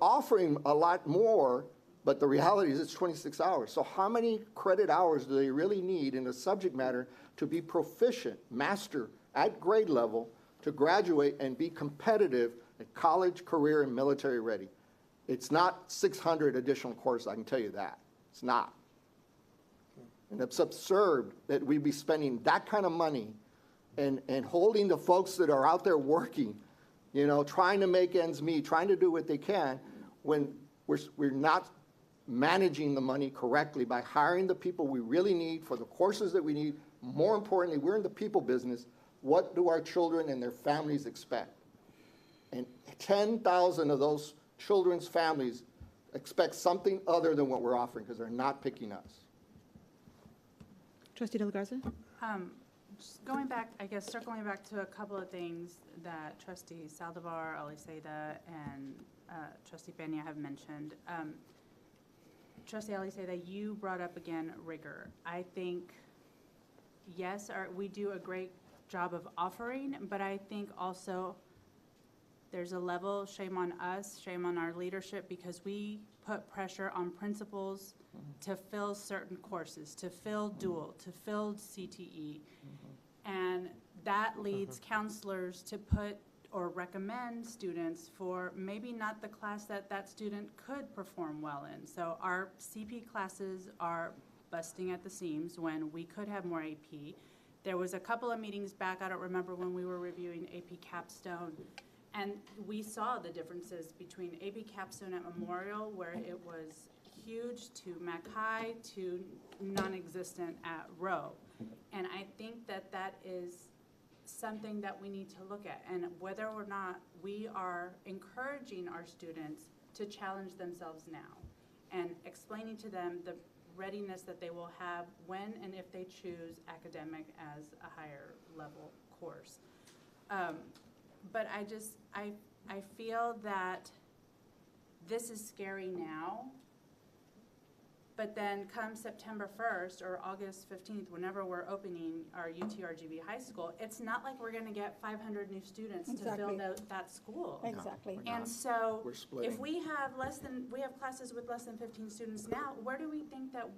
offering a lot more, but the reality is it's 26 hours. So how many credit hours do they really need in the subject matter to be proficient, master at grade level, to graduate and be competitive at college, career, and military ready? It's not 600 additional courses, I can tell you that. It's not. And it's absurd that we'd be spending that kind of money and holding the folks that are out there working, trying to make ends meet, trying to do what they can, when we're not managing the money correctly by hiring the people we really need for the courses that we need. More importantly, we're in the people business. What do our children and their families expect? And 10,000 of those children's families expect something other than what we're offering, because they're not picking us.
Trustee De La Garza?
Just going back, I guess, circling back to a couple of things that Trustee Saldivar, Aliseda, and Trustee Peña have mentioned. Trustee Aliseda, you brought up again rigor. I think, yes, we do a great job of offering, but I think also there's a level, shame on us, shame on our leadership, because we put pressure on principals to fill certain courses, to fill dual, to fill CTE. And that leads counselors to put or recommend students for maybe not the class that student could perform well in. So our CP classes are busting at the seams when we could have more AP. There was a couple of meetings back, I don't remember, when we were reviewing AP Capstone, and we saw the differences between AP Capstone at Memorial, where it was huge, to Mac High, to non-existent at Rowe. And I think that is something that we need to look at, and whether or not we are encouraging our students to challenge themselves now and explaining to them the readiness that they will have when and if they choose academic as a higher level course. But I feel that this is scary now, but then come September 1st or August 15th, whenever we're opening our UTRGV high school, it's not like we're gonna get 500 new students to fill that school.
Exactly.
And so if
we
have classes with less than 15 students now, where do we think that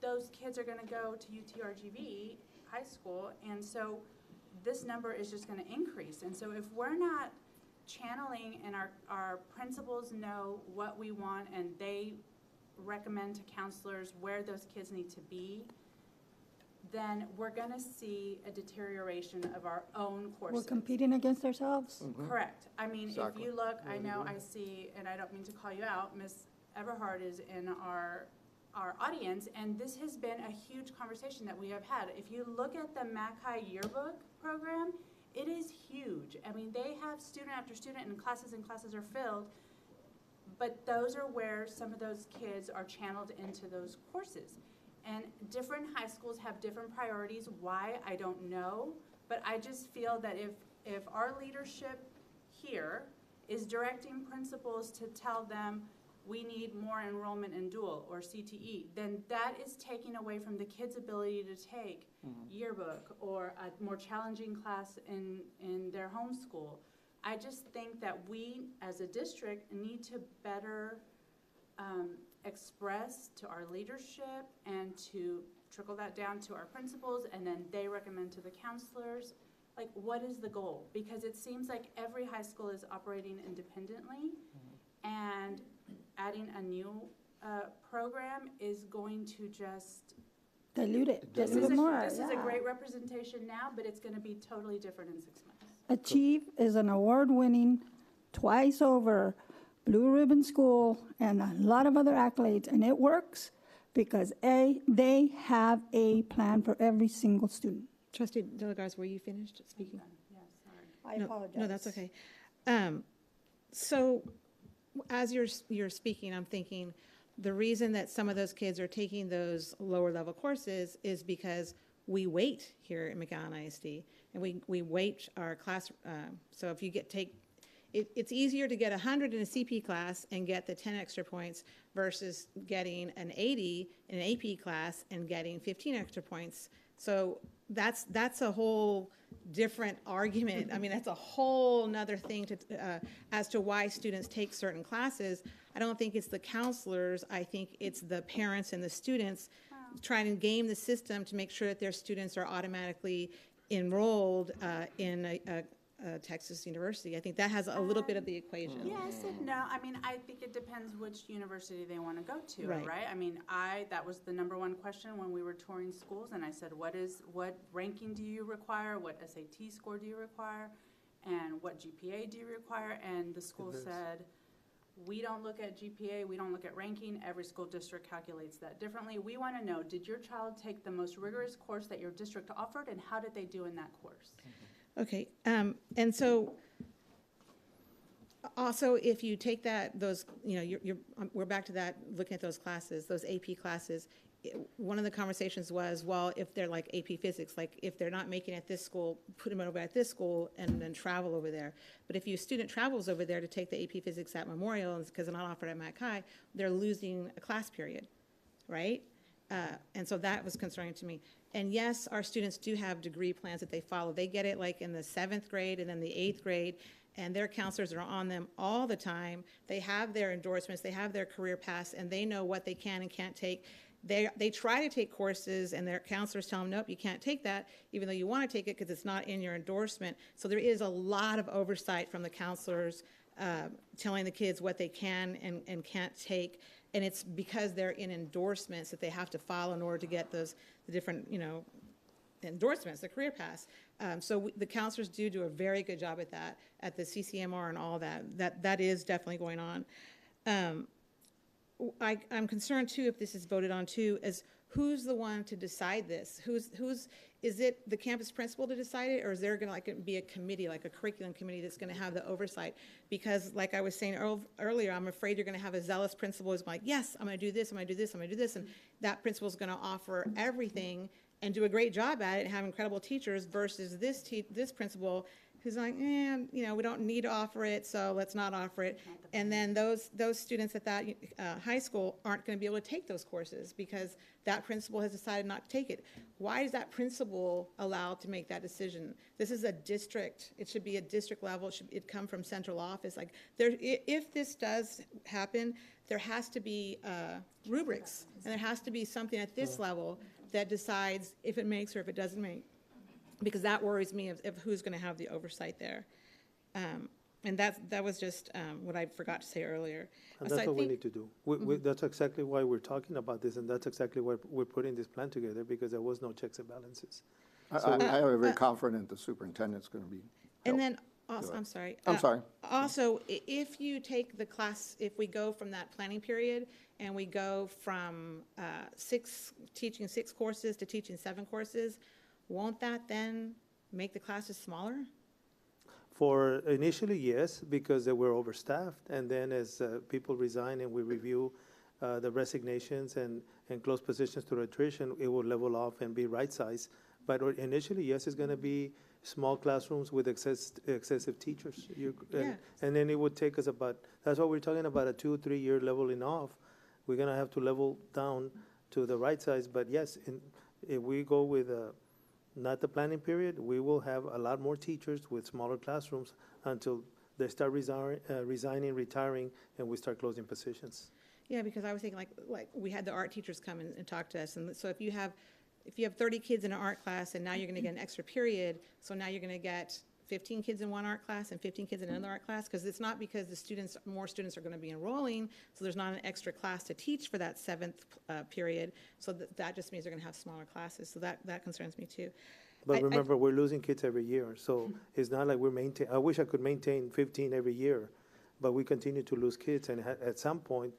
those kids are gonna go to UTRGV high school? And so this number is just going to increase. And so if we're not channeling and our principals know what we want and they recommend to counselors where those kids need to be, then we're going to see a deterioration of our own courses.
We're competing against ourselves.
Correct. I mean,
Exactly.
if you look, I know I see, and I don't mean to call you out, Ms. Everhard is in our audience, and this has been a huge conversation that we have had. If you look at the McAllen yearbook program, it is huge. I mean, they have student after student and classes are filled, but those are where some of those kids are channeled into those courses. And different high schools have different priorities. Why, I don't know, but I just feel that if our leadership here is directing principals to tell them we need more enrollment in dual or CTE, then that is taking away from the kids' ability to take yearbook or a more challenging class in their homeschool. I just think that we, as a district, need to better express to our leadership and to trickle that down to our principals, and then they recommend to the counselors, like, what is the goal? Because it seems like every high school is operating independently, and adding a new program is going to just
Dilute it.
This
Dilute
is
it more.
This is a
yeah.
great representation now, but it's going to be totally different in 6 months.
Achieve is an award-winning, twice over, Blue Ribbon School, and a lot of other accolades, and it works because they have a plan for every single student.
Trustee Delagarza, were you finished speaking?
I
No,
apologize.
No, that's okay. So as you're speaking, I'm thinking the reason that some of those kids are taking those lower level courses is because we wait here at McAllen ISD, and we wait our class. So if you it's easier to get 100 in a CP class and get the 10 extra points versus getting an 80 in an AP class and getting 15 extra points. So that's a whole different argument. I mean, that's a whole nother thing as to why students take certain classes. I don't think it's the counselors. I think it's the parents and the students trying to game the system to make sure that their students are automatically enrolled in a Texas University. I think that has a little bit of the equation.
Yes and no. I mean, I think it depends which university they want to go to,
Right.
right? I mean, that was the number one question when we were touring schools, and I said, what ranking do you require? What SAT score do you require? And what GPA do you require? And the school said, we don't look at GPA, we don't look at ranking. Every school district calculates that differently. We want to know, did your child take the most rigorous course that your district offered, and how did they do in that course?
Okay, and so also if you take those, we're back to that, looking at those classes, those AP classes. One of the conversations was, well, if they're like AP physics, like if they're not making it at this school, put them over at this school and then travel over there. But if your student travels over there to take the AP physics at Memorial, because they're not offered at McAllen, they're losing a class period, right? And so that was concerning to me. And yes, our students do have degree plans that they follow. They get it like in the 7th grade and then the 8th grade, and their counselors are on them all the time. They have their endorsements, they have their career paths, and they know what they can and can't take. They try to take courses, and their counselors tell them, nope, you can't take that, even though you want to take it because it's not in your endorsement. So there is a lot of oversight from the counselors telling the kids what they can and can't take. And it's because they're in endorsements that they have to follow in order to get the different, endorsements, the career paths. So the counselors do a very good job at that, at the CCMR and all that. That is definitely going on. I'm concerned too, if this is voted on too, as who's the one to decide this? Is it the campus principal to decide it, or is there going to be a committee, like a curriculum committee that's going to have the oversight? Because like I was saying earlier, I'm afraid you're going to have a zealous principal who's like, yes, I'm going to do this, I'm going to do this, I'm going to do this, and that principal is going to offer everything and do a great job at it and have incredible teachers versus this principal who's like, we don't need to offer it, so let's not offer it. And then those students at that high school aren't going to be able to take those courses because that principal has decided not to take it. Why is that principal allowed to make that decision? This is a district. It should be a district level. It come from central office. Like if this does happen, there has to be rubrics, and there has to be something at this level that decides if it makes or if it doesn't make. because that worries me of who's going to have the oversight there. And that was just what I forgot to say earlier.
And
So
that's
I
what we
think-
need to do. That's exactly why we're talking about this, and that's exactly why we're putting this plan together, because there was no checks and balances.
I
So we-
am very confident the superintendent's going to be.
And then, also, I'm sorry.
I'm sorry.
Also, if you take the class, if we go from that planning period and we go from teaching 6 courses to teaching 7 courses, won't that then make the classes smaller?
For initially, yes, because they were overstaffed, and then as people resign and we review the resignations and close positions to attrition, it will level off and be right-sized. But initially, yes, it's going to be small classrooms with excessive teachers. And then it would take us that's why we're talking about a 2-3 year leveling off. We're going to have to level down to the right size. But yes, if we go with not the planning period, we will have a lot more teachers with smaller classrooms until they start resigning, retiring, and we start closing positions.
Yeah, because I was thinking like we had the art teachers come and talk to us, and so if you have 30 kids in an art class and now you're going to get an extra period, so now you're going to get 15 kids in one art class and 15 kids in another art class, because it's not because more students are going to be enrolling, so there's not an extra class to teach for that 7th period, so that just means they're going to have smaller classes, so that concerns me too.
But remember, we're losing kids every year, so it's not like I wish I could maintain 15 every year, but we continue to lose kids, and at some point,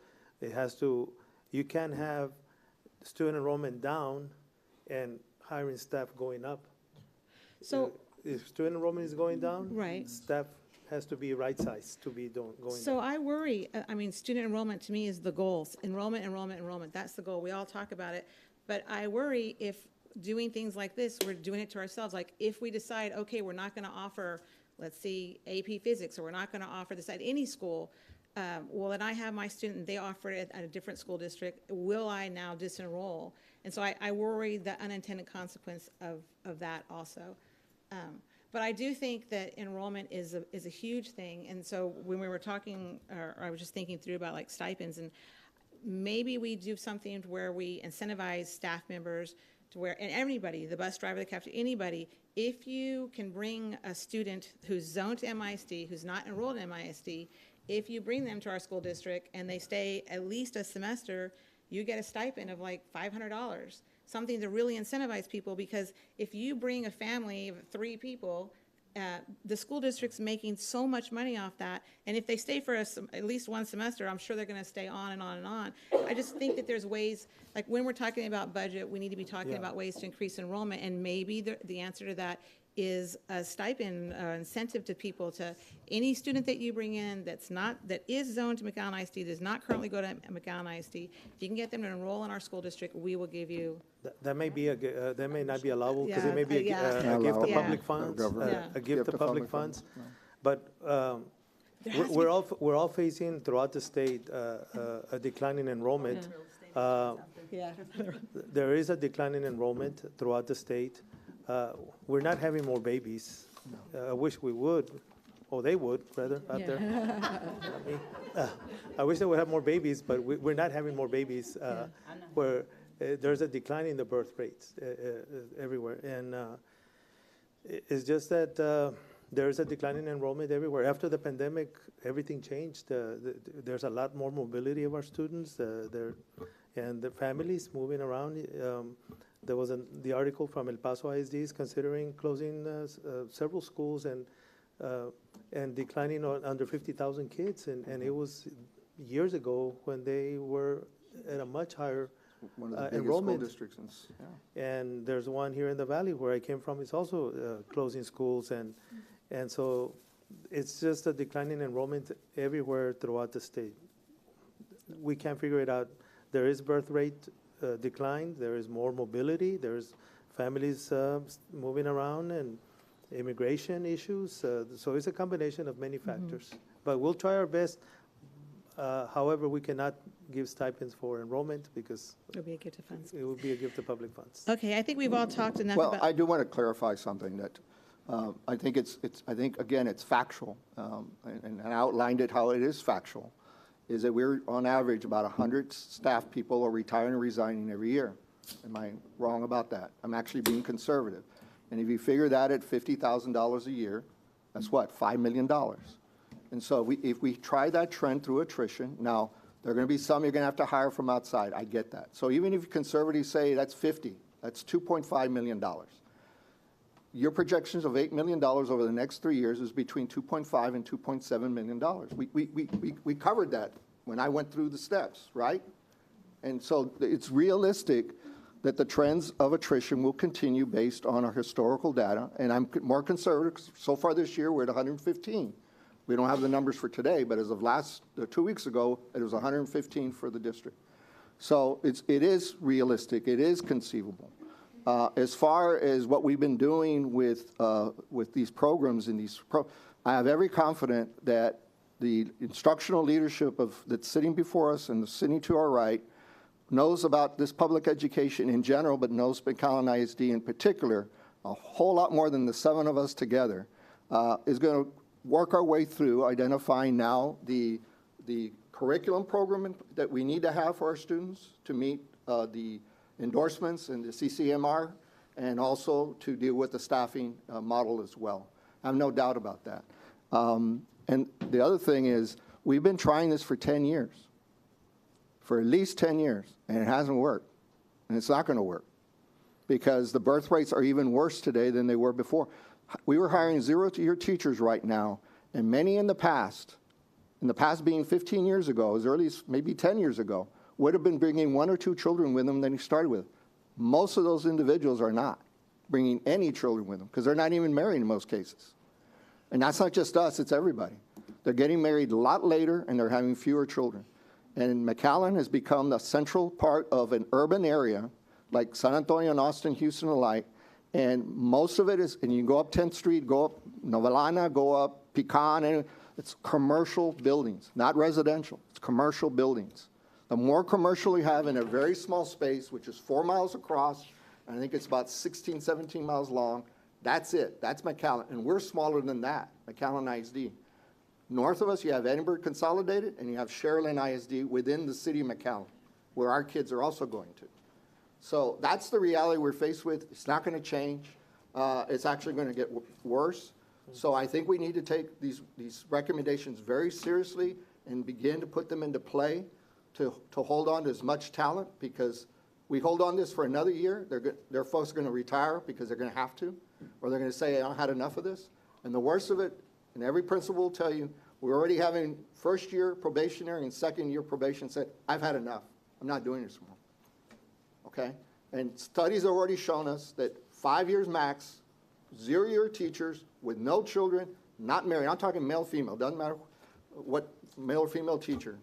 you can't have student enrollment down and hiring staff going up.
So
if student enrollment is going down,
right,
staff has to be right sized to be going
So
down.
I worry, student enrollment to me is the goals. Enrollment, that's the goal. We all talk about it. But I worry if doing things like this, we're doing it to ourselves. Like if we decide, okay, we're not going to offer, let's see, AP Physics, or we're not going to offer this at any school, well, then I have my student, they offer it at a different school district. Will I now disenroll? And so I worry the unintended consequence of that also. But I do think that enrollment is a huge thing. And so when we were talking, or I was just thinking through about like stipends, and maybe we do something where we incentivize staff members to where, and everybody, the bus driver, the cafeteria, anybody, if you can bring a student who's zoned to MISD, who's not enrolled in MISD, if you bring them to our school district and they stay at least a semester, you get a stipend of like $500, something to really incentivize people, because if you bring a family of 3 people, the school district's making so much money off that, and if they stay for at least 1 semester, I'm sure they're going to stay on and on and on. I just think that there's ways, like when we're talking about budget, we need to be talking about ways to increase enrollment, and maybe the answer to that is a stipend incentive to people, to any student that you bring in that is zoned to McAllen ISD, does not currently go to McAllen ISD. If you can get them to enroll in our school district, we will give you.
That may be that may not be allowable, because it may be a gift to public funds, a gift to public funds. But we're all facing throughout the state a decline in enrollment. There is a decline in enrollment throughout the state. We're not having more babies. I wish we would, or they would, rather, out there. I wish they would have more babies, but we're not having more babies, where there's a decline in the birth rates everywhere. And it's just that there's a decline in enrollment everywhere. After the pandemic, everything changed. There's a lot more mobility of our students, and the families moving around. There was the article from El Paso ISD is considering closing several schools and declining under 50,000 kids. And it was years ago when they were at a much higher
one of the biggest
enrollment.
school districts.
And there's one here in the valley where I came from. It's also closing schools. And so it's just a decline in enrollment everywhere throughout the state. We can't figure it out. There is birth rate decline, there is more mobility, there's families moving around, and immigration issues. So it's a combination of many factors. But we'll try our best. However, we cannot give stipends for enrollment because
It would be a gift to funds.
It would be a gift to public funds.
Okay, I think we've all talked enough
Well,
about.
I do want to clarify something that I think again, it's factual, and I outlined it how it is factual, is that we're on average about 100 staff people are retiring and resigning every year. Am I wrong about that? I'm actually being conservative. And if you figure that at $50,000 a year, that's what, $5 million. And so if we try that trend through attrition, now, there are going to be some you're going to have to hire from outside. I get that. So even if conservatives say that's 50, that's $2.5 million. Your projections of $8 million over the next 3 years is between $2.5 and $2.7 million. We covered that when I went through the steps, right? And so it's realistic that the trends of attrition will continue based on our historical data. And I'm more conservative. So far this year, we're at 115. We don't have the numbers for today, but as of 2 weeks ago, it was 115 for the district. So it is realistic. It is conceivable. As far as what we've been doing with these programs and I have every confidence that the instructional leadership that's sitting before us and sitting to our right knows about this public education in general, but knows McAllen ISD in particular a whole lot more than the 7 of us together, is going to work our way through identifying now the curriculum program that we need to have for our students to meet the endorsements and the CCMR, and also to deal with the staffing model as well. I have no doubt about that. And the other thing is, we've been trying this for 10 years, for at least 10 years, and it hasn't worked, and it's not going to work, because the birth rates are even worse today than they were before. We were hiring 0-year teachers right now, and many in the past being 15 years ago, as early as maybe 10 years ago, would have been bringing 1 or 2 children with them that he started with. Most of those individuals are not bringing any children with them because they're not even married in most cases. And that's not just us, it's everybody. They're getting married a lot later and they're having fewer children. And McAllen has become the central part of an urban area like San Antonio and Austin, Houston alike. And most of it is, and you can go up 10th Street, go up Novelana, go up Pecan, and it's commercial buildings, not residential. It's commercial buildings. The more commercial you have in a very small space, which is 4 miles across, and I think it's about 16, 17 miles long, that's it. That's McAllen. And we're smaller than that, McAllen ISD. North of us, you have Edinburgh Consolidated, and you have Sherilyn ISD within the city of McAllen, where our kids are also going to. So that's the reality we're faced with. It's not going to change. It's actually going to get worse. So I think we need to take these recommendations very seriously and begin to put them into play to hold on to as much talent, because we hold on to this for another year, their folks are going to retire because they're going to have to, or they're going to say, I had enough of this. And the worst of it, and every principal will tell you, we're already having first-year probationary and second-year probation said, I've had enough. I'm not doing this more. Okay? And studies have already shown us that 5 years max, 0-year teachers with no children, not married. I'm talking male, female. Doesn't matter what male or female teacher.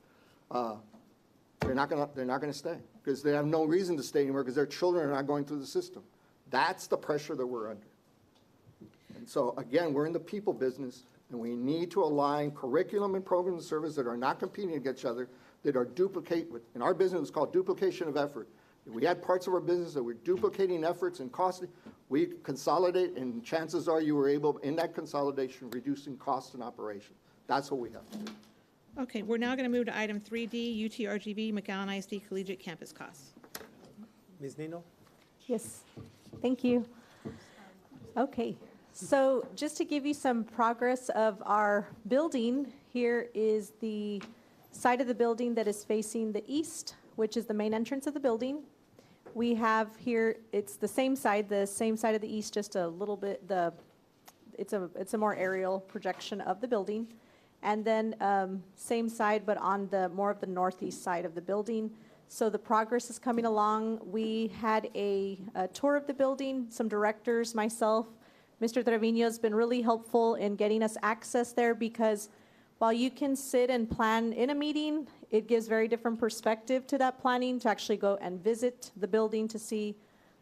They're not going to stay because they have no reason to stay anymore because their children are not going through the system. That's the pressure that we're under. And so again, we're in the people business, and we need to align curriculum and program and service that are not competing against each other, that are duplicate. In our business, it's called duplication of effort. If we had parts of our business that were duplicating efforts and costly, we consolidate, and chances are you were able, in that consolidation, reducing costs and operation. That's what we have to do.
Okay, we're now going to move to item 3D, UTRGV, McAllen ISD Collegiate Campus Costs.
Ms. Nino?
Yes, thank you. Okay, so just to give you some progress of our building, here is the side of the building that is facing the east, which is the main entrance of the building. We have here, it's the same side of the east, just a little bit, it's a more aerial projection of the building. And then same side, but on the more of the northeast side of the building. So the progress is coming along. We had a tour of the building, some directors, myself. Mr. Trevino has been really helpful in getting us access there, because while you can sit and plan in a meeting, it gives very different perspective to that planning to actually go and visit the building to see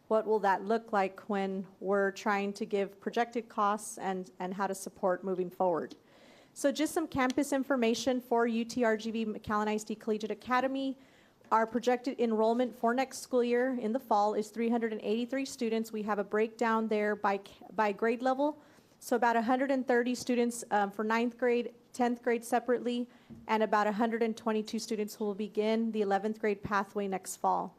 what will that look like when we're trying to give projected costs and how to support moving forward. So just some campus information for UTRGV McAllen ISD Collegiate Academy. Our projected enrollment for next school year in the fall is 383 students. We have a breakdown there by grade level. So about 130 students for 9th grade, 10th grade separately, and about 122 students who will begin the 11th grade pathway next fall.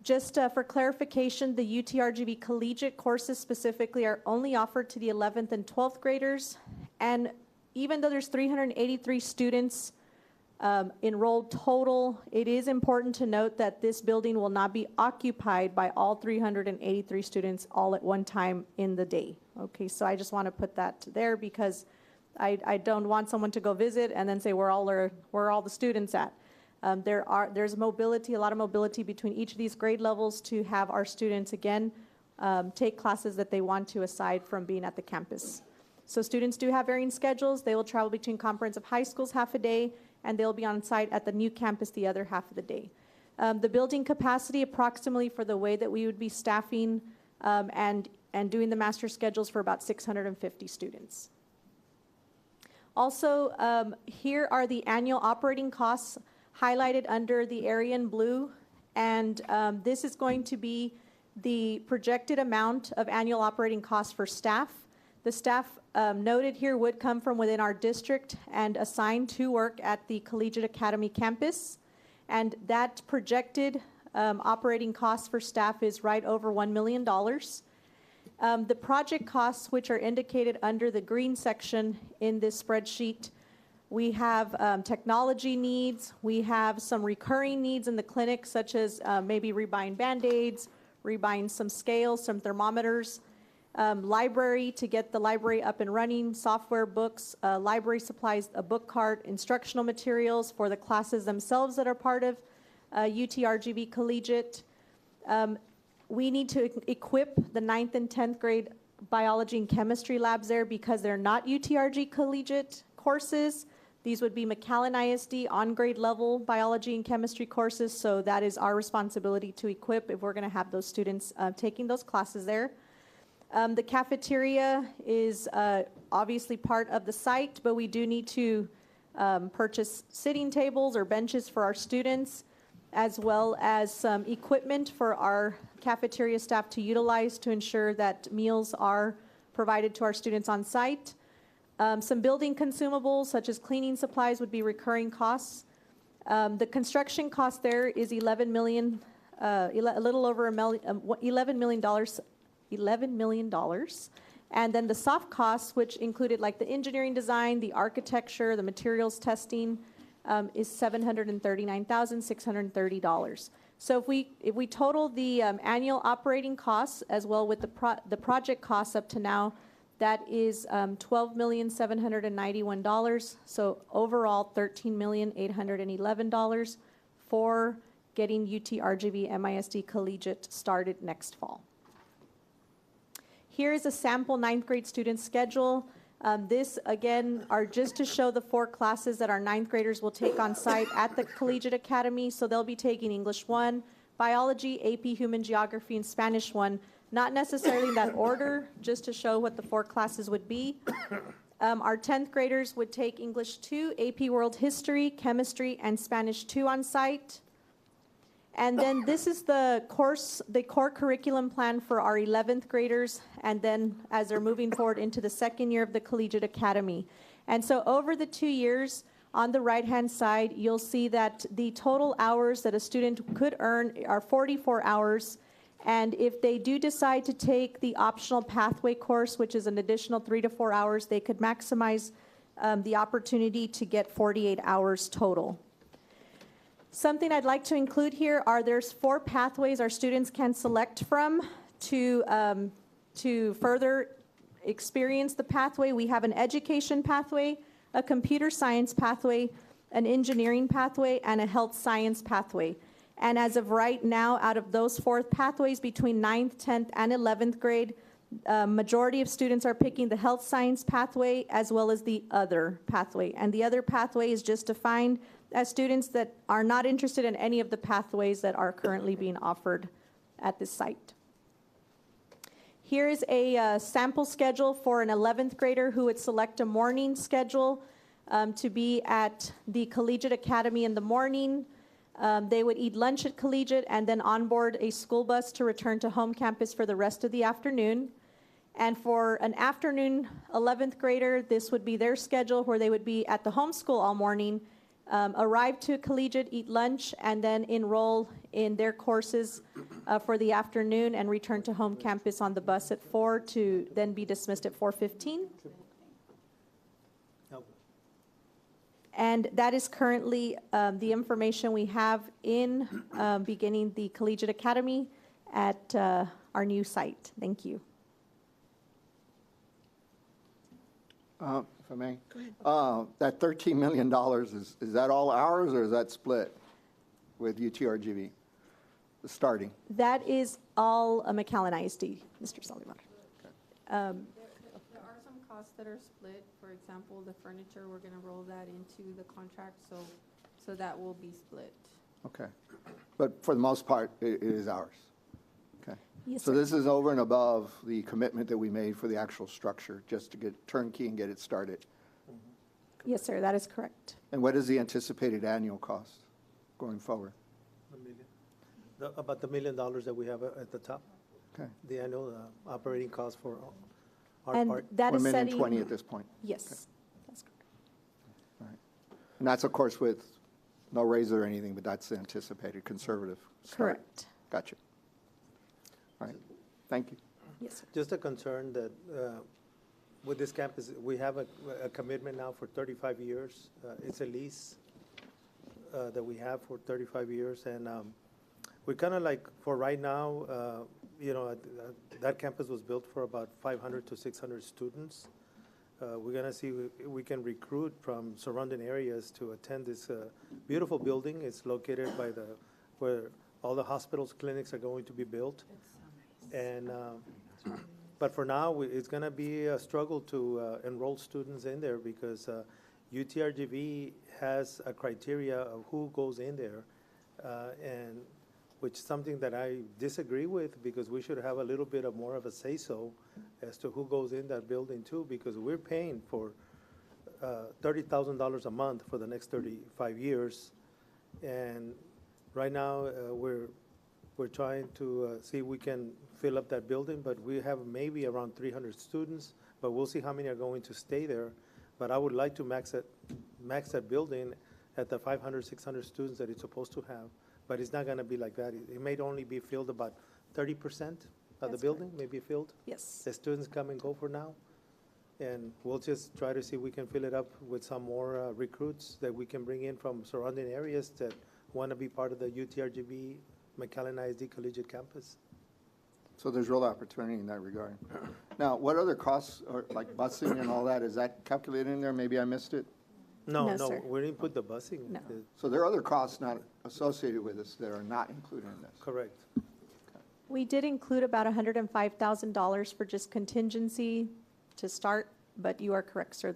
Just for clarification, the UTRGV collegiate courses specifically are only offered to the 11th and 12th graders. And even though there's 383 students enrolled total, it is important to note that this building will not be occupied by all 383 students all at one time in the day. Okay, so I just want to put that there because I don't want someone to go visit and then say, where are all the students at? There's mobility, a lot of mobility between each of these grade levels to have our students, again, take classes that they want to aside from being at the campus. So students do have varying schedules. They will travel between comprehensive high schools half a day, and they'll be on site at the new campus the other half of the day. The building capacity approximately for the way that we would be staffing and doing the master schedules for about 650 students. Also, here are the annual operating costs highlighted under the area in blue, and this is going to be the projected amount of annual operating costs for staff. The staff noted here would come from within our district and assigned to work at the Collegiate Academy campus, and that projected operating cost for staff is right over $1 million. The project costs, which are indicated under the green section in this spreadsheet, we have technology needs, we have some recurring needs in the clinic, such as maybe rebuying Band-Aids, rebuying some scales, some thermometers, library to get the library up and running, software, books, library supplies, a book cart, instructional materials for the classes themselves that are part of UTRGV Collegiate. We need to equip the 9th and 10th grade biology and chemistry labs there because they're not UTRG Collegiate courses. These would be McAllen ISD on-grade level biology and chemistry courses, so that is our responsibility to equip if we're going to have those students taking those classes there. The cafeteria is obviously part of the site, but we do need to purchase sitting tables or benches for our students, as well as some equipment for our cafeteria staff to utilize to ensure that meals are provided to our students on site. Some building consumables, such as cleaning supplies, would be recurring costs. The construction cost there is $11 million, a little over $11 million. $11 million. And then the soft costs, which included like the engineering design, the architecture, the materials testing, is $739,630. So if we total the annual operating costs as well with the project costs up to now, that is $12,791,000. So overall, $13,811 for getting UTRGV MISD Collegiate started next fall. Here is a sample 9th grade student schedule. This, again, are just to show the 4 classes that our 9th graders will take on site at the Collegiate Academy. So they'll be taking English 1, Biology, AP Human Geography, and Spanish 1. Not necessarily in that order, just to show what the 4 classes would be. Our 10th graders would take English 2, AP World History, Chemistry, and Spanish 2 on site. And then this is the core curriculum plan for our 11th graders, and then as they're moving forward into the second year of the Collegiate Academy. And so over the 2 years, on the right-hand side, you'll see that the total hours that a student could earn are 44 hours. And if they do decide to take the optional pathway course, which is an additional 3 to 4 hours, they could maximize the opportunity to get 48 hours total. Something I'd like to include here are there's 4 pathways our students can select from to further experience the pathway. We have an education pathway, a computer science pathway, an engineering pathway, and a health science pathway. And as of right now, out of those 4 pathways between 9th, 10th, and 11th grade, majority of students are picking the health science pathway as well as the other pathway. And the other pathway is just defined as students that are not interested in any of the pathways that are currently being offered at this site. Here is a sample schedule for an 11th grader who would select a morning schedule to be at the Collegiate Academy in the morning. They would eat lunch at Collegiate and then onboard a school bus to return to home campus for the rest of the afternoon. And for an afternoon 11th grader, this would be their schedule where they would be at the home school all morning, arrive to collegiate, eat lunch, and then enroll in their courses for the afternoon and return to home campus on the bus at 4 to then be dismissed at 4:15. And that is currently the information we have in beginning the Collegiate Academy at our new site. Thank you.
If I may. Go ahead. That $13 million, is that all ours or is that split with UTRGV, the starting?
That is all McAllen ISD, Mr. Salivar.
There are some costs that are split. For example, the furniture, we're going to roll that into the contract, so that will be split.
Okay. But for the most part, it is ours. Okay.
Yes,
So
sir.
this is over and above the commitment that we made for the actual structure, just to get turnkey and get it started.
Yes, sir, that is correct.
And what is the anticipated annual cost going forward?
About the $1 million that we have at the top.
Okay.
The annual operating cost for our
And
part.
that is setting.
$1,020,000 at this point.
Yes, that's correct.
All right. And that's, of course, with no raise or anything, but that's the anticipated conservative start.
Correct.
Gotcha. All right. Thank you.
Yes, sir.
Just a concern that with this campus, we have a commitment now for 35 years. It's a lease that we have for 35 years. And we kind of like, for right now, that campus was built for about 500 to 600 students. We're going to see if we can recruit from surrounding areas to attend this beautiful building. It's located by where all the hospitals, clinics are going to be built. And but for now, it's going to be a struggle to enroll students in there because UTRGV has a criteria of who goes in there, and which is something that I disagree with because we should have a little bit of more of a say-so as to who goes in that building too, because we're paying for $30,000 a month for the next 35 years, and right now we're trying to see if we can fill up that building, but we have maybe around 300 students, but we'll see how many are going to stay there. But I would like to max that building at the 500, 600 students that it's supposed to have. But it's not going to be like that. It may only be filled about 30% of the building, maybe filled.
Yes.
The students come and go for now. And we'll just try to see if we can fill it up with some more recruits that we can bring in from surrounding areas that want to be part of the UTRGV McAllen ISD Collegiate Campus.
So there's real opportunity in that regard. Now, what other costs, are like busing and all that, is that calculated in there? Maybe I missed it.
No, we didn't put the busing.
No.
So there are other costs not associated with this that are not included in this.
Correct.
We did include about $105,000 for just contingency to start, but you are correct, sir.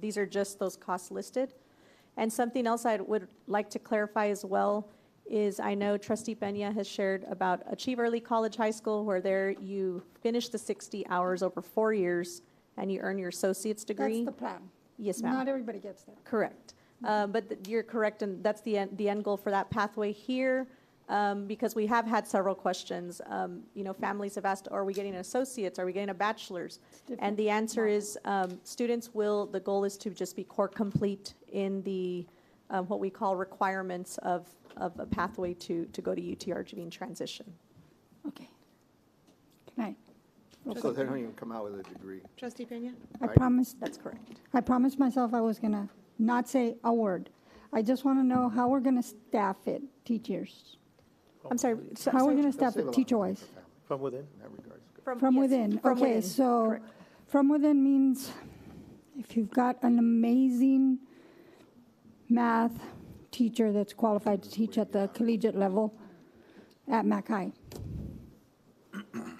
These are just those costs listed. And something else I would like to clarify as well is I know Trustee Peña has shared about Achieve Early College High School, where there you finish the 60 hours over 4 years and you earn your associate's degree.
That's the plan.
Yes, ma'am.
Not everybody gets that.
Correct. But you're correct, and that's the end goal for that pathway here, because we have had several questions. Families have asked, are we getting an associate's? Are we getting a bachelor's? And the answer is the goal is to just be core complete in the what we call requirements of a pathway to go to UTRGV and transition.
Okay. Can I?
So they don't even come out with a degree.
Trustee Peña?
I promised.
That's correct.
I promised myself I was going to not say a word. I just want to know how we're going to staff it, teachers.
I'm sorry.
How we're going to staff it, teacher-wise?
From within?
In that regard.
From
yes,
within.
from
Okay,
within.
so
Correct.
from within means if you've got an amazing math teacher that's qualified to teach at the collegiate level at Mac High,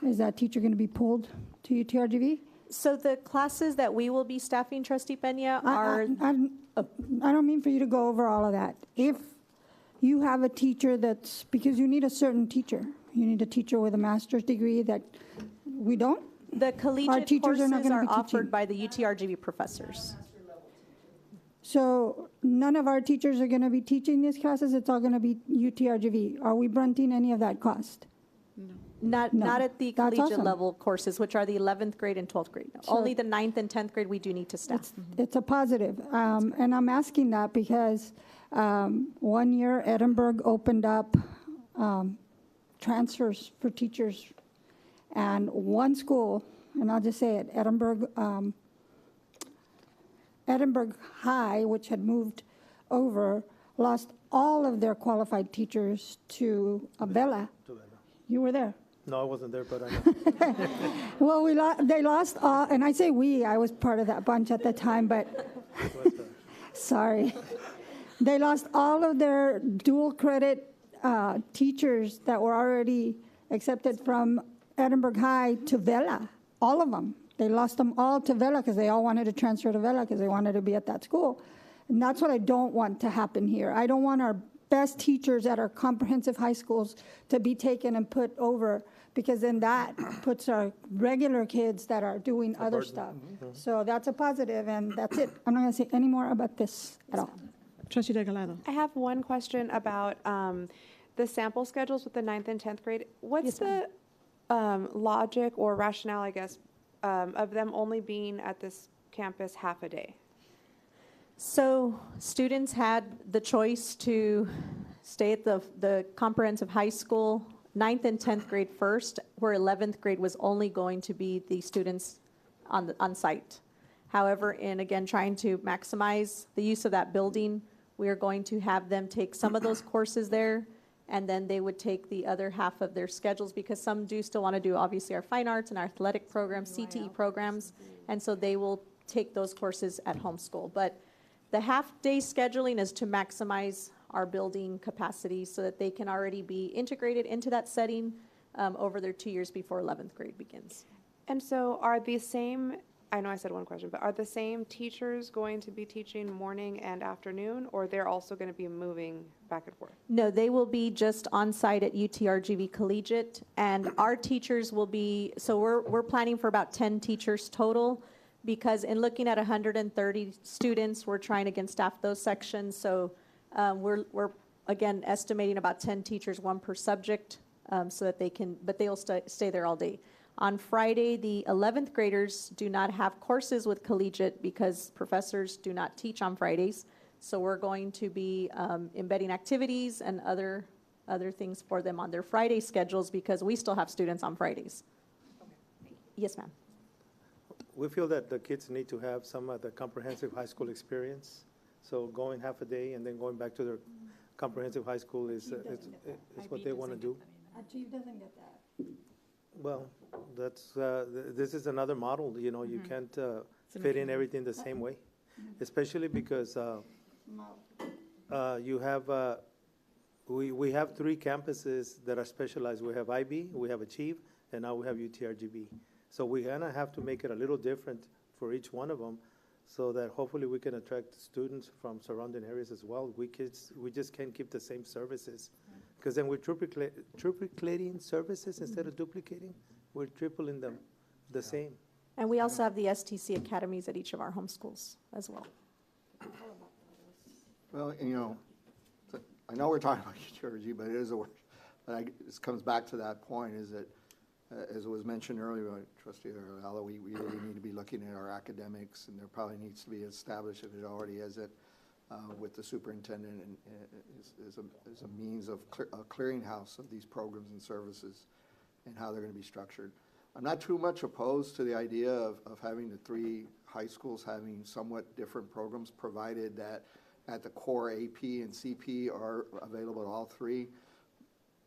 is that teacher going to be pulled to UTRGV?
So the classes that we will be staffing, Trustee Peña, are...
I don't mean for you to go over all of that. If you have a teacher that's, because you need a certain teacher. You need a teacher with a master's degree that we don't.
The collegiate
teachers are not
courses
gonna
are
be teaching.
offered by the UTRGV professors.
So none of our teachers are going to be teaching these classes. It's all going to be UTRGV. Are we fronting any of that cost?
No.
Not,
No,
not at the
that's
collegiate
awesome.
level courses, which are the 11th grade and 12th grade.
Sure.
Only the 9th and 10th grade, we do need to staff.
It's a positive. And I'm asking that because 1 year Edinburgh opened up transfers for teachers. And one school, and I'll just say it, Edinburgh High, which had moved over, lost all of their qualified teachers to Abella. You were there.
No, I wasn't there, but I know.
Well, they lost all, and I say we, I was part of that bunch at the time, but sorry. They lost all of their dual credit teachers that were already accepted from Edinburgh High to Vela, all of them. They lost them all to Vela because they all wanted to transfer to Vela because they wanted to be at that school. And that's what I don't want to happen here. I don't want our best teachers at our comprehensive high schools to be taken and put over, because then that puts our regular kids that are doing other stuff. So that's a positive, and that's it. I'm not going to say any more about this at all.
Trustee Regalado.
I have one question about the sample schedules with the 9th and 10th grade. What's the logic or rationale, I guess, of them only being at this campus half a day?
So students had the choice to stay at the comprehensive high school 9th and 10th grade first, where 11th grade was only going to be the students on site. However, in again trying to maximize the use of that building, we are going to have them take some of those courses there, and then they would take the other half of their schedules, because some do still want to do obviously our fine arts and our athletic programs, CTE programs, and so they will take those courses at home school. But the half-day scheduling is to maximize our building capacity so that they can already be integrated into that setting over their 2 years before 11th grade begins.
And so are the same, I know I said one question, but are the same teachers going to be teaching morning and afternoon, or they're also going to be moving back and forth?
No, they will be just on site at UTRGV Collegiate, and our teachers will be, so we're planning for about 10 teachers total, because in looking at 130 students, we're trying to again staff those sections. So we're again estimating about 10 teachers, one per subject, so that they can, but they'll stay there all day. On Friday, the 11th graders do not have courses with Collegiate because professors do not teach on Fridays. So we're going to be embedding activities and other things for them on their Friday schedules, because we still have students on Fridays. Okay. Yes, ma'am.
We feel that the kids need to have some of the comprehensive high school experience. So going half a day and then going back to their comprehensive high school is what they want to do.
Achieve doesn't get that.
Well, that's, this is another model, you know, you can't fit in everything the same way, especially because you have, we have 3 campuses that are specialized. We have IB, we have Achieve, and now we have UTRGV. So we're gonna have to make it a little different for each one of them, so that hopefully we can attract students from surrounding areas as well. We just can't keep the same services, because then we're triplicating services instead of duplicating. We're tripling them the same.
And we also have the STC academies at each of our home schools as well.
Well, you know, I know we're talking about UTRG, but it is a word. But this comes back to that point, is that, as was mentioned earlier by Trustee Regalado, we really need to be looking at our academics, and there probably needs to be established, if it already is it, with the superintendent, and is a means of a clearinghouse of these programs and services and how they're going to be structured. I'm not too much opposed to the idea of having the 3 high schools having somewhat different programs, provided that at the core AP and CP are available at all 3.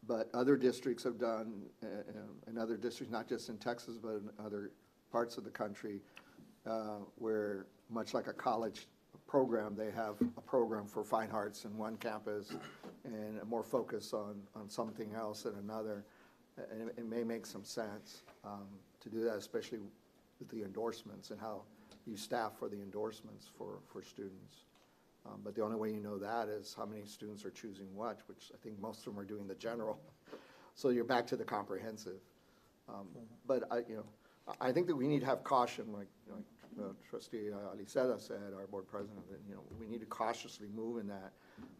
But other districts have done, and other districts, not just in Texas, but in other parts of the country, where much like a college program, they have a program for fine arts in one campus and a more focus on something else in another. And it may make some sense to do that, especially with the endorsements and how you staff for the endorsements for students. But the only way you know that is how many students are choosing what, which I think most of them are doing the general. So you're back to the comprehensive. But I think that we need to have caution, like Trustee Aliceda said, our board president, that we need to cautiously move in that.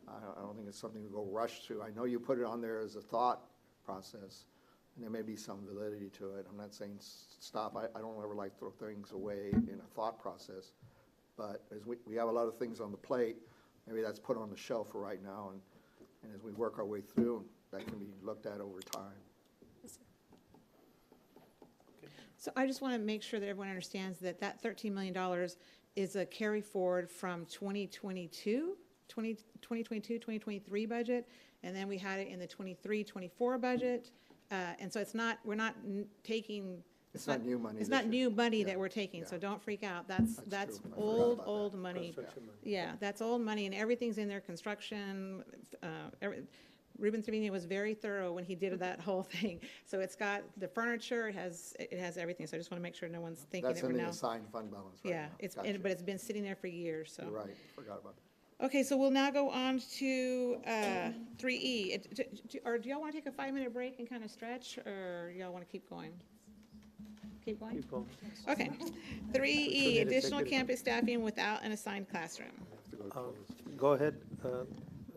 I don't think it's something to go rush to. I know you put it on there as a thought process, and there may be some validity to it. I'm not saying stop. I don't ever like throw things away in a thought process, but as we have a lot of things on the plate, maybe that's put on the shelf for right now, and as we work our way through, that can be looked at over time.
So I just want to make sure that everyone understands that that $13 million is a carry forward from 2022, 2023 budget, and then we had it in the 23-24 budget. And so it's not, we're not taking.
It's not new money
It's
this
not
year.
new money
Yeah.
that we're taking,
Yeah.
so don't freak out. That's
true. I forgot
old,
about
old
that.
money.
Construction money.
Yeah, that's old money, and everything's in there, construction, Ruben Trevino was very thorough when he did that whole thing. So it's got the furniture, it has everything, so I just want to make sure no one's thinking
That's
that we're
in the
now.
assigned fund balance right
Yeah,
now.
but it's been sitting there for years, so.
You're right, forgot about that.
Okay, so we'll now go on to 3E. Or do y'all want to take a 5-minute break and kind of stretch, or y'all want to keep going? Keep going?
Keep going.
Okay. 3E, additional campus staffing without an assigned classroom.
Go ahead.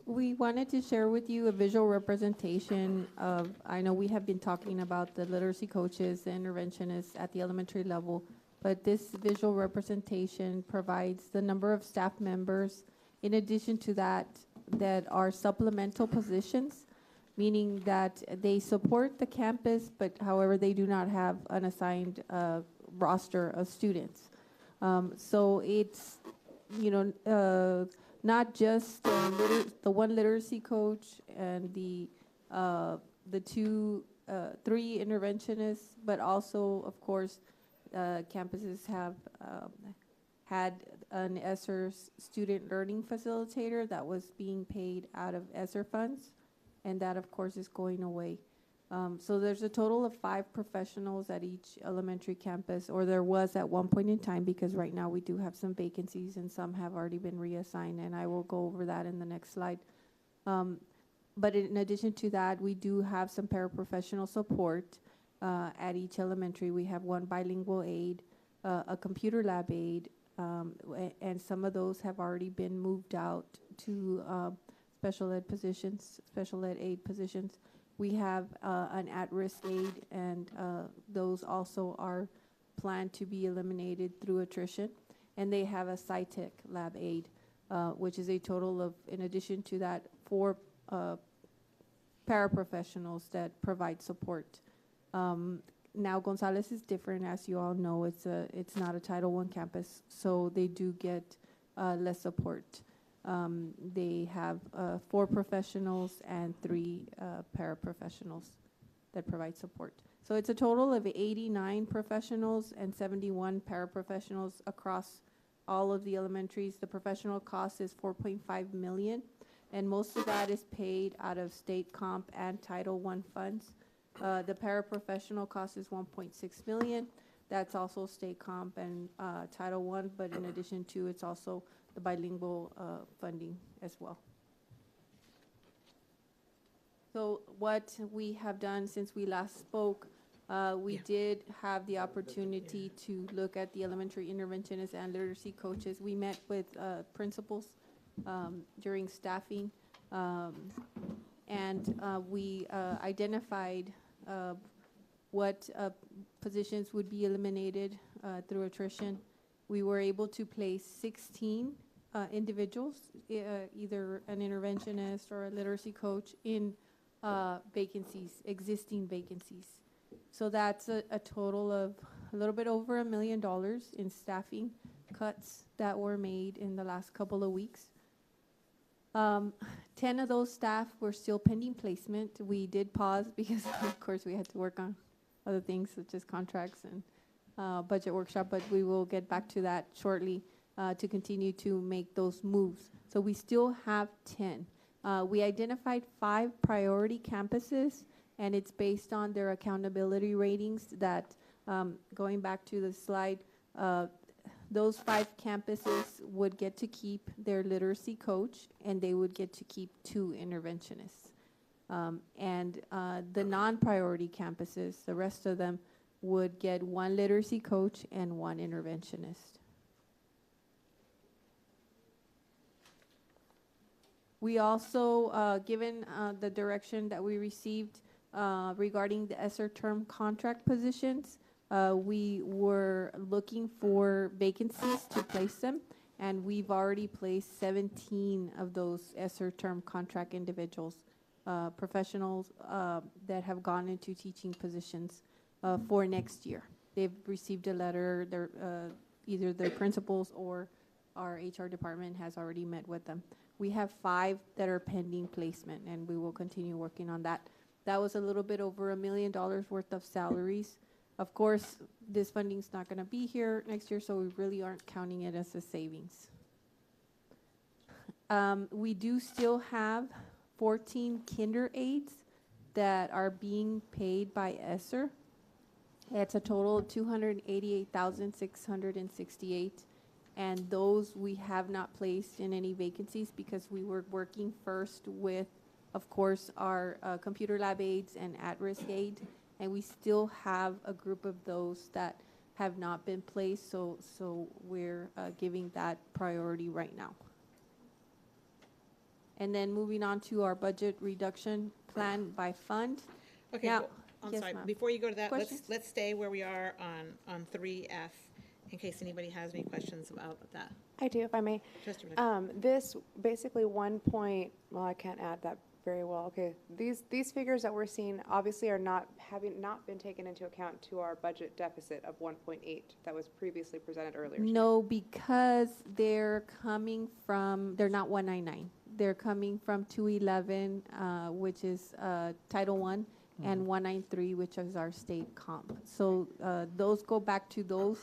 We wanted to share with you a visual representation of, I know we have been talking about the literacy coaches, the interventionists at the elementary level, but this visual representation provides the number of staff members, in addition to that are supplemental positions, meaning that they support the campus, but however, they do not have an assigned roster of students. So it's, not just the one literacy coach and the 3 interventionists, but also, of course, campuses have had an ESSER student learning facilitator that was being paid out of ESSER funds, and that, of course, is going away. So there's a total of 5 professionals at each elementary campus, or there was at one point in time, because right now we do have some vacancies and some have already been reassigned, and I will go over that in the next slide. But in addition to that, we do have some paraprofessional support at each elementary. We have 1 bilingual aide, a computer lab aide, and some of those have already been moved out to special ed positions, special ed aide positions. We have an at-risk aide, and those also are planned to be eliminated through attrition. And they have a SciTech lab aide, which is a total of, in addition to that, 4 paraprofessionals that provide support. Now Gonzales is different, as you all know. It's not a Title I campus, so they do get less support. They have 4 professionals and 3 paraprofessionals that provide support. So it's a total of 89 professionals and 71 paraprofessionals across all of the elementaries. The professional cost is $4.5 million, and most of that is paid out of state comp and Title I funds. The paraprofessional cost is $1.6 million. That's also state comp and Title I, but in addition to, it's also the bilingual funding as well. So what we have done since we last spoke, we did have the opportunity to look at the elementary interventionists and literacy coaches. We met with principals during staffing, and we identified what positions would be eliminated through attrition. We were able to place 16 individuals, either an interventionist or a literacy coach, in vacancies, existing vacancies. So that's a total of a little bit over $1 million in staffing cuts that were made in the last couple of weeks. 10 of those staff were still pending placement. We did pause because, of course, we had to work on other things such as contracts and budget workshop, but we will get back to that shortly to continue to make those moves. So we still have 10. We identified 5 priority campuses, and it's based on their accountability ratings that, going back to the slide, those 5 campuses would get to keep their literacy coach, and they would get to keep 2 interventionists. And the non-priority campuses, the rest of them, would get 1 literacy coach and 1 interventionist. We also, given the direction that we received, regarding the ESSER term contract positions. We were looking for vacancies to place them, and we've already placed 17 of those ESSER term contract individuals, professionals that have gone into teaching positions for next year. They've received a letter, either their principals or our HR department has already met with them. We have 5 that are pending placement, and we will continue working on that. That was a little bit over $1 million worth of salaries. Of course, this funding's not going to be here next year, so we really aren't counting it as a savings. We do still have 14 kinder aides that are being paid by ESSER. It's a total of $288,668, and those we have not placed in any vacancies because we were working first with, of course, our computer lab aides and at-risk aide, and we still have a group of those that have not been placed, so we're giving that priority right now. And then moving on to our budget reduction plan by fund.
Okay,
Now-
well, I'm
Yes,
sorry,
ma'am.
before you go to that,
Questions?
let's stay where we are on 3F, in case anybody has any questions about that.
I do, if I may.
Trustee Renee.
This basically well, I can't add that very well. Okay, these figures that we're seeing obviously are having not been taken into account to our budget deficit of 1.8 that was previously presented earlier.
No, because they're not 199. They're coming from 211, which is Title I, and 193, which is our state comp. So those go back to those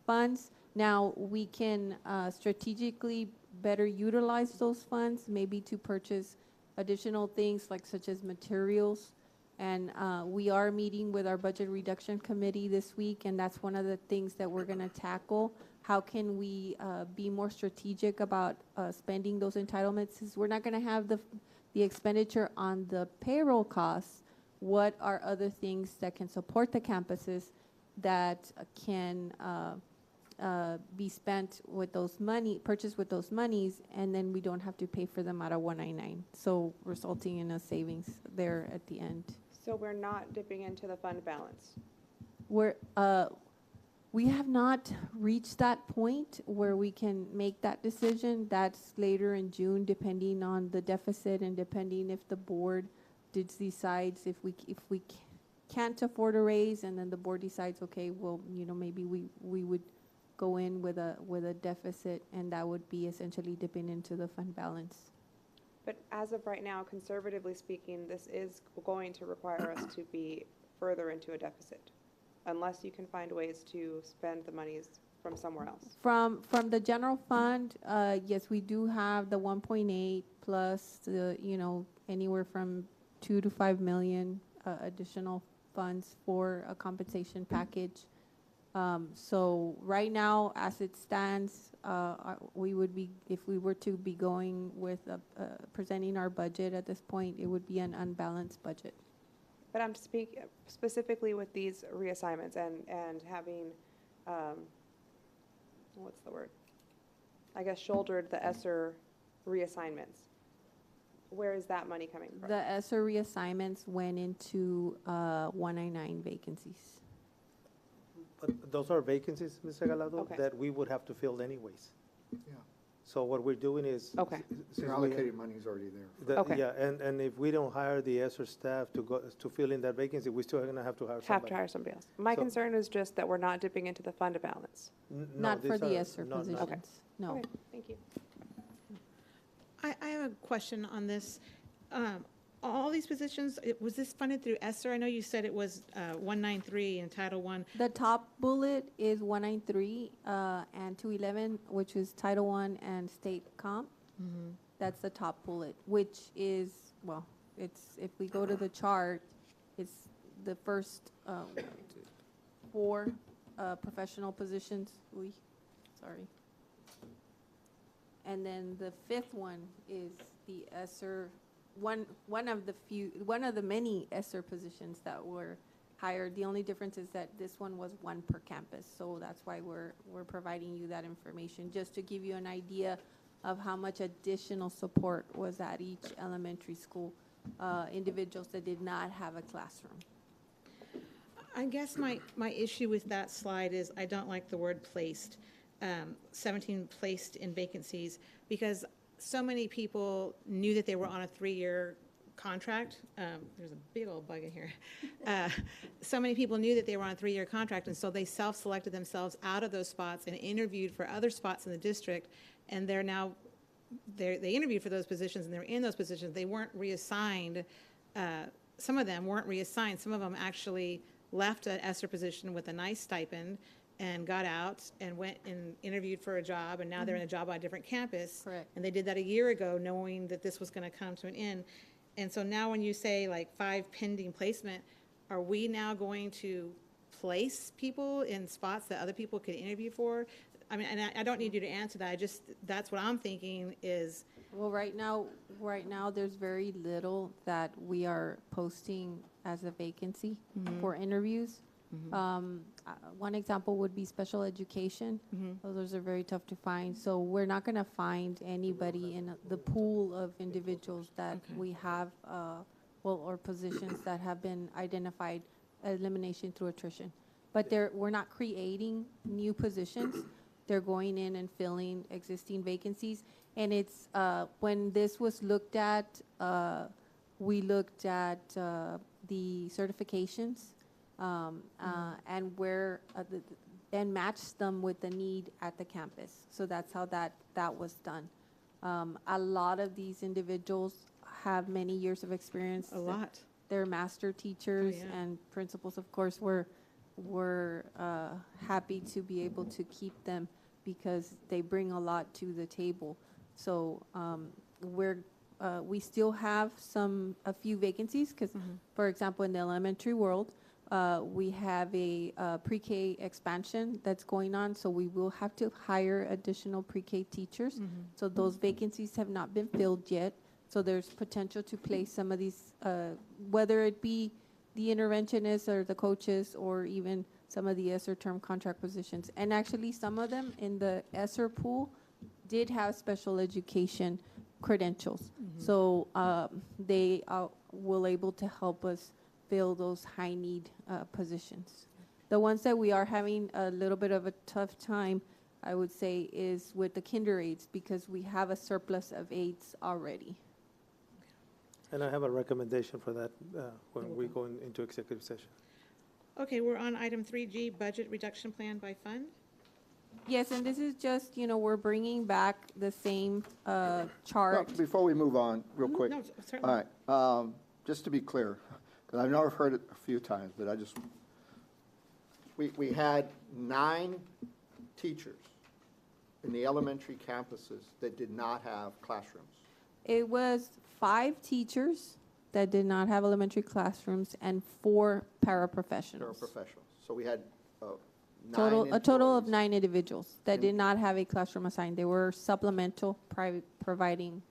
funds. Now, we can strategically better utilize those funds, maybe to purchase additional things like such as materials. And we are meeting with our budget reduction committee this week, and that's one of the things that we're going to tackle. How can we be more strategic about spending those entitlements? Since we're not going to have the expenditure on the payroll costs, what are other things that can support the campuses that can be spent with those purchased with those monies, and then we don't have to pay for them out of 199, so resulting in a savings there at the end.
So we're not dipping into the fund balance.
We have not reached that point where we can make that decision. That's later in June, depending on the deficit and depending if the board decides if we can't afford a raise, and then the board decides, okay, well, maybe we would go in with a deficit, and that would be essentially dipping into the fund balance.
But as of right now, conservatively speaking, this is going to require us to be further into a deficit, unless you can find ways to spend the monies from somewhere else.
From the general fund, yes, we do have the 1.8 plus the, anywhere from 2 to 5 million additional funds for a compensation package. So right now, as it stands, we would be, if we were to be going with presenting our budget at this point, it would be an unbalanced budget.
But I'm speaking specifically with these reassignments and having, what's the word? I guess shouldered the ESSER reassignments. Where is that money coming from?
The ESSER reassignments went into 199 vacancies.
But those are vacancies, Ms. Regalado,
Okay.
that we would have to fill anyways.
Yeah.
So what we're doing is.
Okay.
since
The
we-
allocated money's already there.
Okay.
Yeah, and if we don't hire the ESSER staff to fill in that vacancy, we still are gonna have to hire somebody.
Have to hire somebody else. My
So-
concern is just that we're not dipping into the fund balance.
No,
Not for
these
the
are
ESSER
not-
positions,
Okay.
no.
Okay, thank you.
I have a question on this. All these positions, was this funded through ESSER? I know you said it was 193 in Title I.
The top bullet is 193 and 211, which is Title I and state comp. That's the top bullet, which is, well, it's, if we go to the chart, it's the first 4 professional positions. Sorry. And then the 5th one is the ESSER, one of the many ESSER positions that were hired. The only difference is that this one was 1 per campus, so that's why we're providing you that information, just to give you an idea of how much additional support was at each elementary school individuals that did not have a classroom.
I guess my issue with that slide is I don't like the word placed, 17 placed in vacancies, because so many people knew that they were on a 3-year contract. There's a big old bug in here. So many people knew that they were on a 3-year contract, and so they self-selected themselves out of those spots and interviewed for other spots in the district, and they interviewed for those positions, and they're in those positions. They weren't reassigned. Some of them weren't reassigned. Some of them actually left an ESSER position with a nice stipend and got out and went and interviewed for a job, and now they're in a job on a different campus.
Correct.
And they did that a year ago, knowing that this was going to come to an end. And so now when you say like 5 pending placement, are we now going to place people in spots that other people could interview for? I mean, and I don't need you to answer that. That's what I'm thinking is.
Well, right now, there's very little that we are posting as a vacancy for interviews. One example would be special education. Those are very tough to find. So we're not going to find anybody in the pool of individuals that we have, or positions that have been identified, elimination through attrition. But we're not creating new positions. They're going in and filling existing vacancies. And it's, when this was looked at, we looked at the certifications and where and matched them with the need at the campus. So that's how that was done. A lot of these individuals have many years of experience.
A lot.
They're master teachers and principals. Of course, we're happy to be able to keep them because they bring a lot to the table. So we still have a few vacancies because, for example, in the elementary world, we have a pre-K expansion that's going on, so we will have to hire additional pre-K teachers. So those vacancies have not been filled yet. So there's potential to place some of these, whether it be the interventionists or the coaches or even some of the ESSER term contract positions. And actually some of them in the ESSER pool did have special education credentials. So they will able to help us fill those high need positions. The ones that we are having a little bit of a tough time, I would say, is with the kinder aides because we have a surplus of aides already.
And I have a recommendation for that when we go into executive session.
Okay, we're on item 3G, budget reduction plan by fund.
Yes, and this is just, we're bringing back the same chart.
Well, before we move on, real quick.
No, certainly.
All right, just to be clear, because I've never heard it a few times, but we had 9 teachers in the elementary campuses that did not have classrooms.
It was 5 teachers that did not have elementary classrooms and 4 paraprofessionals.
So we had
A total of 9 individuals that did not have a classroom assigned. They were supplemental, providing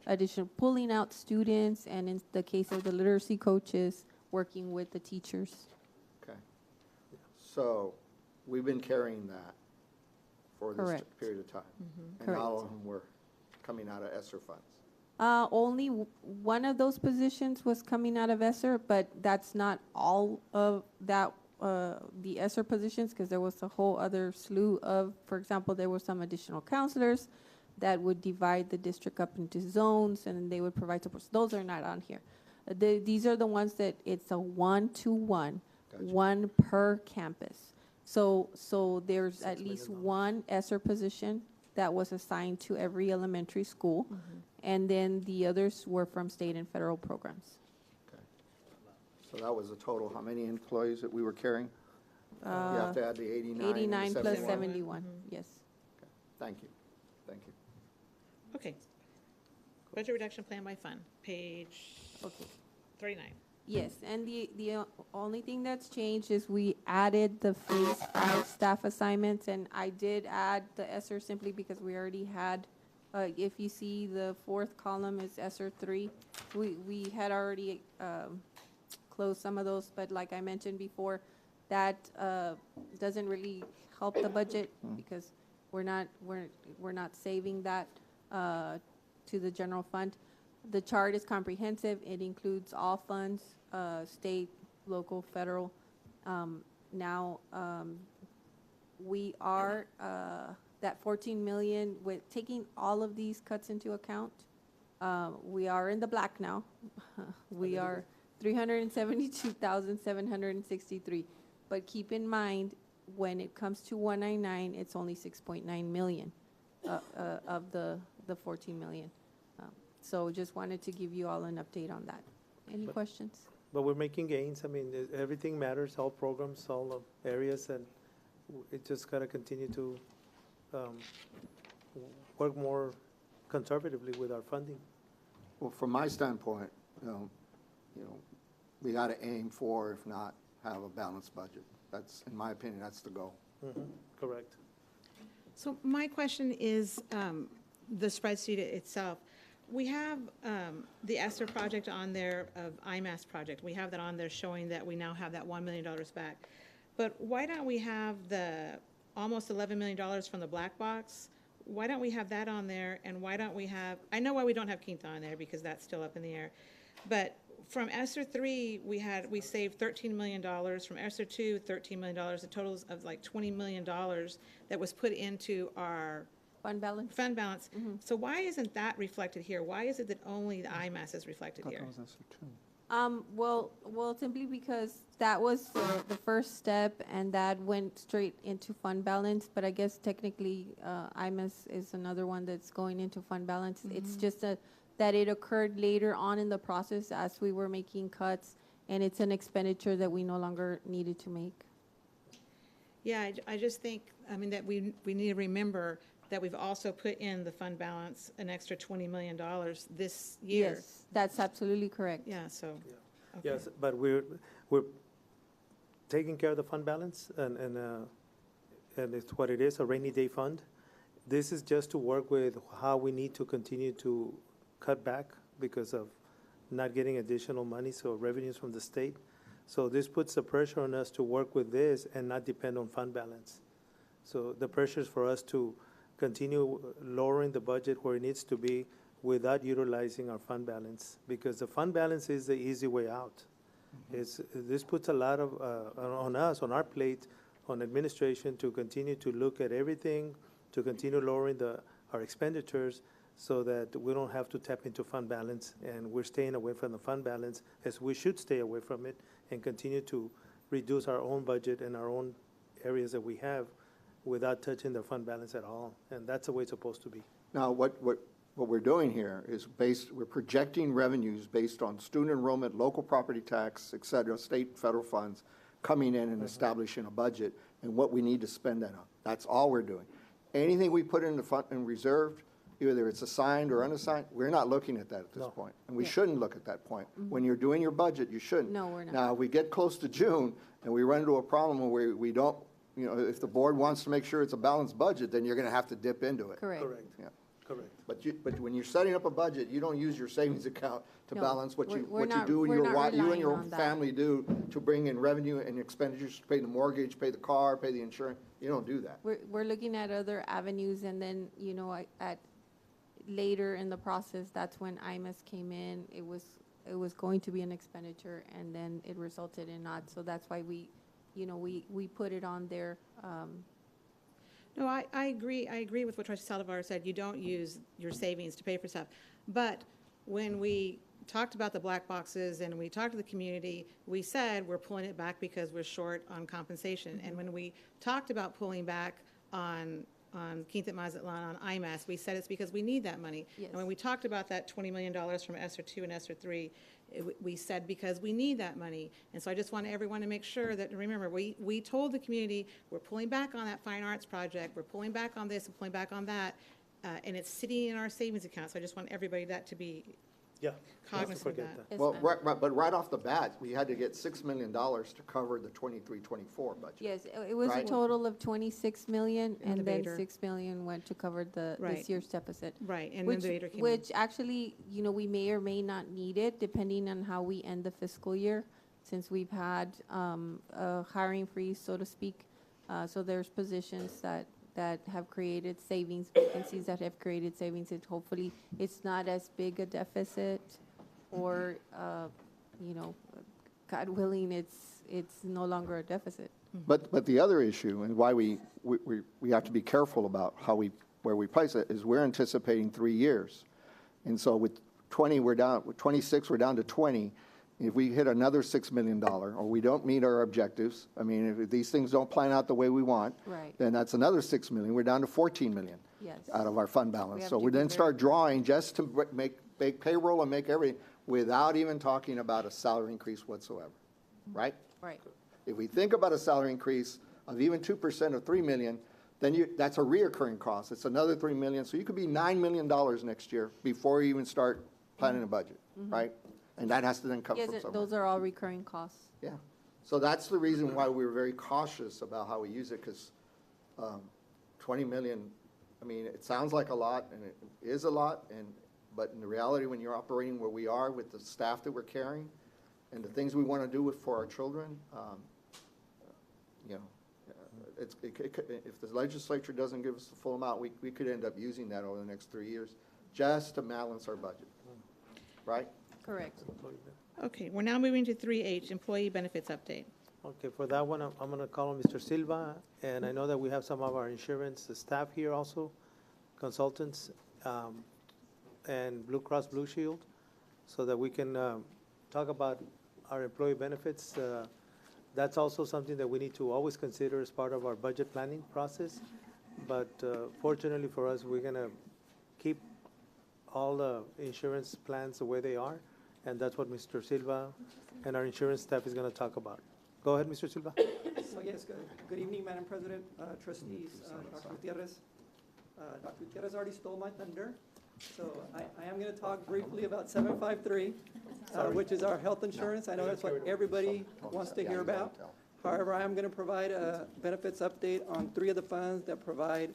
additional, pulling out students, and in the case of the literacy coaches, working with the teachers.
Okay. So we've been carrying that for this period of time. And all of them were coming out of ESSER funds.
Only one of those positions was coming out of ESSER, but that's not all of that, the ESSER positions, because there was a whole other slew of, for example, there were some additional counselors that would divide the district up into zones, and they would provide support. Those are not on here. These are the ones that it's a 1-to-1, one per campus. So there's at least one ESSER position that was assigned to every elementary school, and then the others were from state and federal programs.
Okay. So that was a total, how many employees that we were carrying? You have to add the 89 and the
89 plus
71.
71, yes.
Okay. Thank you. Thank you.
Okay. Budget reduction plan by fund, page 39.
Yes, and the only thing that's changed is we added the phase 5 staff assignments, and I did add the ESSER simply because we already had, if you see the 4th column is ESSER 3, we had already closed some of those, but like I mentioned before, that doesn't really help the budget because we're not saving that to the general fund. The chart is comprehensive. It includes all funds, state, local, federal. We are, that 14 million, with taking all of these cuts into account, we are in the black now. We are 372,763. But keep in mind, when it comes to 199, it's only 6.9 million of the 14 million. So just wanted to give you all an update on that. Any questions?
But we're making gains. I mean, everything matters, all programs, all areas, and it just gotta continue to work more conservatively with our funding.
Well, from my standpoint, we got to aim for, if not, have a balanced budget. That's, in my opinion, that's the goal.
Correct.
So my question is, the spreadsheet itself. We have the ESSER project on there of IMAS project. We have that on there showing that we now have that $1 million back. But why don't we have the almost $11 million from the black box? Why don't we have that on there? And why don't we have, I know why we don't have Quinta on there because that's still up in the air. But from ESSER 3, we saved $13 million. From ESSER 2, $13 million. A total of like $20 million that was put into our
fund balance.
So why isn't that reflected here? Why is it that only the IMAS is reflected here?
Well, simply because that was the first step, and that went straight into fund balance. But I guess technically, IMAS is another one that's going into fund balance. It's just that it occurred later on in the process as we were making cuts, and it's an expenditure that we no longer needed to make.
Yeah, I just think, I mean, that we need to remember that we've also put in the fund balance an extra $20 million this year.
Yes, that's absolutely correct.
Yeah, so. Okay.
Yes, but we're taking care of the fund balance, and it's what it is, a rainy day fund. This is just to work with how we need to continue to cut back because of not getting additional money, so revenues from the state. So this puts the pressure on us to work with this and not depend on fund balance. So the pressure is for us to continue lowering the budget where it needs to be without utilizing our fund balance, because the fund balance is the easy way out. This puts a lot of on us, on our plate, on administration, to continue to look at everything, to continue lowering our expenditures so that we don't have to tap into fund balance, and we're staying away from the fund balance as we should stay away from it and continue to reduce our own budget and our own areas that we have without touching the fund balance at all. And that's the way it's supposed to be.
Now, what we're doing here is we're projecting revenues based on student enrollment, local property tax, et cetera, state, federal funds coming in and establishing a budget and what we need to spend that on. That's all we're doing. Anything we put in the fund and reserved, either it's assigned or unassigned, we're not looking at that at this point. And we shouldn't look at that point. When you're doing your budget, you shouldn't.
No, we're not.
Now, if we get close to June and we run into a problem where we don't, if the board wants to make sure it's a balanced budget, then you're going to have to dip into it.
Correct.
Yeah.
Correct.
But when you're setting up a budget, you don't use your savings account to
No,
balance what you
we're not-
do and
we're not
you and
relying
your
on that.
family do to bring in revenue and expenditures, to pay the mortgage, pay the car, pay the insurance. You don't do that.
We're looking at other avenues, and then, at later in the process, that's when IMAS came in. It was going to be an expenditure, and then it resulted in not. So that's why we put it on there.
No, I agree. I agree with what Trustee Saldivar said. You don't use your savings to pay for stuff. But when we talked about the black boxes and we talked to the community, we said we're pulling it back because we're short on compensation. And when we talked about pulling back on Quinta Mazatlan, on IMAS, we said it's because we need that money.
Yes.
And when we talked about that $20 million from ESSER 2 and ESSER 3, we said because we need that money. And so I just want everyone to make sure that, remember, we told the community we're pulling back on that fine arts project, we're pulling back on this and pulling back on that, and it's sitting in our savings account. So I just want everybody to be cognizant of that.
Yes,
Well,
ma'am.
but right off the bat, we had to get $6 million to cover the 23-24 budget.
Yes, it was a
Right.
total of 26 million,
And the
and then
Vader.
6 million went to cover
Right.
this year's deficit.
Right, and then
Which,
the Vader came in.
which actually, we may or may not need it, depending on how we end the fiscal year, since we've had a hiring freeze, so to speak. So there's positions that that have created savings, vacancies that have created savings, and hopefully it's not as big a deficit, or, you know, God willing, it's no longer a deficit.
But the other issue, and why we have to be careful about where we place it, is we're anticipating 3 years. And so with 26, we're down to 20. If we hit another $6 million, or we don't meet our objectives, I mean, if these things don't plan out the way we want,
Right.
then that's another $6 million. We're down to $14 million
Yes.
out of our fund
We
balance.
have
So
to
we
be
then
very
start drawing just to make payroll and make everything, without even talking about a salary increase whatsoever, right?
Right.
If we think about a salary increase of even 2% of $3 million, then that's a reoccurring cost. It's another $3 million. So you could be $9 million next year before you even start planning a budget, right? And that has to then come
Yes,
from somewhere.
those are all recurring costs.
Yeah. So that's the reason why we were very cautious about how we use it, because 20 million, I mean, it sounds like a lot, and it is a lot, but in the reality, when you're operating where we are with the staff that we're carrying and the things we want to do for our children, you know, if the legislature doesn't give us the full amount, we could end up using that over the next 3 years just to balance our budget, right?
Correct.
Okay, we're now moving to 3H, employee benefits update.
Okay, for that one, I'm going to call on Mr. Silva, and I know that we have some of our insurance staff here also, consultants, and Blue Cross Blue Shield, so that we can talk about our employee benefits. That's also something that we need to always consider as part of our budget planning process. But fortunately for us, we're going to keep all the insurance plans the way they are, and that's what Mr. Silva and our insurance staff is going to talk about. Go ahead, Mr. Silva.
So yes, good evening, Madam President, trustees, Dr. Gutierrez. Dr. Gutierrez already stole my thunder, so I am going to talk briefly about 753, which is our health insurance. I know that's what everybody wants to hear about. However, I am going to provide a benefits update on 3 of the funds that provide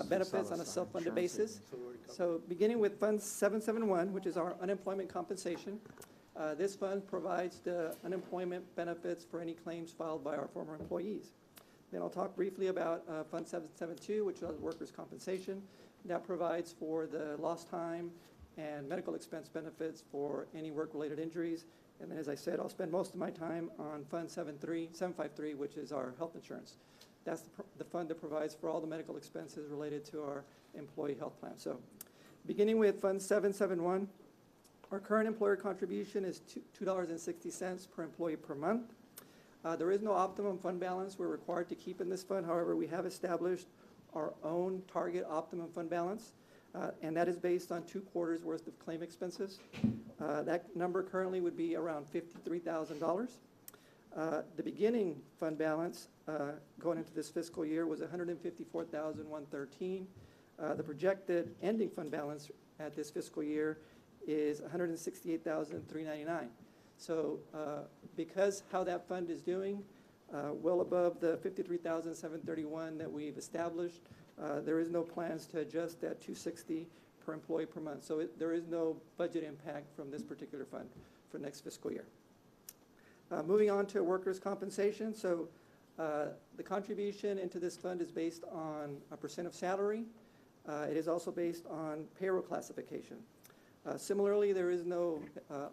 benefits on a self-funded basis. So beginning with Fund 771, which is our unemployment compensation. This fund provides the unemployment benefits for any claims filed by our former employees. Then I'll talk briefly about Fund 772, which is workers' compensation. That provides for the lost time and medical expense benefits for any work-related injuries. And then, as I said, I'll spend most of my time on Fund 753, which is our health insurance. That's the fund that provides for all the medical expenses related to our employee health plan. So beginning with Fund 771, our current employer contribution is $2.60 per employee per month. There is no optimum fund balance we're required to keep in this fund. However, we have established our own target optimum fund balance, and that is based on 2 quarters worth of claim expenses. That number currently would be around $53,000. The beginning fund balance going into this fiscal year was $154,113. The projected ending fund balance at this fiscal year is $168,399. So because how that fund is doing, well above the $53,731 that we've established, there is no plans to adjust that $260 per employee per month. So there is no budget impact from this particular fund for next fiscal year. Moving on to workers' compensation. So the contribution into this fund is based on a % of salary. It is also based on payroll classification. Similarly, there is no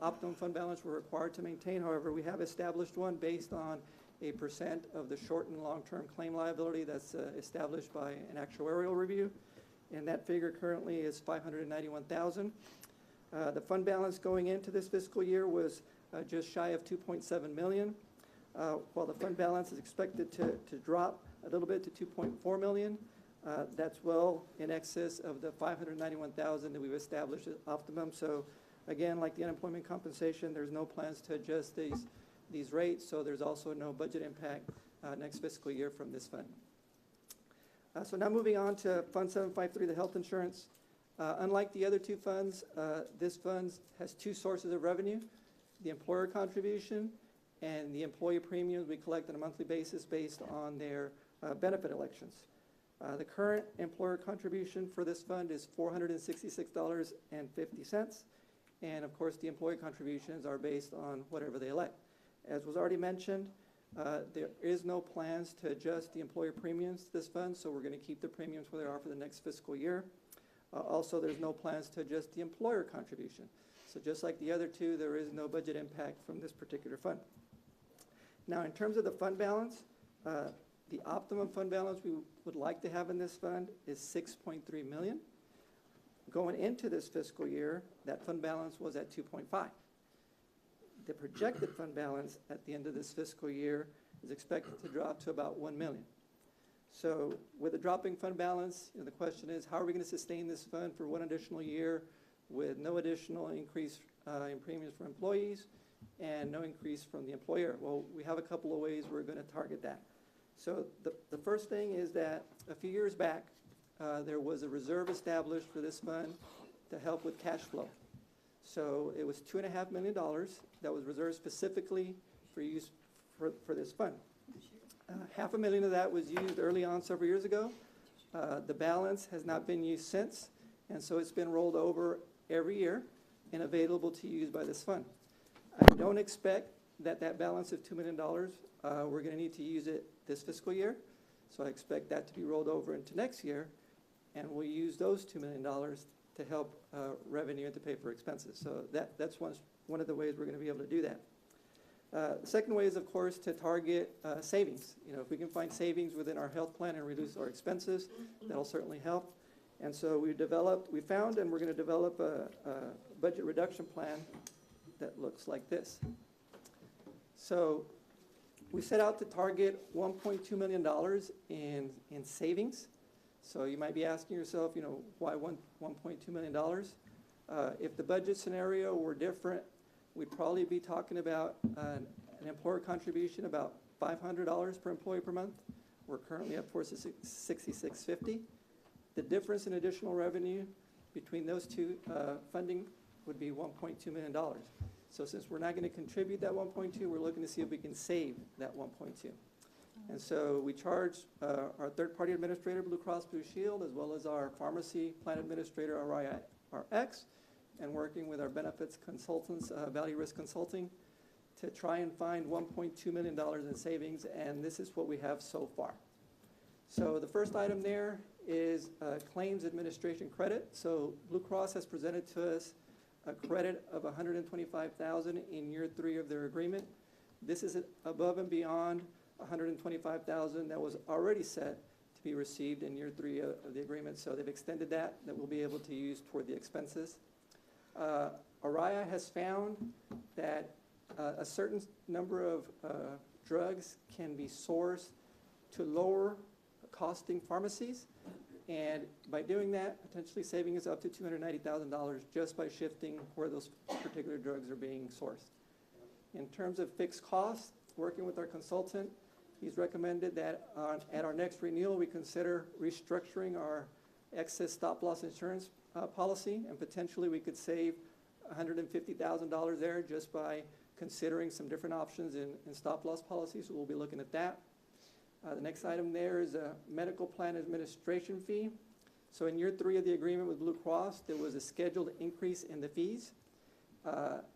optimum fund balance we're required to maintain. However, we have established one based on a % of the short and long-term claim liability that's established by an actuarial review. And that figure currently is $591,000. The fund balance going into this fiscal year was just shy of $2.7 million, while the fund balance is expected to drop a little bit to $2.4 million. That's well in excess of the $591,000 that we've established as optimum. So again, like the unemployment compensation, there's no plans to adjust these rates, so there's also no budget impact next fiscal year from this fund. So now moving on to Fund 753, the health insurance. Unlike the other 2 funds, this fund has 2 sources of revenue: the employer contribution and the employee premiums we collect on a monthly basis based on their benefit elections. The current employer contribution for this fund is $466.50, and of course the employee contributions are based on whatever they elect. As was already mentioned, There is no plans to adjust the employer premiums to this fund, so we're going to keep the premiums where they are for the next fiscal year. Also, there's no plans to adjust the employer contribution. So just like the other two, there is no budget impact from this particular fund. Now, in terms of the fund balance, the optimum fund balance we would like to have in this fund is $6.3 million. Going into this fiscal year, that fund balance was at 2.5. The projected fund balance at the end of this fiscal year is expected to drop to about $1 million. So with a dropping fund balance, the question is, how are we going to sustain this fund for one additional year with no additional increase in premiums for employees and no increase from the employer? Well, we have a couple of ways we're going to target that. So the first thing is that a few years back, there was a reserve established for this fund to help with cash flow. So it was $2.5 million that was reserved specifically for use for this fund. $500,000 of that was used early on several years ago. The balance has not been used since, and so it's been rolled over every year and available to use by this fund. I don't expect that balance of $2 million, we're going to need to use it this fiscal year, so I expect that to be rolled over into next year, and we'll use those $2 million to help revenue and to pay for expenses. So that's one of the ways we're going to be able to do that. The second way is, of course, to target savings. If we can find savings within our health plan and reduce our expenses, that'll certainly help. And so we found and we're going to develop a budget reduction plan that looks like this. So we set out to target $1.2 million in savings. So you might be asking yourself, why $1.2 million? If the budget scenario were different, we'd probably be talking about an employer contribution about $500 per employee per month. We're currently up towards $66.50. The difference in additional revenue between those two funding would be $1.2 million. So since we're not going to contribute that 1.2, we're looking to see if we can save that 1.2. And so we charge our third-party administrator, Blue Cross Blue Shield, as well as our pharmacy plan administrator, RX, and working with our benefits consultants, Value Risk Consulting, to try and find $1.2 million in savings, and this is what we have so far. So the first item there is claims administration credit. So Blue Cross has presented to us a credit of $125,000 in year 3 of their agreement. This is above and beyond $125,000 that was already set to be received in year 3 of the agreement. So they've extended that we'll be able to use toward the expenses. Araya has found that a certain number of drugs can be sourced to lower costing pharmacies, and by doing that, potentially saving us up to $290,000 just by shifting where those particular drugs are being sourced. In terms of fixed costs, working with our consultant, he's recommended that at our next renewal, we consider restructuring our excess stop-loss insurance policy, and potentially we could save $150,000 there just by considering some different options in stop-loss policies, so we'll be looking at that. The next item there is a medical plan administration fee. So in year 3 of the agreement with Blue Cross, there was a scheduled increase in the fees.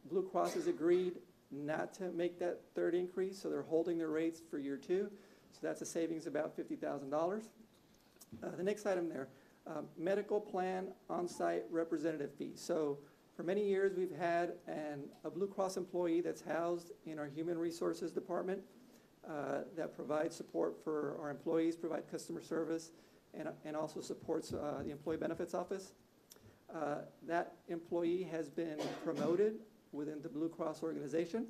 Blue Cross has agreed not to make that third increase, so they're holding their rates for year 2. So that's a savings of about $50,000. The next item there, medical plan on-site representative fee. So for many years, we've had a Blue Cross employee that's housed in our Human Resources Department that provides support for our employees, provide customer service, and also supports the Employee Benefits Office. That employee has been promoted within the Blue Cross organization,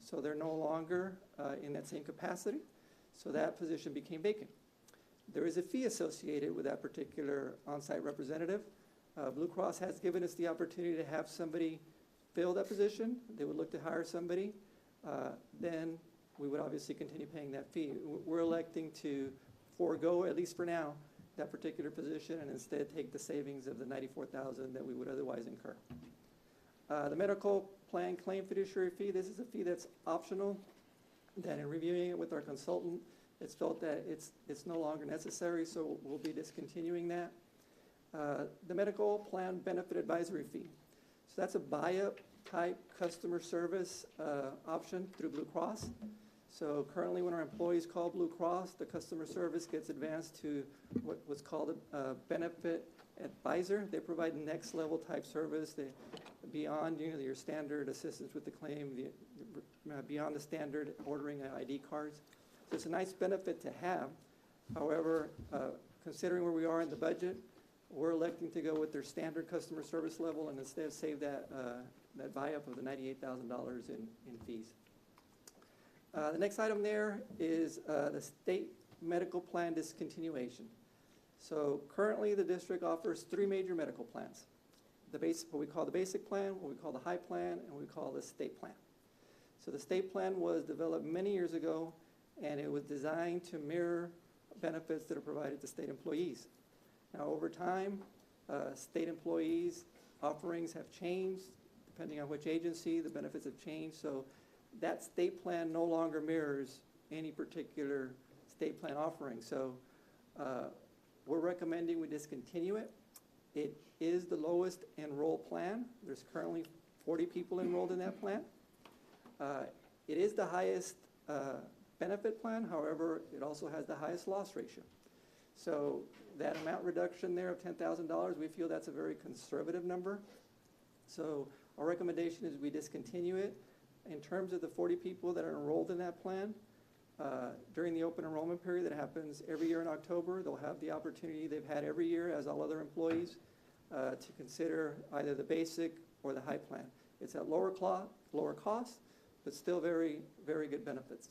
so they're no longer in that same capacity, so that position became vacant. There is a fee associated with that particular on-site representative. Blue Cross has given us the opportunity to have somebody fill that position. They would look to hire somebody. Then we would obviously continue paying that fee. We're electing to forego, at least for now, that particular position and instead take the savings of the $94,000 that we would otherwise incur. The medical plan claim fiduciary fee, this is a fee that's optional, that in reviewing it with our consultant, it's felt that it's no longer necessary, so we'll be discontinuing that. The medical plan benefit advisory fee. So that's a buy-up type customer service option through Blue Cross. So currently, when our employees call Blue Cross, the customer service gets advanced to what's called a benefit advisor. They provide next level type service. They beyond your standard assistance with the claim, beyond the standard ordering ID cards. So it's a nice benefit to have. However, considering where we are in the budget, we're electing to go with their standard customer service level and instead save that buy-up of the $98,000 in fees. The next item there is the state medical plan discontinuation. So currently the district offers 3 major medical plans. What we call the basic plan, what we call the high plan, and what we call the state plan. So the state plan was developed many years ago, and it was designed to mirror benefits that are provided to state employees. Now over time, state employees' offerings have changed. Depending on which agency, the benefits have changed. So that state plan no longer mirrors any particular state plan offering. So we're recommending we discontinue it. It is the lowest enrolled plan. There's currently 40 people enrolled in that plan. It is the highest benefit plan. However, it also has the highest loss ratio. So that amount reduction there of $10,000, we feel that's a very conservative number. So our recommendation is we discontinue it. In terms of the 40 people that are enrolled in that plan, during the open enrollment period that happens every year in October, they'll have the opportunity they've had every year as all other employees to consider either the basic or the high plan. It's at lower cost, but still very, very good benefits.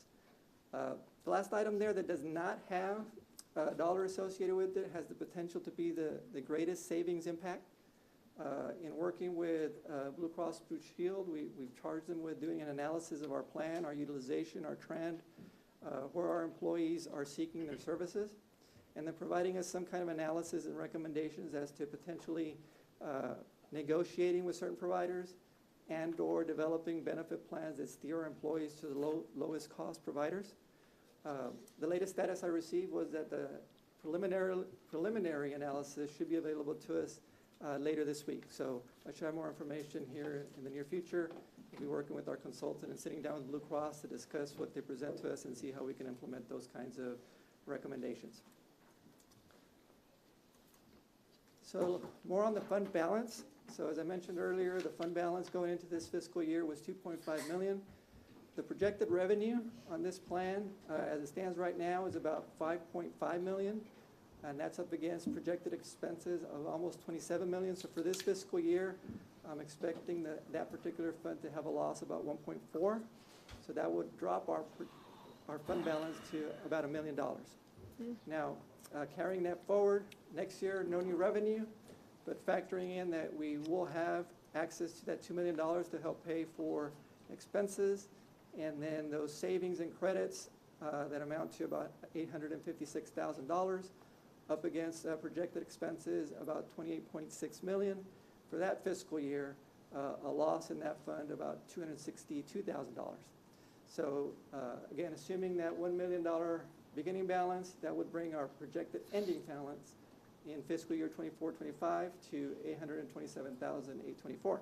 The last item there that does not have a dollar associated with it has the potential to be the greatest savings impact. In working with Blue Cross Blue Shield, we've charged them with doing an analysis of our plan, our utilization, our trend, where our employees are seeking their services, and then providing us some kind of analysis and recommendations as to potentially negotiating with certain providers and or developing benefit plans that steer our employees to the lowest cost providers. The latest status I received was that the preliminary analysis should be available to us later this week. So I should have more information here in the near future. We'll be working with our consultant and sitting down with Blue Cross to discuss what they present to us and see how we can implement those kinds of recommendations. So more on the fund balance. So as I mentioned earlier, the fund balance going into this fiscal year was $2.5 million. The projected revenue on this plan, as it stands right now, is about $5.5 million. And that's up against projected expenses of almost $27 million. So for this fiscal year, I'm expecting that particular fund to have a loss of about 1.4. So that would drop our fund balance to about $1 million. Now, carrying that forward, next year, no new revenue, but factoring in that we will have access to that $2 million to help pay for expenses, and then those savings and credits that amount to about $856,000. Up against projected expenses about $28.6 million for that fiscal year, a loss in that fund about $262,000. So again, assuming that $1 million beginning balance, that would bring our projected ending balance in fiscal year 24-25 to $827,824.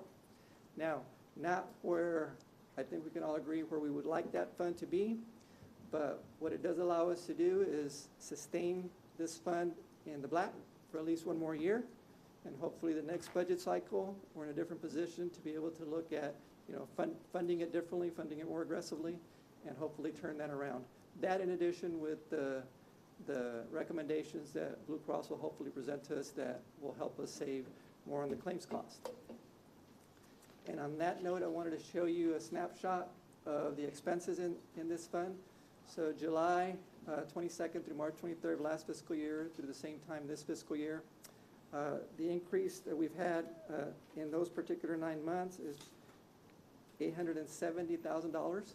Now, not where I think we can all agree where we would like that fund to be, but what it does allow us to do is sustain this fund in the black for at least one more year, and hopefully the next budget cycle we're in a different position to be able to look at funding it differently, funding it more aggressively, and hopefully turn that around. That in addition with the recommendations that Blue Cross will hopefully present to us that will help us save more on the claims cost. And on that note, I wanted to show you a snapshot of the expenses in this fund. So July 22nd through March 23rd last fiscal year through the same time this fiscal year, the increase that we've had in those particular 9 months is $870,000.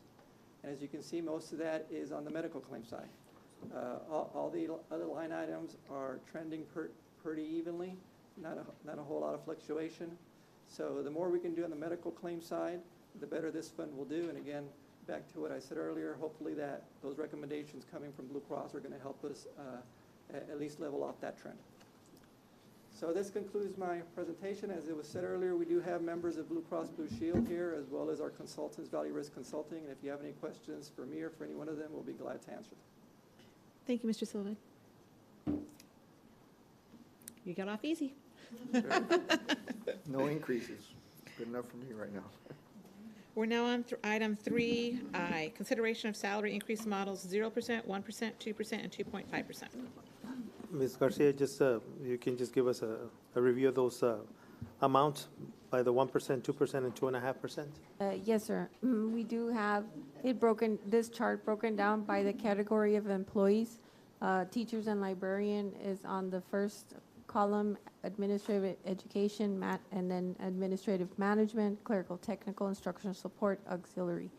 And as you can see, most of that is on the medical claim side. All the other line items are trending pretty evenly, not a whole lot of fluctuation. So the more we can do on the medical claim side, the better this fund will do. And again, back to what I said earlier, hopefully that those recommendations coming from Blue Cross are going to help us at least level off that trend. So this concludes my presentation. As it was said earlier, we do have members of Blue Cross Blue Shield here, as well as our consultants, Value Risk Consulting. And if you have any questions for me or for any one of them, we'll be glad to answer them.
Thank you, Mr. Sullivan. You got off easy.
No increases. Good enough for me right now.
We're now on item 3I, consideration of salary increase models 0%, 1%, 2%, and 2.5%.
Ms. Garcia, just, you can just give us a review of those amounts by the 1%, 2%, and 2.5%?
Yes, sir. We do have this chart broken down by the category of employees. Teachers and librarian is on the first column, administrative education, and then administrative management, clerical, technical, instructional support, auxiliary.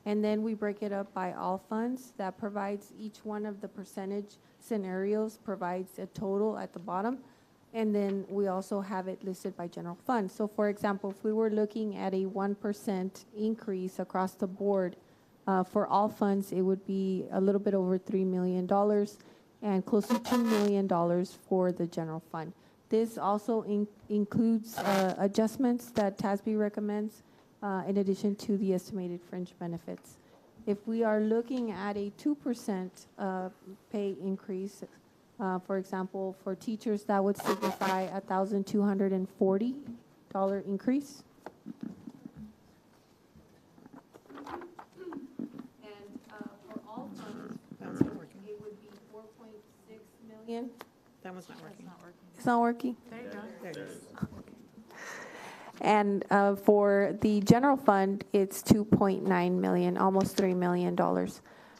And then we break it up by all funds. That provides each one of the percentage scenarios, provides a total at the bottom. And then we also have it listed by general fund. So for example, if we were looking at a 1% increase across the board, for all funds, it would be a little bit over $3 million and close to $2 million for the general fund. This also includes adjustments that TASB recommends in addition to the estimated fringe benefits. If we are looking at a 2% pay increase, for example, for teachers, that would signify a $1,240 increase. And for all funds, it would be 4.6 million.
That one's not working.
It's not working?
There you go.
There it is.
And for the general fund, it's 2.9 million, almost $3 million.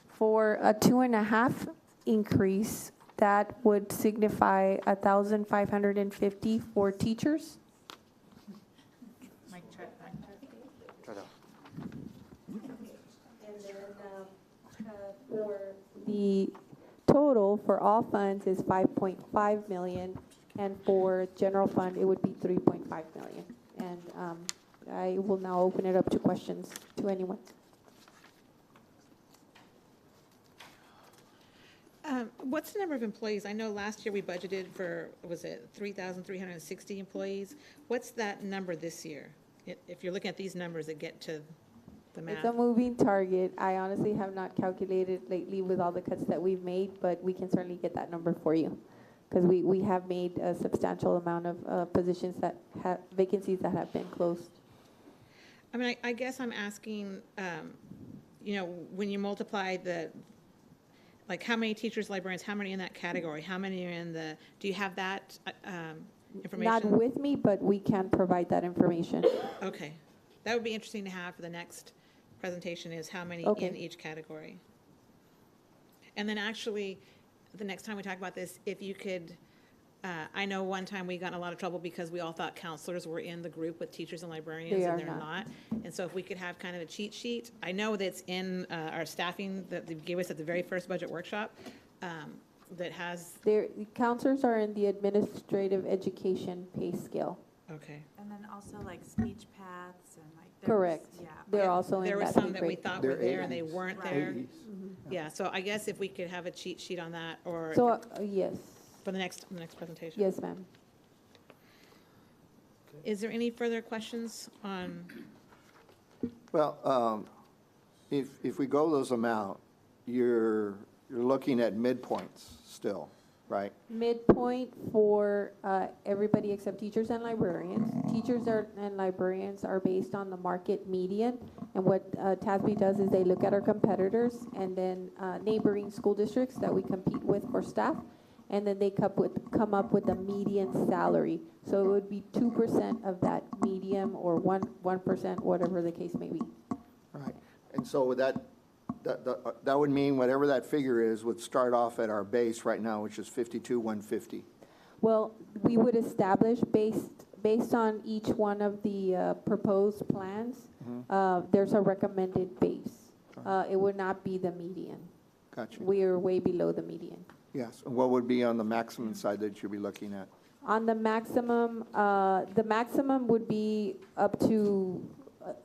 For a 2.5 increase, that would signify 1,550 for teachers.
Mic check, mic check.
And then for the total for all funds is 5.5 million, and for general fund, it would be 3.5 million. And I will now open it up to questions to anyone.
What's the number of employees? I know last year we budgeted for, was it 3,360 employees? What's that number this year? If you're looking at these numbers that get to the math.
It's a moving target. I honestly have not calculated lately with all the cuts that we've made, but we can certainly get that number for you. Because we have made a substantial amount of positions that have vacancies that have been closed.
I mean, I guess I'm asking, you know, when you multiply like how many teachers, librarians, how many in that category? How many are in do you have that information?
Not with me, but we can provide that information.
Okay. That would be interesting to have for the next presentation, is how many in each category. And then actually, the next time we talk about this, if you could, I know one time we got in a lot of trouble because we all thought counselors were in the group with teachers and librarians, and they're not. And so if we could have kind of a cheat sheet, I know that's in our staffing that they gave us at the very first budget workshop, that has.
Counselors are in the administrative education pay scale.
Okay.
And then also like speech paths and like.
Correct.
Yeah.
They're also in that.
There were some that we thought were there and they
They're
weren't there. Yeah, so I guess if we could have a cheat sheet on that, or.
So, yes.
For the next presentation.
Yes, ma'am.
Is there any further questions on?
Well, if we go those amount, you're looking at midpoints still, right?
Midpoint for everybody except teachers and librarians. Teachers and librarians are based on the market median. And what TASB does is they look at our competitors and then neighboring school districts that we compete with for staff. And then they come up with a median salary. So it would be 2% of that medium, or 1%, whatever the case may be.
Right. And so that would mean whatever that figure is would start off at our base right now, which is 52,150.
Well, we would establish based on each one of the proposed plans. There's a recommended base. It would not be the median.
Gotcha.
We are way below the median.
Yes. And what would be on the maximum side that you'd be looking at?
On the maximum would be up to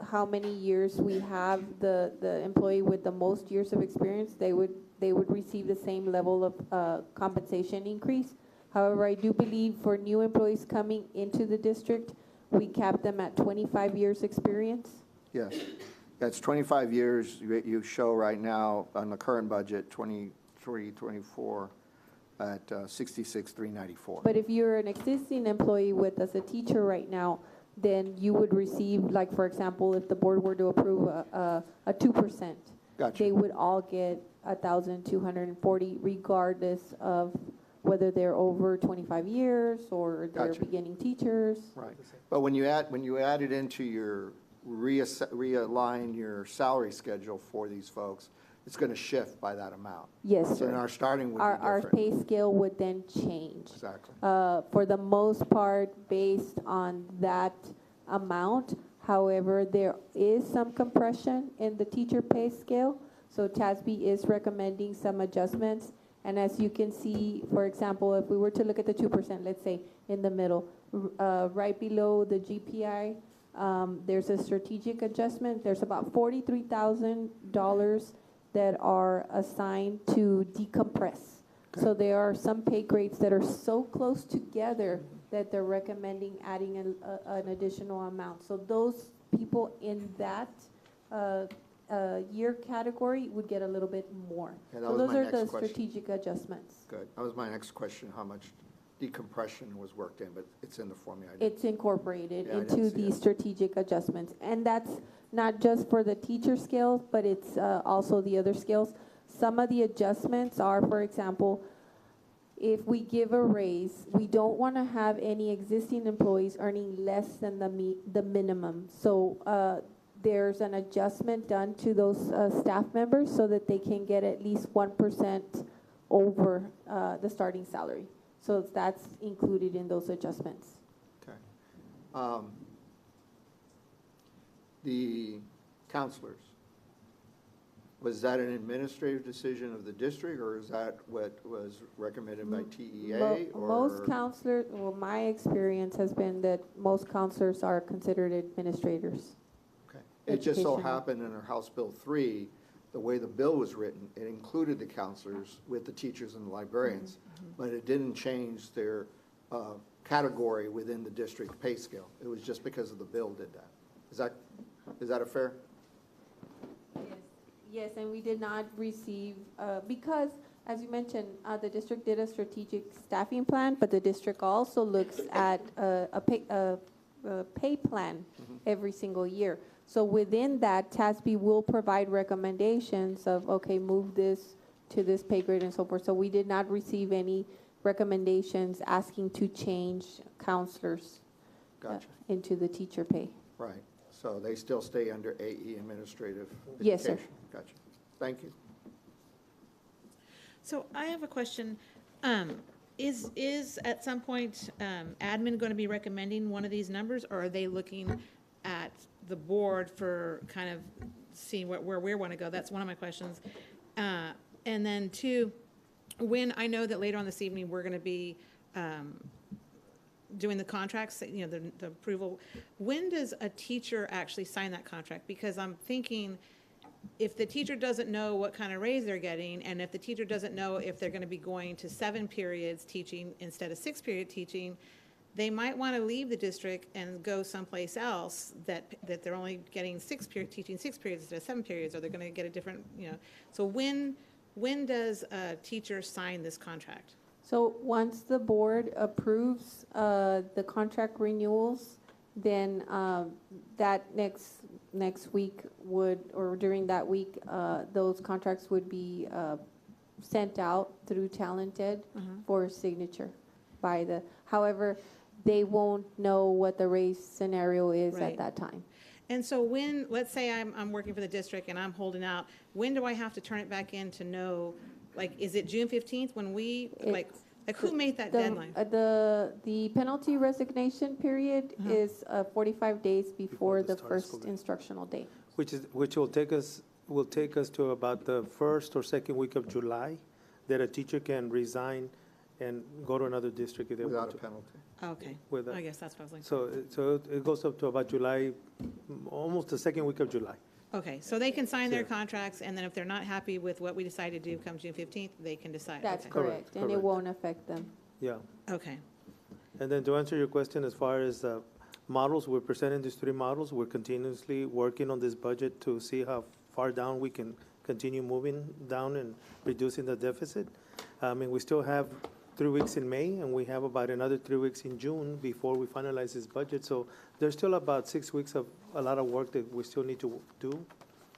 how many years we have the employee with the most years of experience. They would receive the same level of compensation increase. However, I do believe for new employees coming into the district, we cap them at 25 years experience.
Yes, that's 25 years you show right now on the current budget, 23, 24, at 66,394.
But if you're an existing employee with us, a teacher right now, then you would receive, like, for example, if the board were to approve a 2%,
Gotcha.
they would all get 1,240 regardless of whether they're over 25 years or they're
Gotcha.
beginning teachers.
Right, but when you add it into your realign your salary schedule for these folks, it's going to shift by that amount.
Yes,
So
sir.
then our starting would be
Our
different.
pay scale would then change.
Exactly.
For the most part, based on that amount. However, there is some compression in the teacher pay scale. So TASB is recommending some adjustments. And as you can see, for example, if we were to look at the 2%, let's say in the middle, right below the GPI, there's a strategic adjustment. There's about $43,000 that are assigned to decompress.
Okay.
So there are some pay grades that are so close together that they're recommending adding an additional amount. So those people in that year category would get a little bit more.
Yeah, that
So
was
those
my
are
next
the
question.
strategic adjustments.
Good. That was my next question, how much decompression was worked in, but it's in the formula. I didn't-
It's incorporated
Yeah, I didn't
into
see
these
it.
strategic adjustments. And that's not just for the teacher scales, but it's also the other scales. Some of the adjustments are, for example, if we give a raise, we don't want to have any existing employees earning less than the minimum. So there's an adjustment done to those staff members so that they can get at least 1% over the starting salary. So that's included in those adjustments.
Okay. The counselors, was that an administrative decision of the district, or is that what was recommended by TEA? Or
Most counselors, well, my experience has been that most counselors are considered administrators.
Okay. It just so
Educational.
happened in our House Bill 3, the way the bill was written, it included the counselors with the teachers and the librarians, but it didn't change their category within the district pay scale. It was just because of the bill did that. Is that a fair?
Yes, and we did not receive, because, as you mentioned, the district did a strategic staffing plan, but the district also looks at a pay plan every single year. So within that, TASB will provide recommendations of, okay, move this to this pay grade and so forth. So we did not receive any recommendations asking to change counselors
Gotcha.
into the teacher pay.
Right. So they still stay under AE administrative education?
Yes, sir.
Gotcha. Thank you.
So I have a question. Is at some point admin going to be recommending one of these numbers, or are they looking at the board for kind of seeing where we want to go? That's one of my questions. And then two, when I know that later on this evening we're going to be doing the contracts, you know, the approval, when does a teacher actually sign that contract? Because I'm thinking, if the teacher doesn't know what kind of raise they're getting, and if the teacher doesn't know if they're going to be going to 7 periods teaching instead of 6 period teaching, they might want to leave the district and go someplace else that they're only getting teaching 6 periods instead of 7 periods, or they're going to get a different, you know. So when does a teacher sign this contract?
So once the board approves the contract renewals, then that next week or during that week, those contracts would be sent out through Talented for signature by the, however, they won't know what the raise scenario is
Right.
at that time.
And so when, let's say I'm working for the district and I'm holding out, when do I have to turn it back in to know, like, is it June 15th when we, like who made that deadline?
The penalty resignation period is 45 days before the
start of school
first
day.
instructional day.
Which will take us to about the first or second week of July, that a teacher can resign and go to another district if they want
Without
to.
a penalty?
Okay,
Without-
I guess that's what I was like.
So it goes up to about July, almost the second week of July.
Okay, so they can sign their
Yeah.
contracts, and then if they're not happy with what we decide to do come June 15th, they can decide.
That's
Okay.
correct, and it
correct.
won't affect them.
Yeah.
Okay.
And then to answer your question, as far as models, we're presenting these three models. We're continuously working on this budget to see how far down we can continue moving down and reducing the deficit. I mean, we still have 3 weeks in May, and we have about another 3 weeks in June before we finalize this budget. So there's still about 6 weeks of a lot of work that we still need to do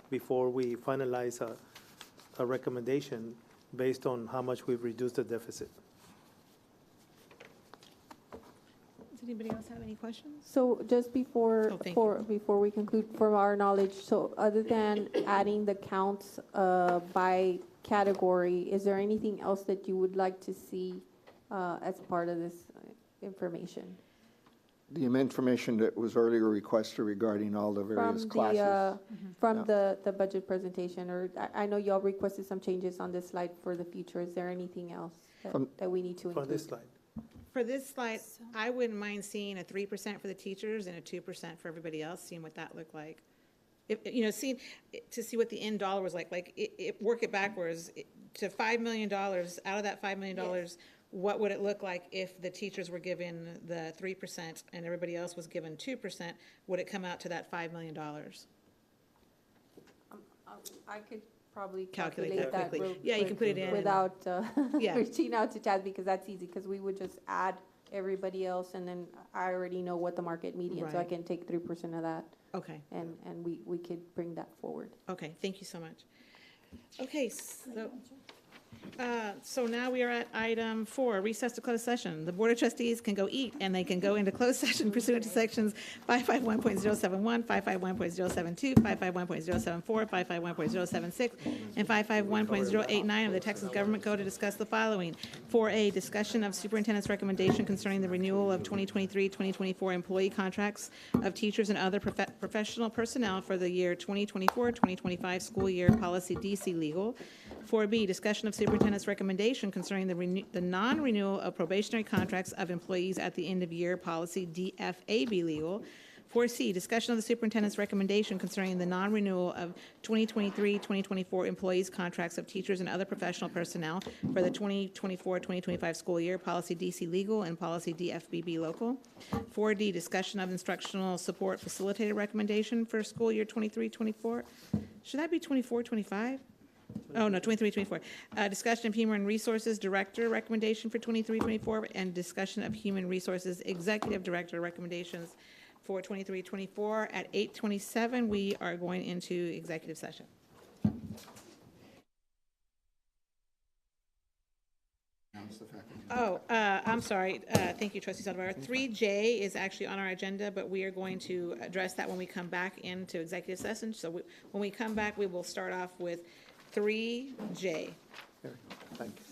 before we finalize a recommendation based on how much we've reduced the deficit.
Does anybody else have any questions?
So just before,
thank
before we conclude, from our knowledge, so other than adding the counts by category, is there anything else that you would like to see as part of this information?
The information that was earlier requested regarding all the various classes.
From the budget presentation, or I know y'all requested some changes on this slide for the future. Is there anything else that we need to include?
For this slide.
For this slide, I wouldn't mind seeing a 3% for the teachers and a 2% for everybody else, seeing what that looked like. If, you know, to see what the end dollar was like work it backwards to $5 million. Out of that $5 million, yes. What would it look like if the teachers were given the 3% and everybody else was given 2%? Would it come out to that $5 million?
I could probably
Calculate
calculate
that
that
quickly.
real
Yeah, you can
quick
put it in
without
Yeah.
reaching out to Chad, because that's easy, because we would just add everybody else, and then I already know what the market median, so I
Right.
can take 3% of that.
Okay.
And we could bring that forward.
Okay, thank you so much. Okay, so now we are at item 4, recess to closed session. The Board of Trustees can go eat, and they can go into closed session pursuant to sections 551.071, 551.072, 551.074, 551.076, and 551.089 of the Texas Government Code to discuss the following. 4A, discussion of superintendent's recommendation concerning the renewal of 2023-2024 employee contracts of teachers and other professional personnel for the year 2024-2025 school year, policy DC legal. 4B, discussion of superintendent's recommendation concerning the non-renewal of probationary contracts of employees at the end of year, policy DFAB legal. 4C, discussion of the superintendent's recommendation concerning the non-renewal of 2023-2024 employees' contracts of teachers and other professional personnel for the 2024-2025 school year, policy DC legal and policy DFBB local. 4D, discussion of instructional support facilitator recommendation for school year 23-24. Should that be 24-25? Oh, no, 23-24. Discussion of Human Resources Director recommendation for 23-24, and discussion of Human Resources Executive Director recommendations for 23-24. At 8:27, we are going into executive session. Oh, I'm sorry. Thank you, Trustee Saldivar. 3J is actually on our agenda, but we are going to address that when we come back into executive session. So when we come back, we will start off with 3J.
Thank you.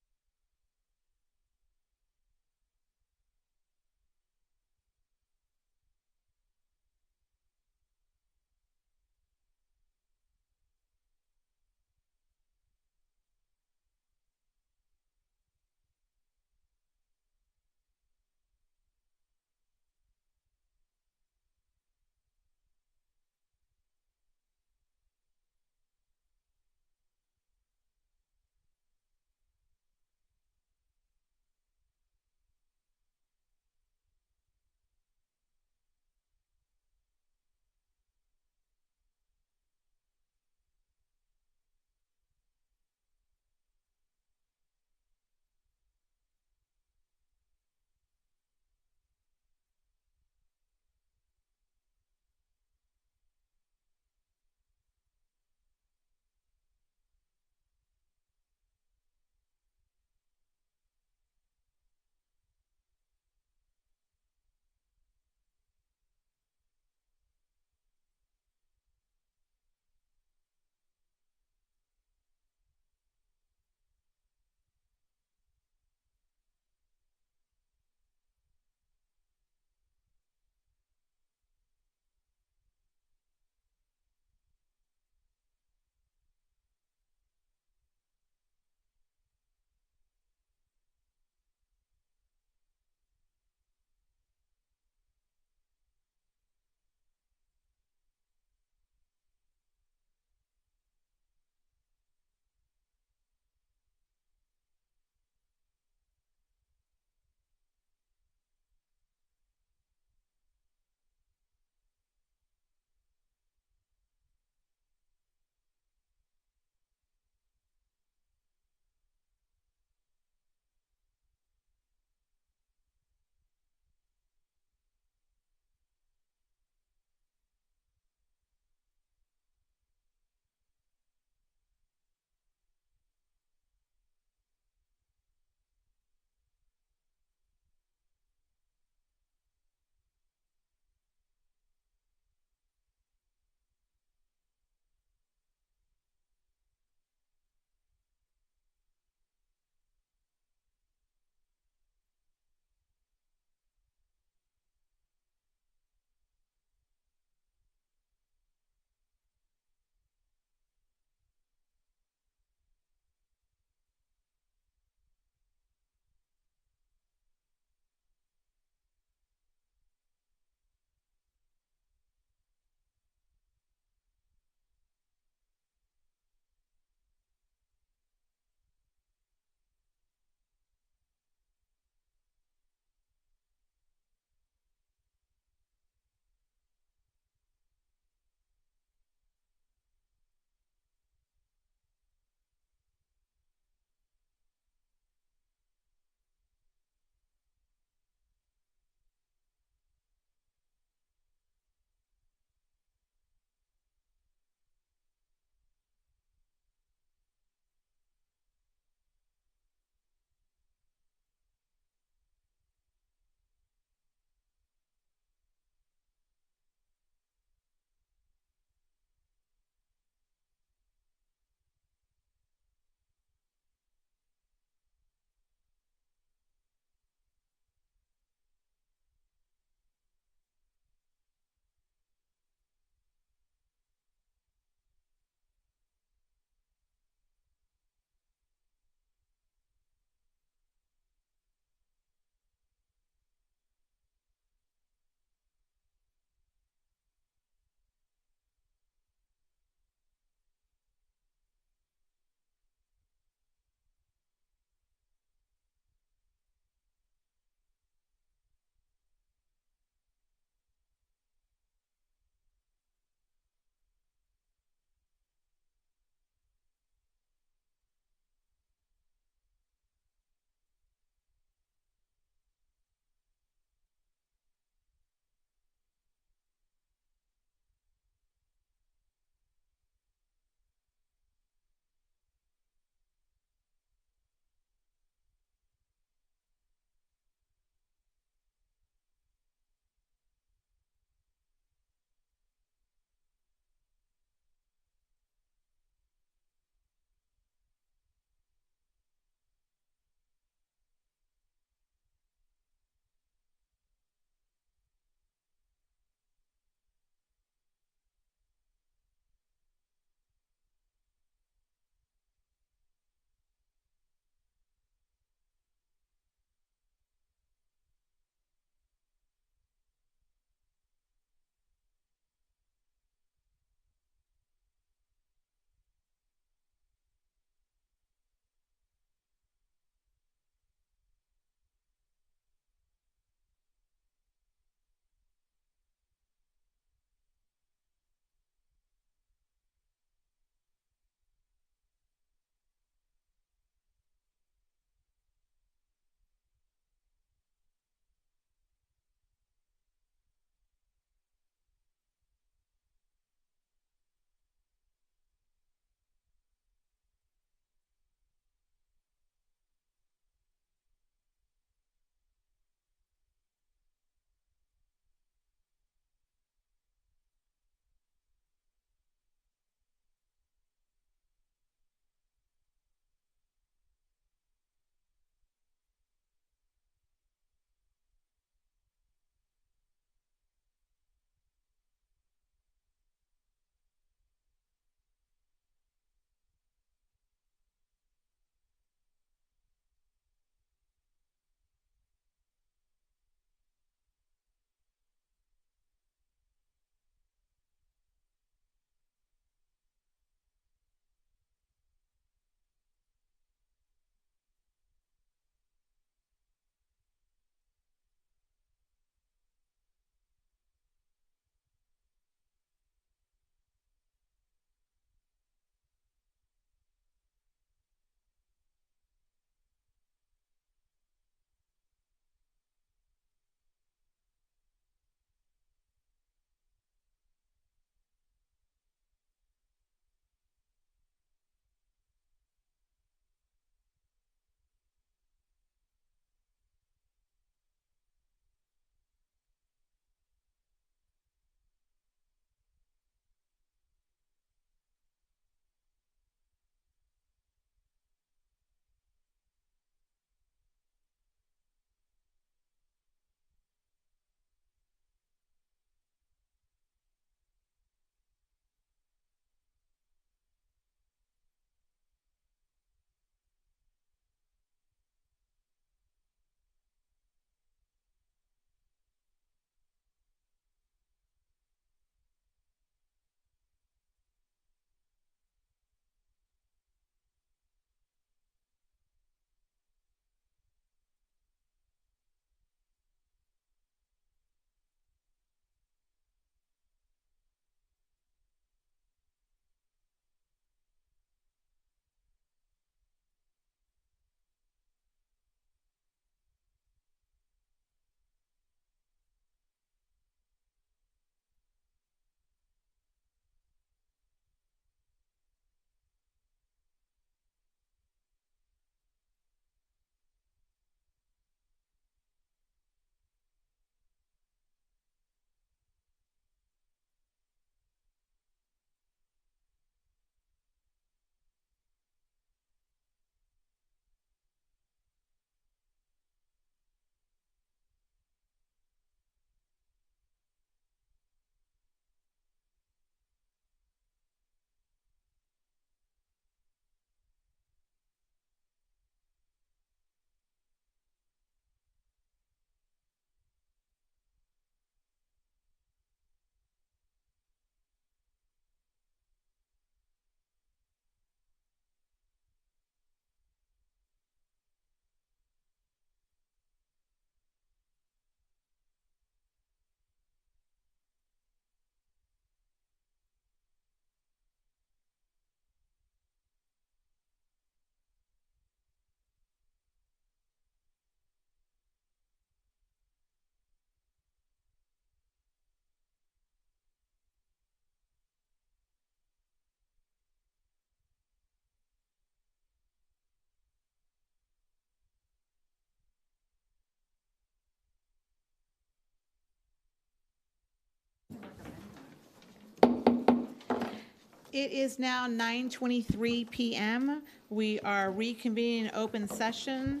It is now 9:23 PM. We are reconvening open session.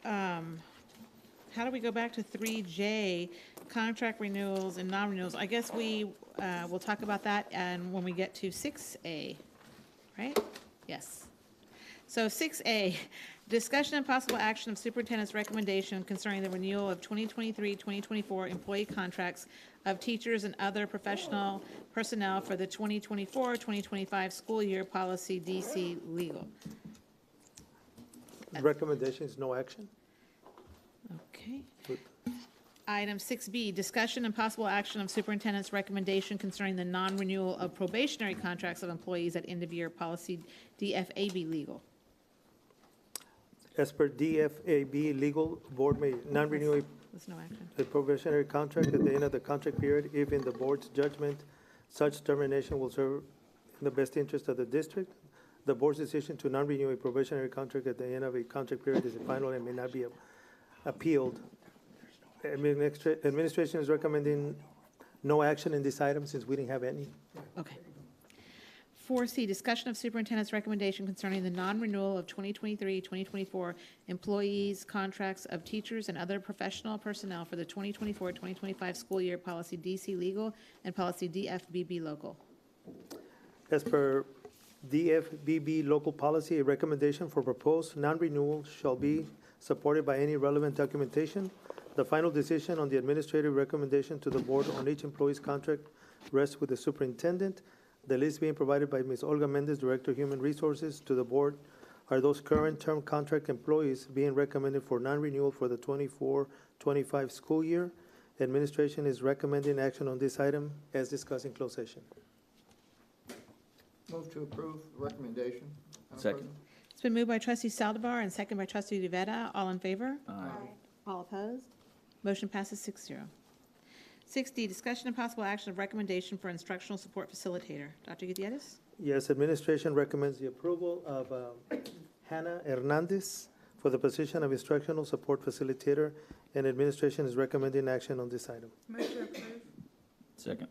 How do we go back to 3J, contract renewals and non-renewals? I guess we will talk about that and when we get to 6A, right? Yes. So 6A, discussion and possible action of superintendent's recommendation concerning the renewal of 2023-2024 employee contracts of teachers and other professional personnel for the 2024-2025 school year, policy DC legal.
Recommendation is no action.
Okay. Item 6B, discussion and possible action of superintendent's recommendation concerning the non-renewal of probationary contracts of employees at end of year, policy DFAB legal.
As per DFAB, legal board may non-renew
There's no action.
a probationary contract at the end of the contract period if in the board's judgment, such termination will serve in the best interest of the district. The board's decision to non-renew a probationary contract at the end of a contract period is final and may not be appealed. Administration is recommending no action in this item since we didn't have any.
Okay. 4C, discussion of superintendent's recommendation concerning the non-renewal of 2023-2024 employees' contracts of teachers and other professional personnel for the 2024-2025 school year, policy DC legal and policy DFBB local.
As per DFBB local policy, a recommendation for proposed non-renewal shall be supported by any relevant documentation. The final decision on the administrative recommendation to the board on each employee's contract rests with the superintendent. The list being provided by Ms. Olga Mendez, Director of Human Resources, to the board are those current term contract employees being recommended for non-renewal for the 24-25 school year. Administration is recommending action on this item as discussed in closed session.
Move to approve the recommendation. Madam
Second.
President.
It's been moved by trustee Saldivar and second by trustee Rivera. All in favor?
Aye.
All opposed? Motion passes 6-0. 6D, discussion and possible action of recommendation for instructional support facilitator. Dr. Gutierrez?
Yes, administration recommends the approval of Hannah Hernandez for the position of instructional support facilitator, and administration is recommending action on this item.
Move to approve.
Second.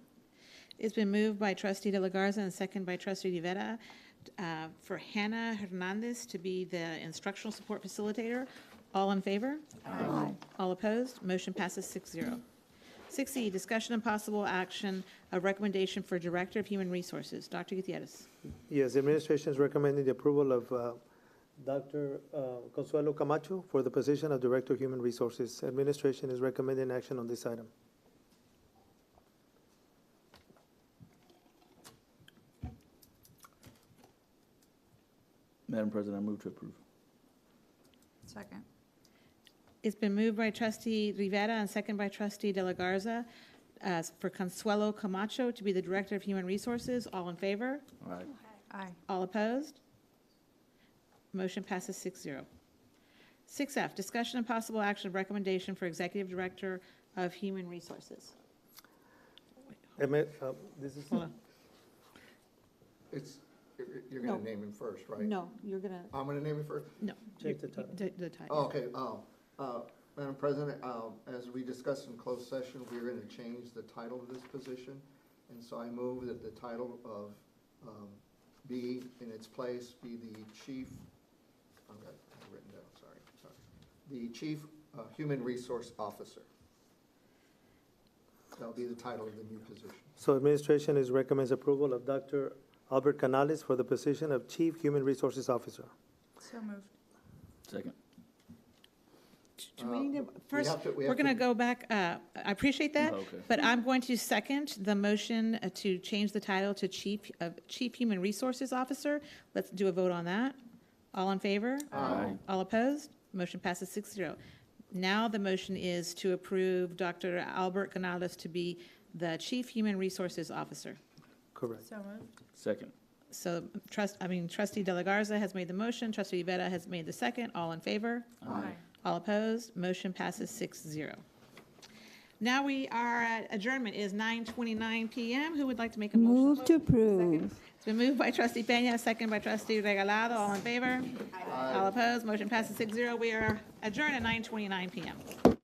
It's been moved by trustee De La Garza and second by trustee Rivera for Hannah Hernandez to be the instructional support facilitator. All in favor?
Aye.
All opposed? Motion passes 6-0. 6E, discussion and possible action of recommendation for Director of Human Resources. Dr. Gutierrez.
Yes, the administration is recommending the approval of Dr. Consuelo Camacho for the position of Director of Human Resources. Administration is recommending action on this item.
Madam President, I move to approve.
Second.
It's been moved by trustee Rivera and second by trustee De La Garza for Consuelo Camacho to be the Director of Human Resources. All in favor?
Aye.
Aye.
All opposed? Motion passes 6-0. 6F, discussion and possible action of recommendation for Executive Director of Human Resources.
This is
Hold on.
It's, you're gonna
No.
name him first, right?
No, you're gonna,
I'm gonna name him first?
no.
Change the title.
The title.
Oh, okay, Madam President, as we discussed in closed session, we're gonna change the title of this position. And so I move that the title of, be in its place, be the chief, I've got it written down, sorry. The Chief Human Resource Officer. That'll be the title of the new position.
So administration recommends approval of Dr. Albert Canales for the position of Chief Human Resources Officer.
So moved.
Second.
Do we need to,
we
first,
have to- we
we're
have
going to
to-
go back, I appreciate that,
Oh, okay.
but I'm going to second the motion to change the title to Chief Human Resources Officer. Let's do a vote on that. All in favor?
Aye.
All opposed? Motion passes 6-0. Now the motion is to approve Dr. Albert Canales to be the Chief Human Resources Officer.
Correct.
So moved.
Second.
So trustee De La Garza has made the motion, trustee Rivera has made the second. All in favor?
Aye.
All opposed? Motion passes 6-0. Now we are at adjournment. It is 9:29 PM. Who would like to make a motion?
Move to approve.
It's been moved by trustee Peña, second by trustee Regalado. All in favor? All opposed? Motion passes 6-0. We are adjourned at 9:29 PM.